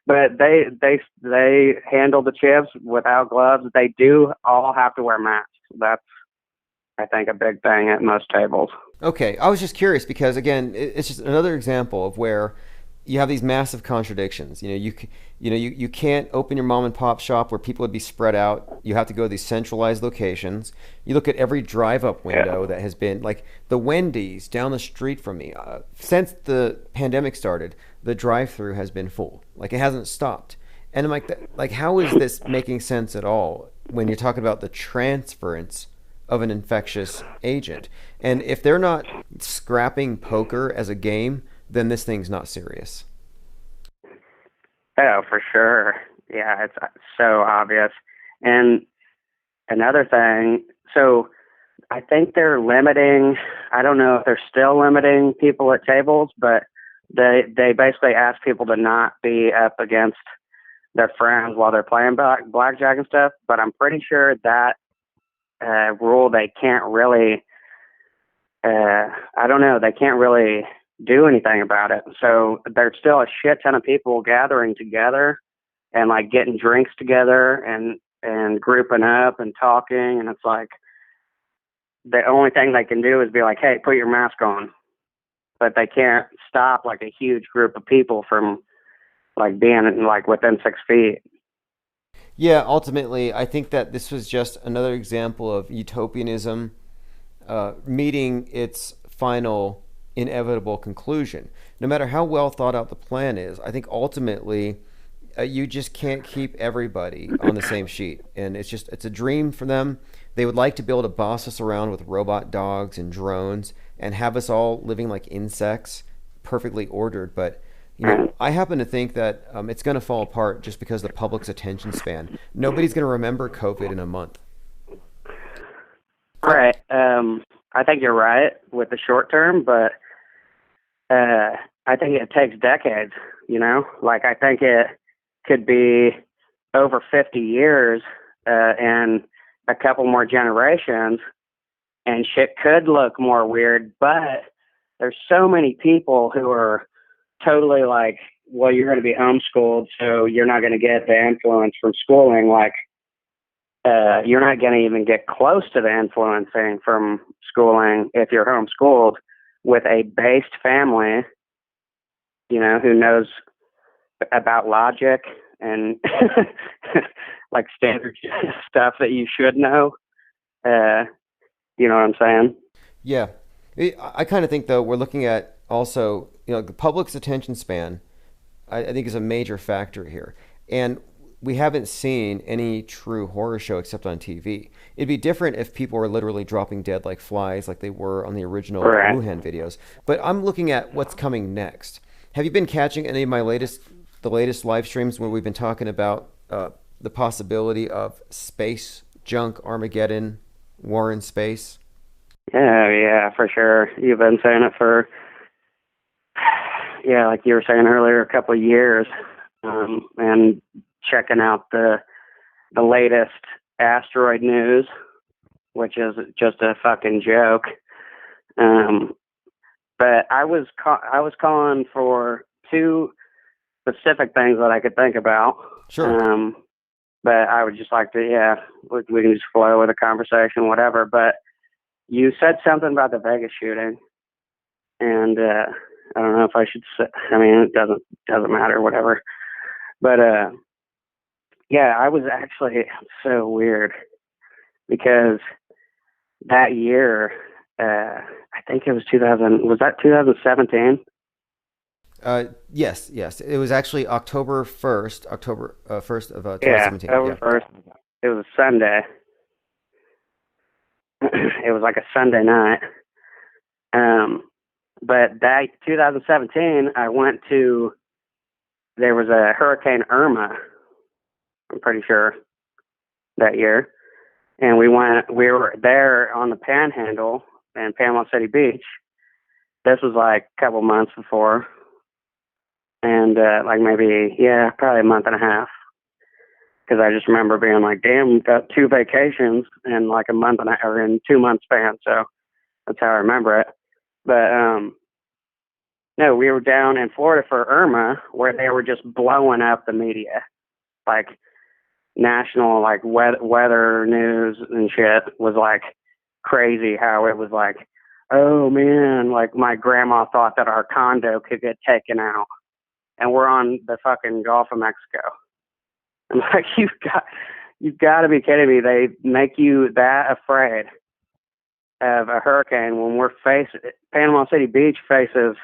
S10: But they handle the chips without gloves. They do all have to wear masks. That's, I think, a big thing at most tables.
S2: Okay, I was just curious because, again, it's just another example of where you have these massive contradictions. You can't open your mom and pop shop where people would be spread out. You have to go to these centralized locations. You look at every drive-up window that has been, like the Wendy's down the street from me. Since the pandemic started, the drive-through has been full. Like, it hasn't stopped. And I'm like, how is this making sense at all when you're talking about the transference of an infectious agent? And if they're not scrapping poker as a game, then this thing's not serious.
S10: Oh, for sure. Yeah, it's so obvious. And another thing, so I think they're limiting, I don't know if they're still limiting people at tables, but they basically ask people to not be up against their friends while they're playing blackjack and stuff. But I'm pretty sure that rule, they can't really, I don't know, they can't really do anything about it. So there's still a shit ton of people gathering together and, like, getting drinks together and grouping up and talking. And it's like, the only thing they can do is be like, hey, put your mask on. But they can't stop, like, a huge group of people from, like, being, like, within 6 feet.
S2: Yeah, ultimately, I think that this was just another example of utopianism meeting its final inevitable conclusion. No matter how well thought out the plan is, I think ultimately you just can't keep everybody on the same sheet. And it's a dream for them. They would like to be able to boss us around with robot dogs and drones and have us all living like insects, perfectly ordered. But I happen to think that it's going to fall apart just because of the public's attention span. Nobody's going to remember COVID in a month.
S10: Right. I think you're right with the short term, but I think it takes decades, Like, I think it could be over 50 years and a couple more generations, and shit could look more weird, but there's so many people who are totally like, well, you're going to be homeschooled, so you're not going to get the influence from schooling. Like, you're not going to even get close to the influencing from schooling if you're homeschooled with a based family, who knows about logic and like standard stuff that you should know. You know what I'm saying?
S2: Yeah. I kind of think, though, we're looking at also, the public's attention span, I think, is a major factor here. And we haven't seen any true horror show except on TV. It'd be different if people were literally dropping dead like flies like they were on the original Wuhan videos. But I'm looking at what's coming next. Have you been catching any of the latest live streams where we've been talking about the possibility of space junk, Armageddon, war in space?
S10: Yeah, for sure. You've been saying it for, like you were saying earlier, a couple of years, and checking out the latest asteroid news, which is just a fucking joke. But I was calling for two specific things that I could think about.
S2: Sure.
S10: But I would just like to, we can just flow with a conversation, whatever. But you said something about the Vegas shooting, and I don't know if I should say. I mean, it doesn't matter, whatever. But I was actually so weird because that year, I think it was 2000. Was that 2017?
S2: Yes. It was actually October 1st of 2017.
S10: Yeah, October 1st. It was a Sunday. It was like a Sunday night. But that 2017, I went to, there was a Hurricane Irma, I'm pretty sure, that year. And we were there on the Panhandle in Panama City Beach. This was like a couple months before. And like maybe, probably a month and a half. Because I just remember being like, damn, got 2 vacations in like a month and a half, or in 2 month span. So that's how I remember it. But no, we were down in Florida for Irma, where they were just blowing up the media, like national like weather news and shit was like crazy. How it was like, oh man, like my grandma thought that our condo could get taken out, and we're on the fucking Gulf of Mexico. I'm like, you've got to be kidding me. They make you that afraid of a hurricane when Panama City Beach faces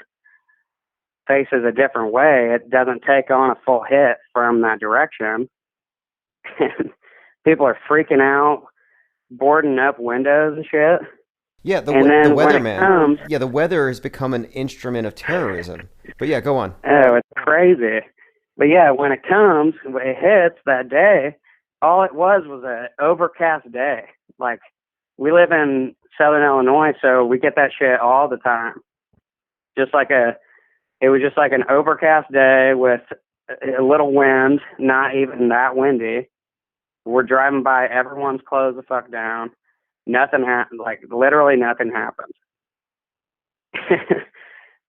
S10: a different way. It doesn't take on a full hit from that direction. And people are freaking out, boarding up windows and shit.
S2: Yeah, the weatherman. The weather has become an instrument of terrorism. But yeah, go on.
S10: Oh, it's crazy. But yeah, when it comes, when it hits that day, all it was an overcast day. Like, we live in Southern Illinois, so we get that shit all the time. It was just like an overcast day with a little wind, not even that windy. We're driving by, everyone's closed the fuck down. Nothing happened, like literally nothing happened.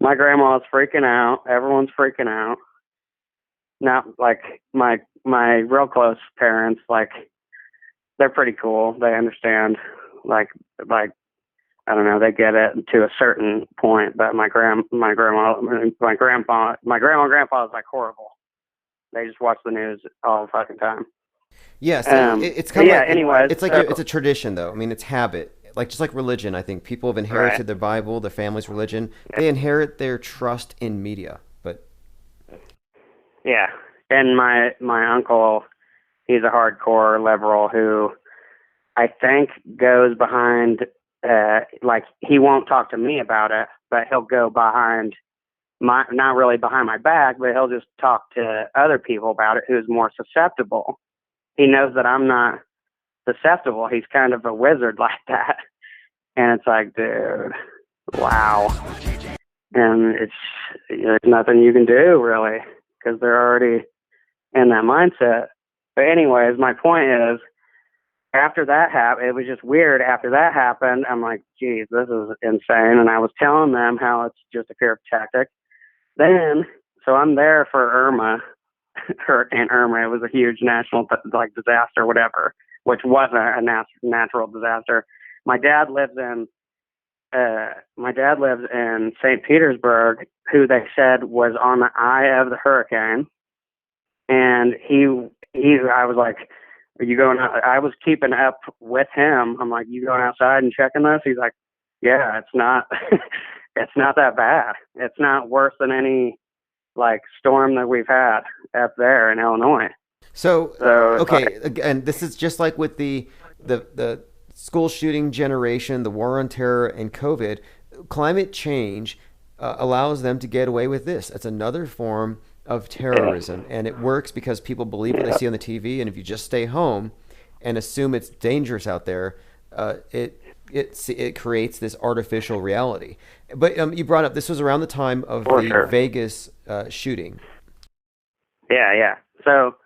S10: My grandma's freaking out. Everyone's freaking out. Not like my real close parents, like they're pretty cool. They understand, like I don't know, they get it to a certain point. But my grandma and grandpa is like horrible. They just watch the news all the fucking time.
S2: Yes, it's kind of like,
S10: anyways,
S2: it's like it's a tradition, though. I mean, it's habit. Like just like religion, I think people have inherited their Bible, their family's religion. They inherit their trust in media. But
S10: yeah, and my uncle, he's a hardcore liberal who I think goes behind. Like he won't talk to me about it, but he'll go behind not really behind my back, but he'll just talk to other people about it who's more susceptible. He knows that I'm not susceptible. He's kind of a wizard like that. And it's like, dude, wow. And there's nothing you can do really because they're already in that mindset. But anyways, my point is, after that happened, it was just weird. After that happened, I'm like, geez, this is insane. And I was telling them how it's just a fear tactic. Then, so I'm there for Irma, Hurricane Irma. It was a huge national disaster, whatever, which wasn't a natural disaster. My dad lives in St. Petersburg, who they said was on the eye of the hurricane, and I was like, "Are you going out?" I was keeping up with him. I'm like, "You going outside and checking this?" He's like, "Yeah, it's not, it's not that bad. It's not worse than any storm that we've had up there in Illinois."
S2: So okay, again, this is just like with the school shooting generation, the war on terror, and COVID. Climate change allows them to get away with this. It's another form of terrorism, and it works because people believe what they see on the TV. And if you just stay home and assume it's dangerous out there, it creates this artificial reality. But you brought up this was around the time of the Vegas shooting.
S10: Yeah. So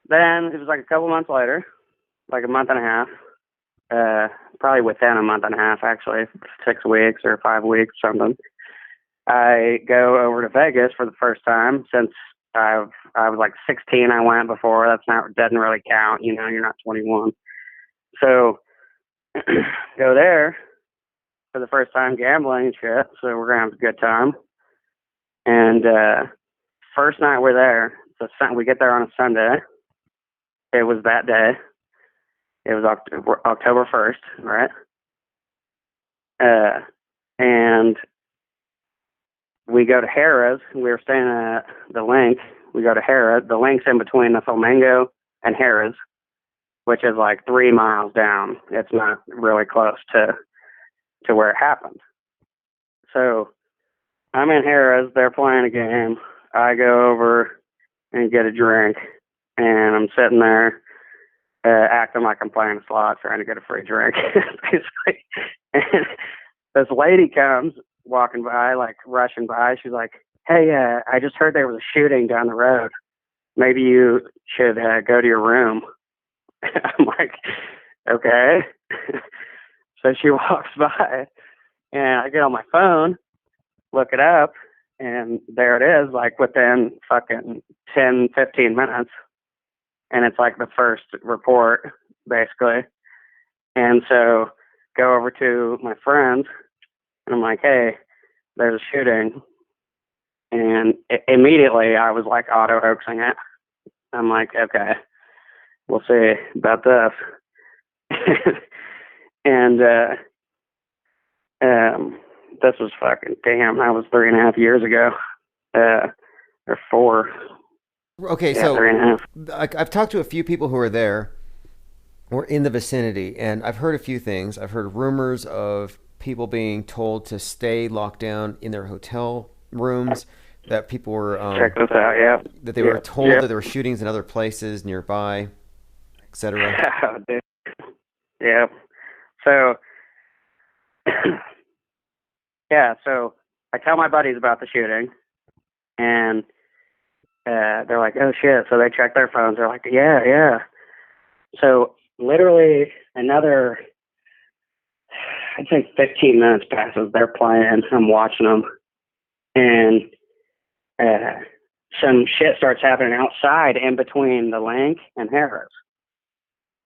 S10: then it was like a couple months later, like a month and a half. Probably within a month and a half, actually, 6 weeks or 5 weeks, something. I go over to Vegas for the first time since I was like 16. I went before. Doesn't really count. You're not 21. So go there for the first time gambling and shit. So we're gonna have a good time. And first night we're there. We get there on a Sunday. It was that day. It was October 1st, right? And we go to Harrah's. We were staying at the Link. We go to Harrah's. The Link's in between the Flamingo and Harrah's, which is like 3 miles down. It's not really close to where it happened. So I'm in Harrah's. They're playing a game. I go over and get a drink, and I'm sitting there acting like I'm playing slots, trying to get a free drink, basically. And this lady comes walking by, rushing by. She's like, "Hey, I just heard there was a shooting down the road. Maybe you should go to your room." I'm like, "Okay." So she walks by, and I get on my phone, look it up, and there it is, within fucking 10, 15 minutes. And it's the first report, basically. And so go over to my friends, and I'm like, "Hey, there's a shooting." And immediately I was auto-hoaxing it. I'm like, "Okay, we'll see about this." And this was that was 3.5 years ago, or 4.
S2: Okay,
S10: yeah,
S2: so
S10: 3.5.
S2: I've talked to a few people who are there or in the vicinity, and I've heard a few things. I've heard rumors of people being told to stay locked down in their hotel rooms, that people were
S10: check this out, yeah.
S2: that they were told that there were shootings in other places nearby, etc.
S10: Yeah. So so I tell my buddies about the shooting, and they're like, "Oh shit!" So they check their phones. They're like, "Yeah." So literally another, I'd say 15 minutes passes. They're playing. I'm watching them, and some shit starts happening outside in between the Link and Harris.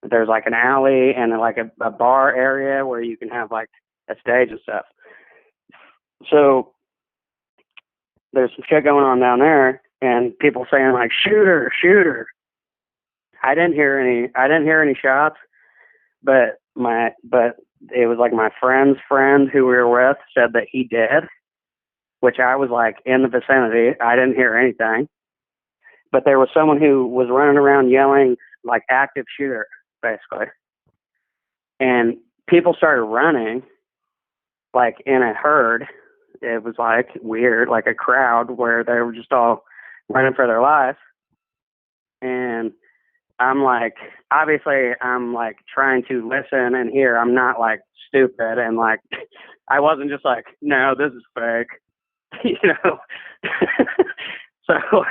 S10: There's an alley and a bar area where you can have a stage and stuff. So there's some shit going on down there, and people saying shooter. I didn't hear any shots, but it was like my friend's friend who we were with said that he did, which I was like in the vicinity. I didn't hear anything, but there was someone who was running around yelling like active shooter, basically. And people started running like in a herd. It was like weird, like a crowd where they were just all running for their life. And I'm like, obviously I'm like trying to listen and hear. I'm not like stupid. And like, I wasn't just like, no, this is fake, you know? So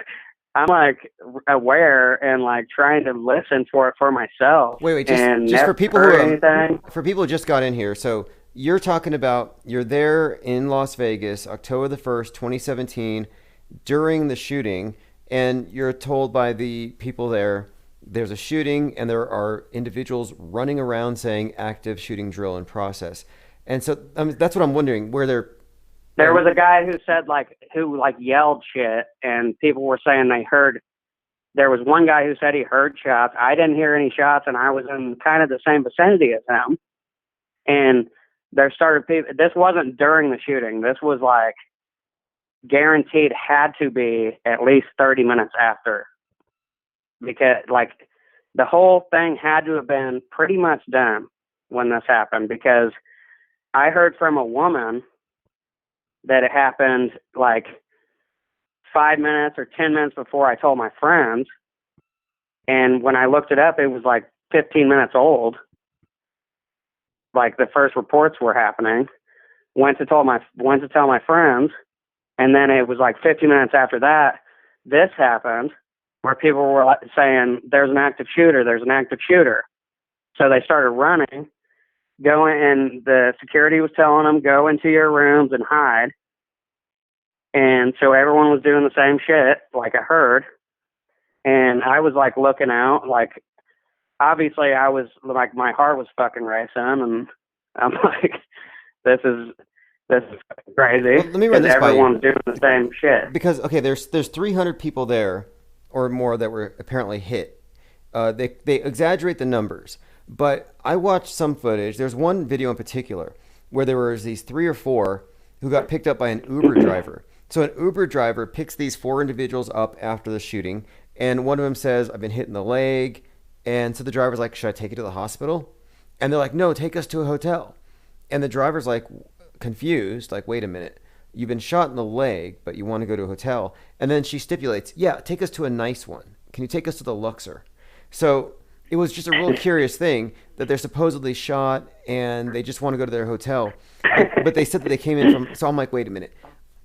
S10: I'm like aware and like trying to listen for it for myself.
S2: Wait,
S10: and
S2: just for people who just got in here. So you're talking about, you're there in Las Vegas, October the 1st, 2017, during the shooting, and you're told by the people there's a shooting and there are individuals running around saying active shooting drill in process. And so that's what I'm wondering,
S10: there was a guy who said who yelled shit, and people were saying they heard. There was one guy who said he heard shots. I didn't hear any shots, and I was in kind of the same vicinity as him. And there started people. This wasn't during the shooting. This was like guaranteed had to be at least 30 minutes after, because like the whole thing had to have been pretty much done when this happened, because I heard from a woman that it happened like 5 minutes or 10 minutes before I told my friends. And when I looked it up, it was like 15 minutes old. Like the first reports were happening. Went to tell my friends. And then it was like 15 minutes after that, this happened, where people were saying, there's an active shooter. So they started running, and the security was telling them, go into your rooms and hide. And so everyone was doing the same shit, like a herd. And I was like looking out, like obviously I was like, my heart was fucking racing, and I'm like, this is crazy.
S2: Well, let me run this by you.
S10: Everyone's doing the same shit.
S2: Because okay, there's 300 people there or more that were apparently hit. They exaggerate the numbers, but I watched some footage. There's one video in particular where there was these 3 or 4 who got picked up by an Uber driver. So an Uber driver picks these 4 individuals up after the shooting, and one of them says, I've been hit in the leg. And so the driver's like, should I take you to the hospital? And they're like, no, take us to a hotel. And the driver's like confused, like, wait a minute, you've been shot in the leg, but you want to go to a hotel. And then she stipulates, yeah, take us to a nice one. Can you take us to the Luxor? So it was just a real curious thing that they're supposedly shot and they just want to go to their hotel. But they said that they came in from, so I'm like, wait a minute.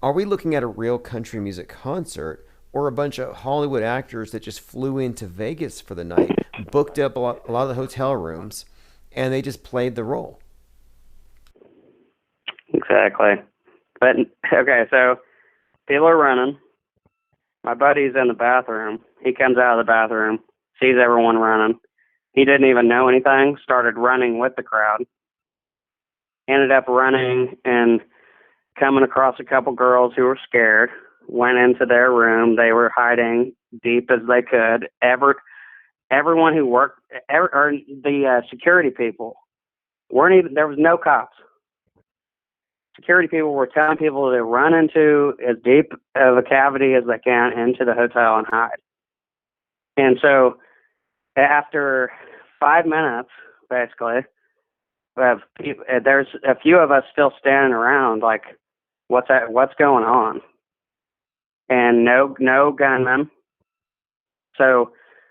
S2: Are we looking at a real country music concert or a bunch of Hollywood actors that just flew into Vegas for the night, booked up a lot of the hotel rooms, and they just played the role?
S10: Exactly. But, okay, so people are running. My buddy's in the bathroom. He comes out of the bathroom, sees everyone running. He didn't even know anything, started running with the crowd. Ended up running and coming across a couple girls who were scared, went into their room. They were hiding deep as they could. Everyone who worked, or the security people, there was no cops. Security people were telling people to run into as deep of a cavity as they can into the hotel and hide. And so after 5 minutes, basically, there's a few of us still standing around like, what's going on? And no gunmen. So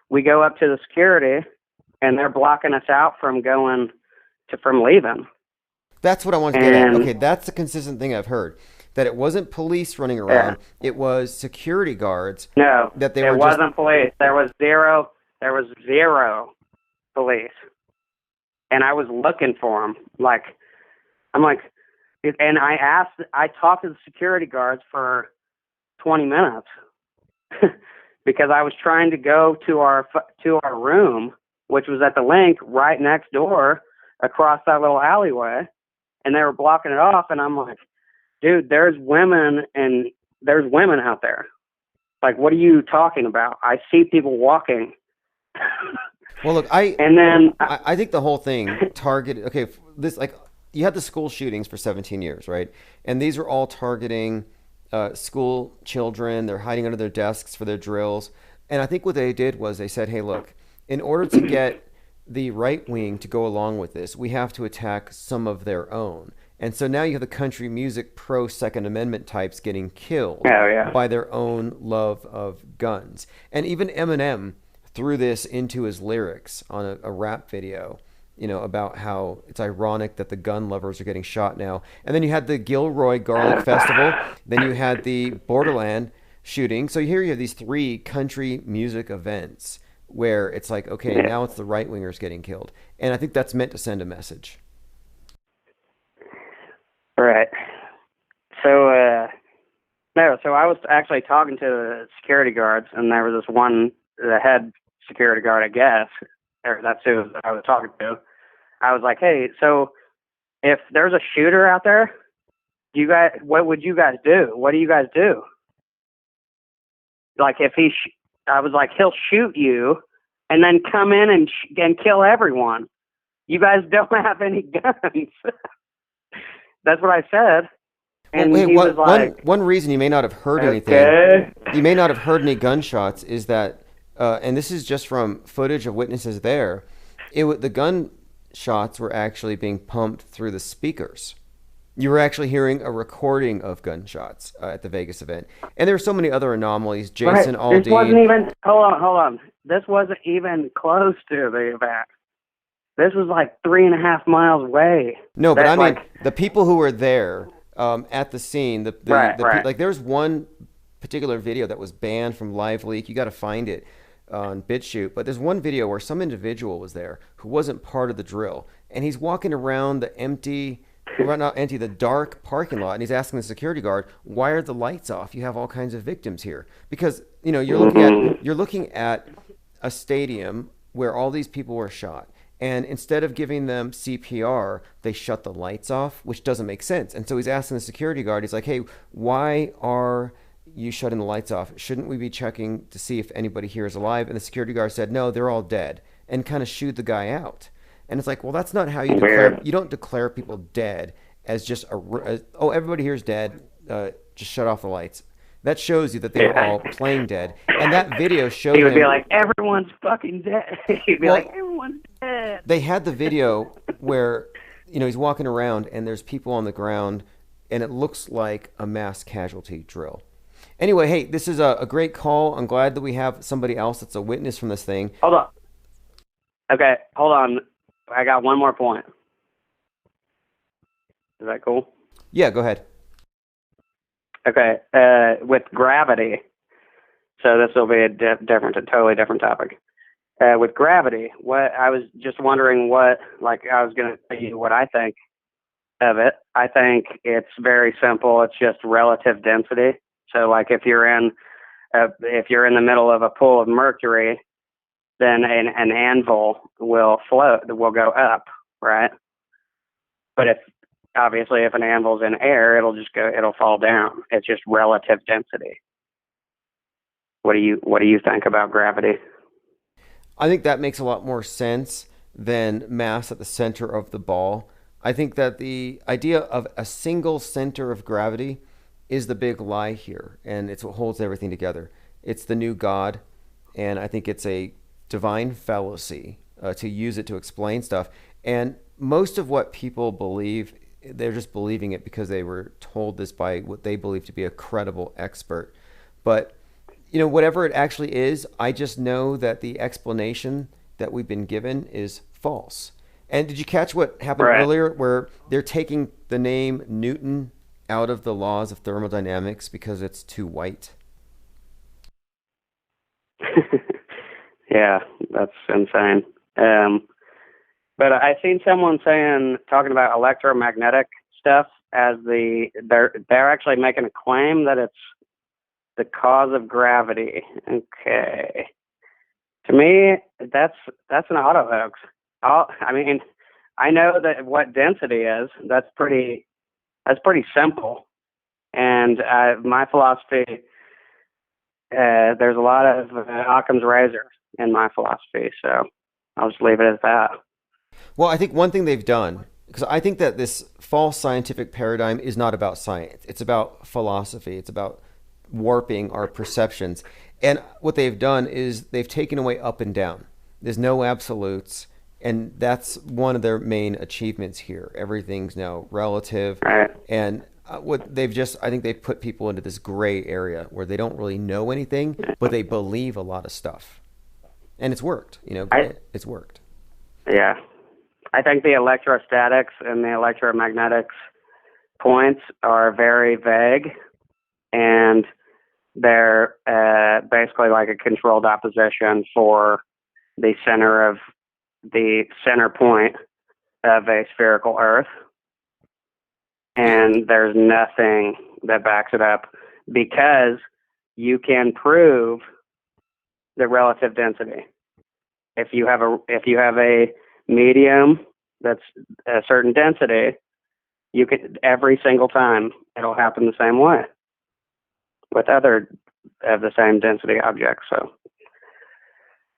S10: we go up to the security, and they're blocking us out from leaving.
S2: That's what I want to get at. Okay, that's the consistent thing I've heard. That it wasn't police running around. Yeah. It was security guards.
S10: No, it wasn't police. There was zero police. And I was looking for them. And I talked to the security guards for 20 minutes because I was trying to go to our room, which was at the link right next door across that little alleyway, and they were blocking it off. And I'm like, dude, there's women out there. Like, what are you talking about? I see people walking.
S2: Well, look,
S10: And then
S2: I think the whole thing targeted. Okay, this like you had the school shootings for 17 years, right? And these are all targeting school children. They're hiding under their desks for their drills. And I think what they did was they said, "Hey, look, in order to get the right wing to go along with this, we have to attack some of their own." And so now you have the country music pro Second Amendment types getting killed by their own love of guns. And even Eminem threw this into his lyrics on a rap video, about how it's ironic that the gun lovers are getting shot now. And then you had the Gilroy Garlic Festival. Then you had the Borderland shooting. So here you have these 3 country music events where it's like, okay, now it's the right wingers getting killed. And I think that's meant to send a message.
S10: Right. So, no, so I was actually talking to the security guards, and there was this one, the head security guard, I guess, or that's who I was talking to. I was like, hey, so if there's a shooter out there, what would you guys do? What do you guys do? Like, if I was like, he'll shoot you and then come in and kill everyone. You guys don't have any guns. That's what I said. And
S2: well,
S10: he was like,
S2: one reason you may not have heard anything, you may not have heard any gunshots, is that, and this is just from footage of witnesses there, the gunshots were actually being pumped through the speakers. You were actually hearing a recording of gunshots at the Vegas event. And there were so many other anomalies. Jason Aldean.
S10: This wasn't even, hold on. This wasn't even close to the event. This was like 3.5 miles away.
S2: No, but I mean, the people who were there at the scene, like there's one particular video that was banned from Live Leak. You got to find it on BitChute. But there's one video where some individual was there who wasn't part of the drill. And he's walking around the dark parking lot, and he's asking the security guard, why are the lights off? You have all kinds of victims here. Because, you're looking at a stadium where all these people were shot. And instead of giving them CPR, they shut the lights off, which doesn't make sense. And so he's asking the security guard, he's like, hey, why are you shutting the lights off? Shouldn't we be checking to see if anybody here is alive? And the security guard said, no, they're all dead, and kind of shooed the guy out. And it's like, well, that's not how you declare. You don't declare people dead as just everybody here is dead. Just shut off the lights. That shows you that they were all playing dead. And that video showed
S10: he would be like, everyone's fucking dead. He'd be like, everyone's dead.
S2: They had the video where, he's walking around and there's people on the ground and it looks like a mass casualty drill. Anyway, hey, this is a great call. I'm glad that we have somebody else that's a witness from this thing.
S10: Hold on. Okay, hold on. I got one more point. Is that cool?
S2: Yeah, go ahead.
S10: Okay, with gravity, so this will be a totally different topic. With gravity, what I was just wondering I was going to tell you what I think of it. I think it's very simple. It's just relative density. So, like if you're in the middle of a pool of mercury, then an anvil will float, will go up, right? But if an anvil's in air, it'll fall down. It's just relative density. What do you think about gravity?
S2: I think that makes a lot more sense than mass at the center of the ball. I think that the idea of a single center of gravity is the big lie here, and it's what holds everything together. It's the new God, and I think it's a divine fallacy to use it to explain stuff. And most of what people believe, they're just believing it because they were told this by what they believe to be a credible expert. But whatever it actually is, I just know that the explanation that we've been given is false. And did you catch what happened earlier, where they're taking the name Newton out of the laws of thermodynamics because it's too white?
S10: Yeah, that's insane. But I seen someone talking about electromagnetic stuff as they're actually making a claim that it's the cause of gravity. Okay. To me, that's an auto hoax. I know that what density is. That's pretty simple. And my philosophy, there's a lot of Occam's razor in my philosophy. So I'll just leave it at that.
S2: Well, I think one thing they've done, because I think that this false scientific paradigm is not about science. It's about philosophy. It's about warping our perceptions. And what they've done is they've taken away up and down. There's no absolutes. And that's one of their main achievements here. Everything's now relative.
S10: Right.
S2: And what they've just, I think they've put people into this gray area where they don't really know anything, but they believe a lot of stuff. And it's worked, it's worked.
S10: Yeah. I think the electrostatics and the electromagnetics points are very vague, and they're basically like a controlled opposition for the center point of a spherical Earth. And there's nothing that backs it up, because you can prove the relative density. If you have a medium that's a certain density, you could, every single time it'll happen the same way with other of the same density objects. So,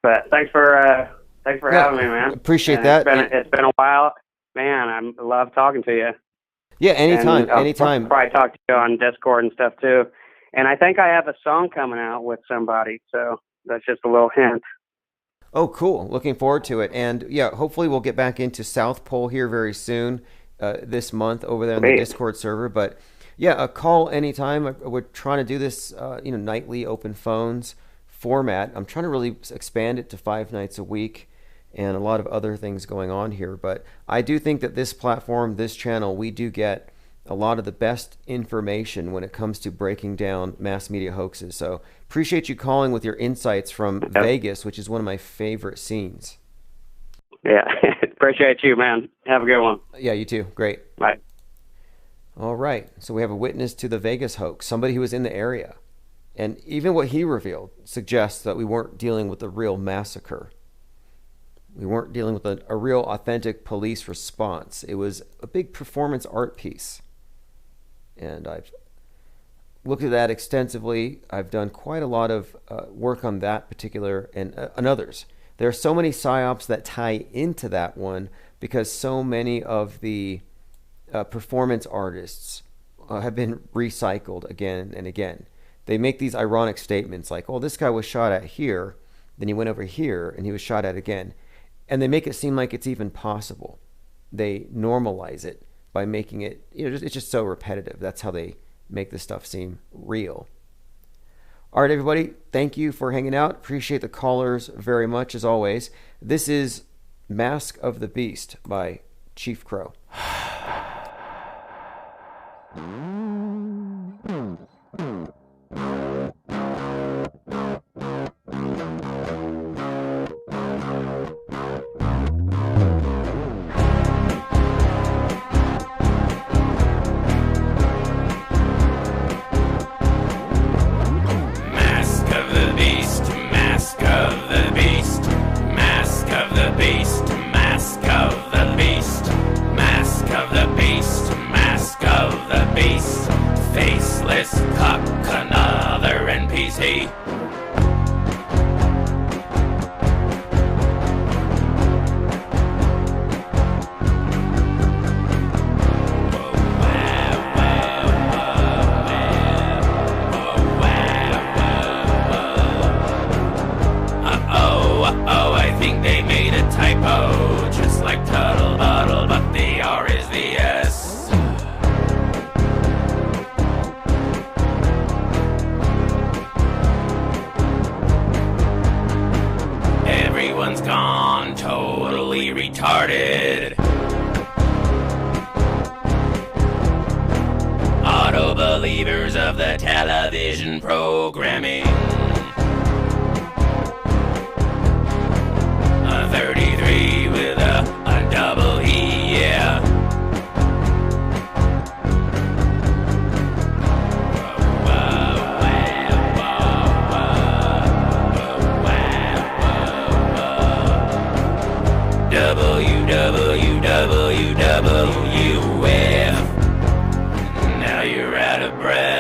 S10: but thanks for having me, man.
S2: Appreciate that.
S10: It's been a while, man. I love talking to you.
S2: Yeah, anytime,
S10: and
S2: anytime.
S10: I'll probably talk to you on Discord and stuff too. And I think I have a song coming out with somebody, so that's just a little hint.
S2: Oh, cool. Looking forward to it. And yeah, hopefully we'll get back into South Pole here very soon, this month over there on the Discord server. But yeah, a call anytime. We're trying to do this, nightly open phones format. I'm trying to really expand it to 5 nights a week and a lot of other things going on here. But I do think that this platform, this channel, we do get a lot of the best information when it comes to breaking down mass media hoaxes. So appreciate you calling with your insights from Vegas, which is one of my favorite scenes.
S10: Yeah, appreciate you, man. Have a good one.
S2: Yeah, you too. Great.
S10: Bye.
S2: All right. So we have a witness to the Vegas hoax, somebody who was in the area. And even what he revealed suggests that we weren't dealing with a real massacre. We weren't dealing with a real authentic police response. It was a big performance art piece. And I've looked at that extensively. I've done quite a lot of work on that particular and others. There are so many psyops that tie into that one because so many of the performance artists have been recycled again and again. They make these ironic statements like, oh, this guy was shot at here, then he went over here and he was shot at again. And they make it seem like it's even possible. They normalize it by making it, it's just so repetitive. That's how they make this stuff seem real. All right, everybody, thank you for hanging out. Appreciate the callers very much, as always. This is Mask of the Beast by Chief Crow.
S11: Auto-believers of the television programming. A 33 with a double E, yeah. WWF. Now you're out of breath.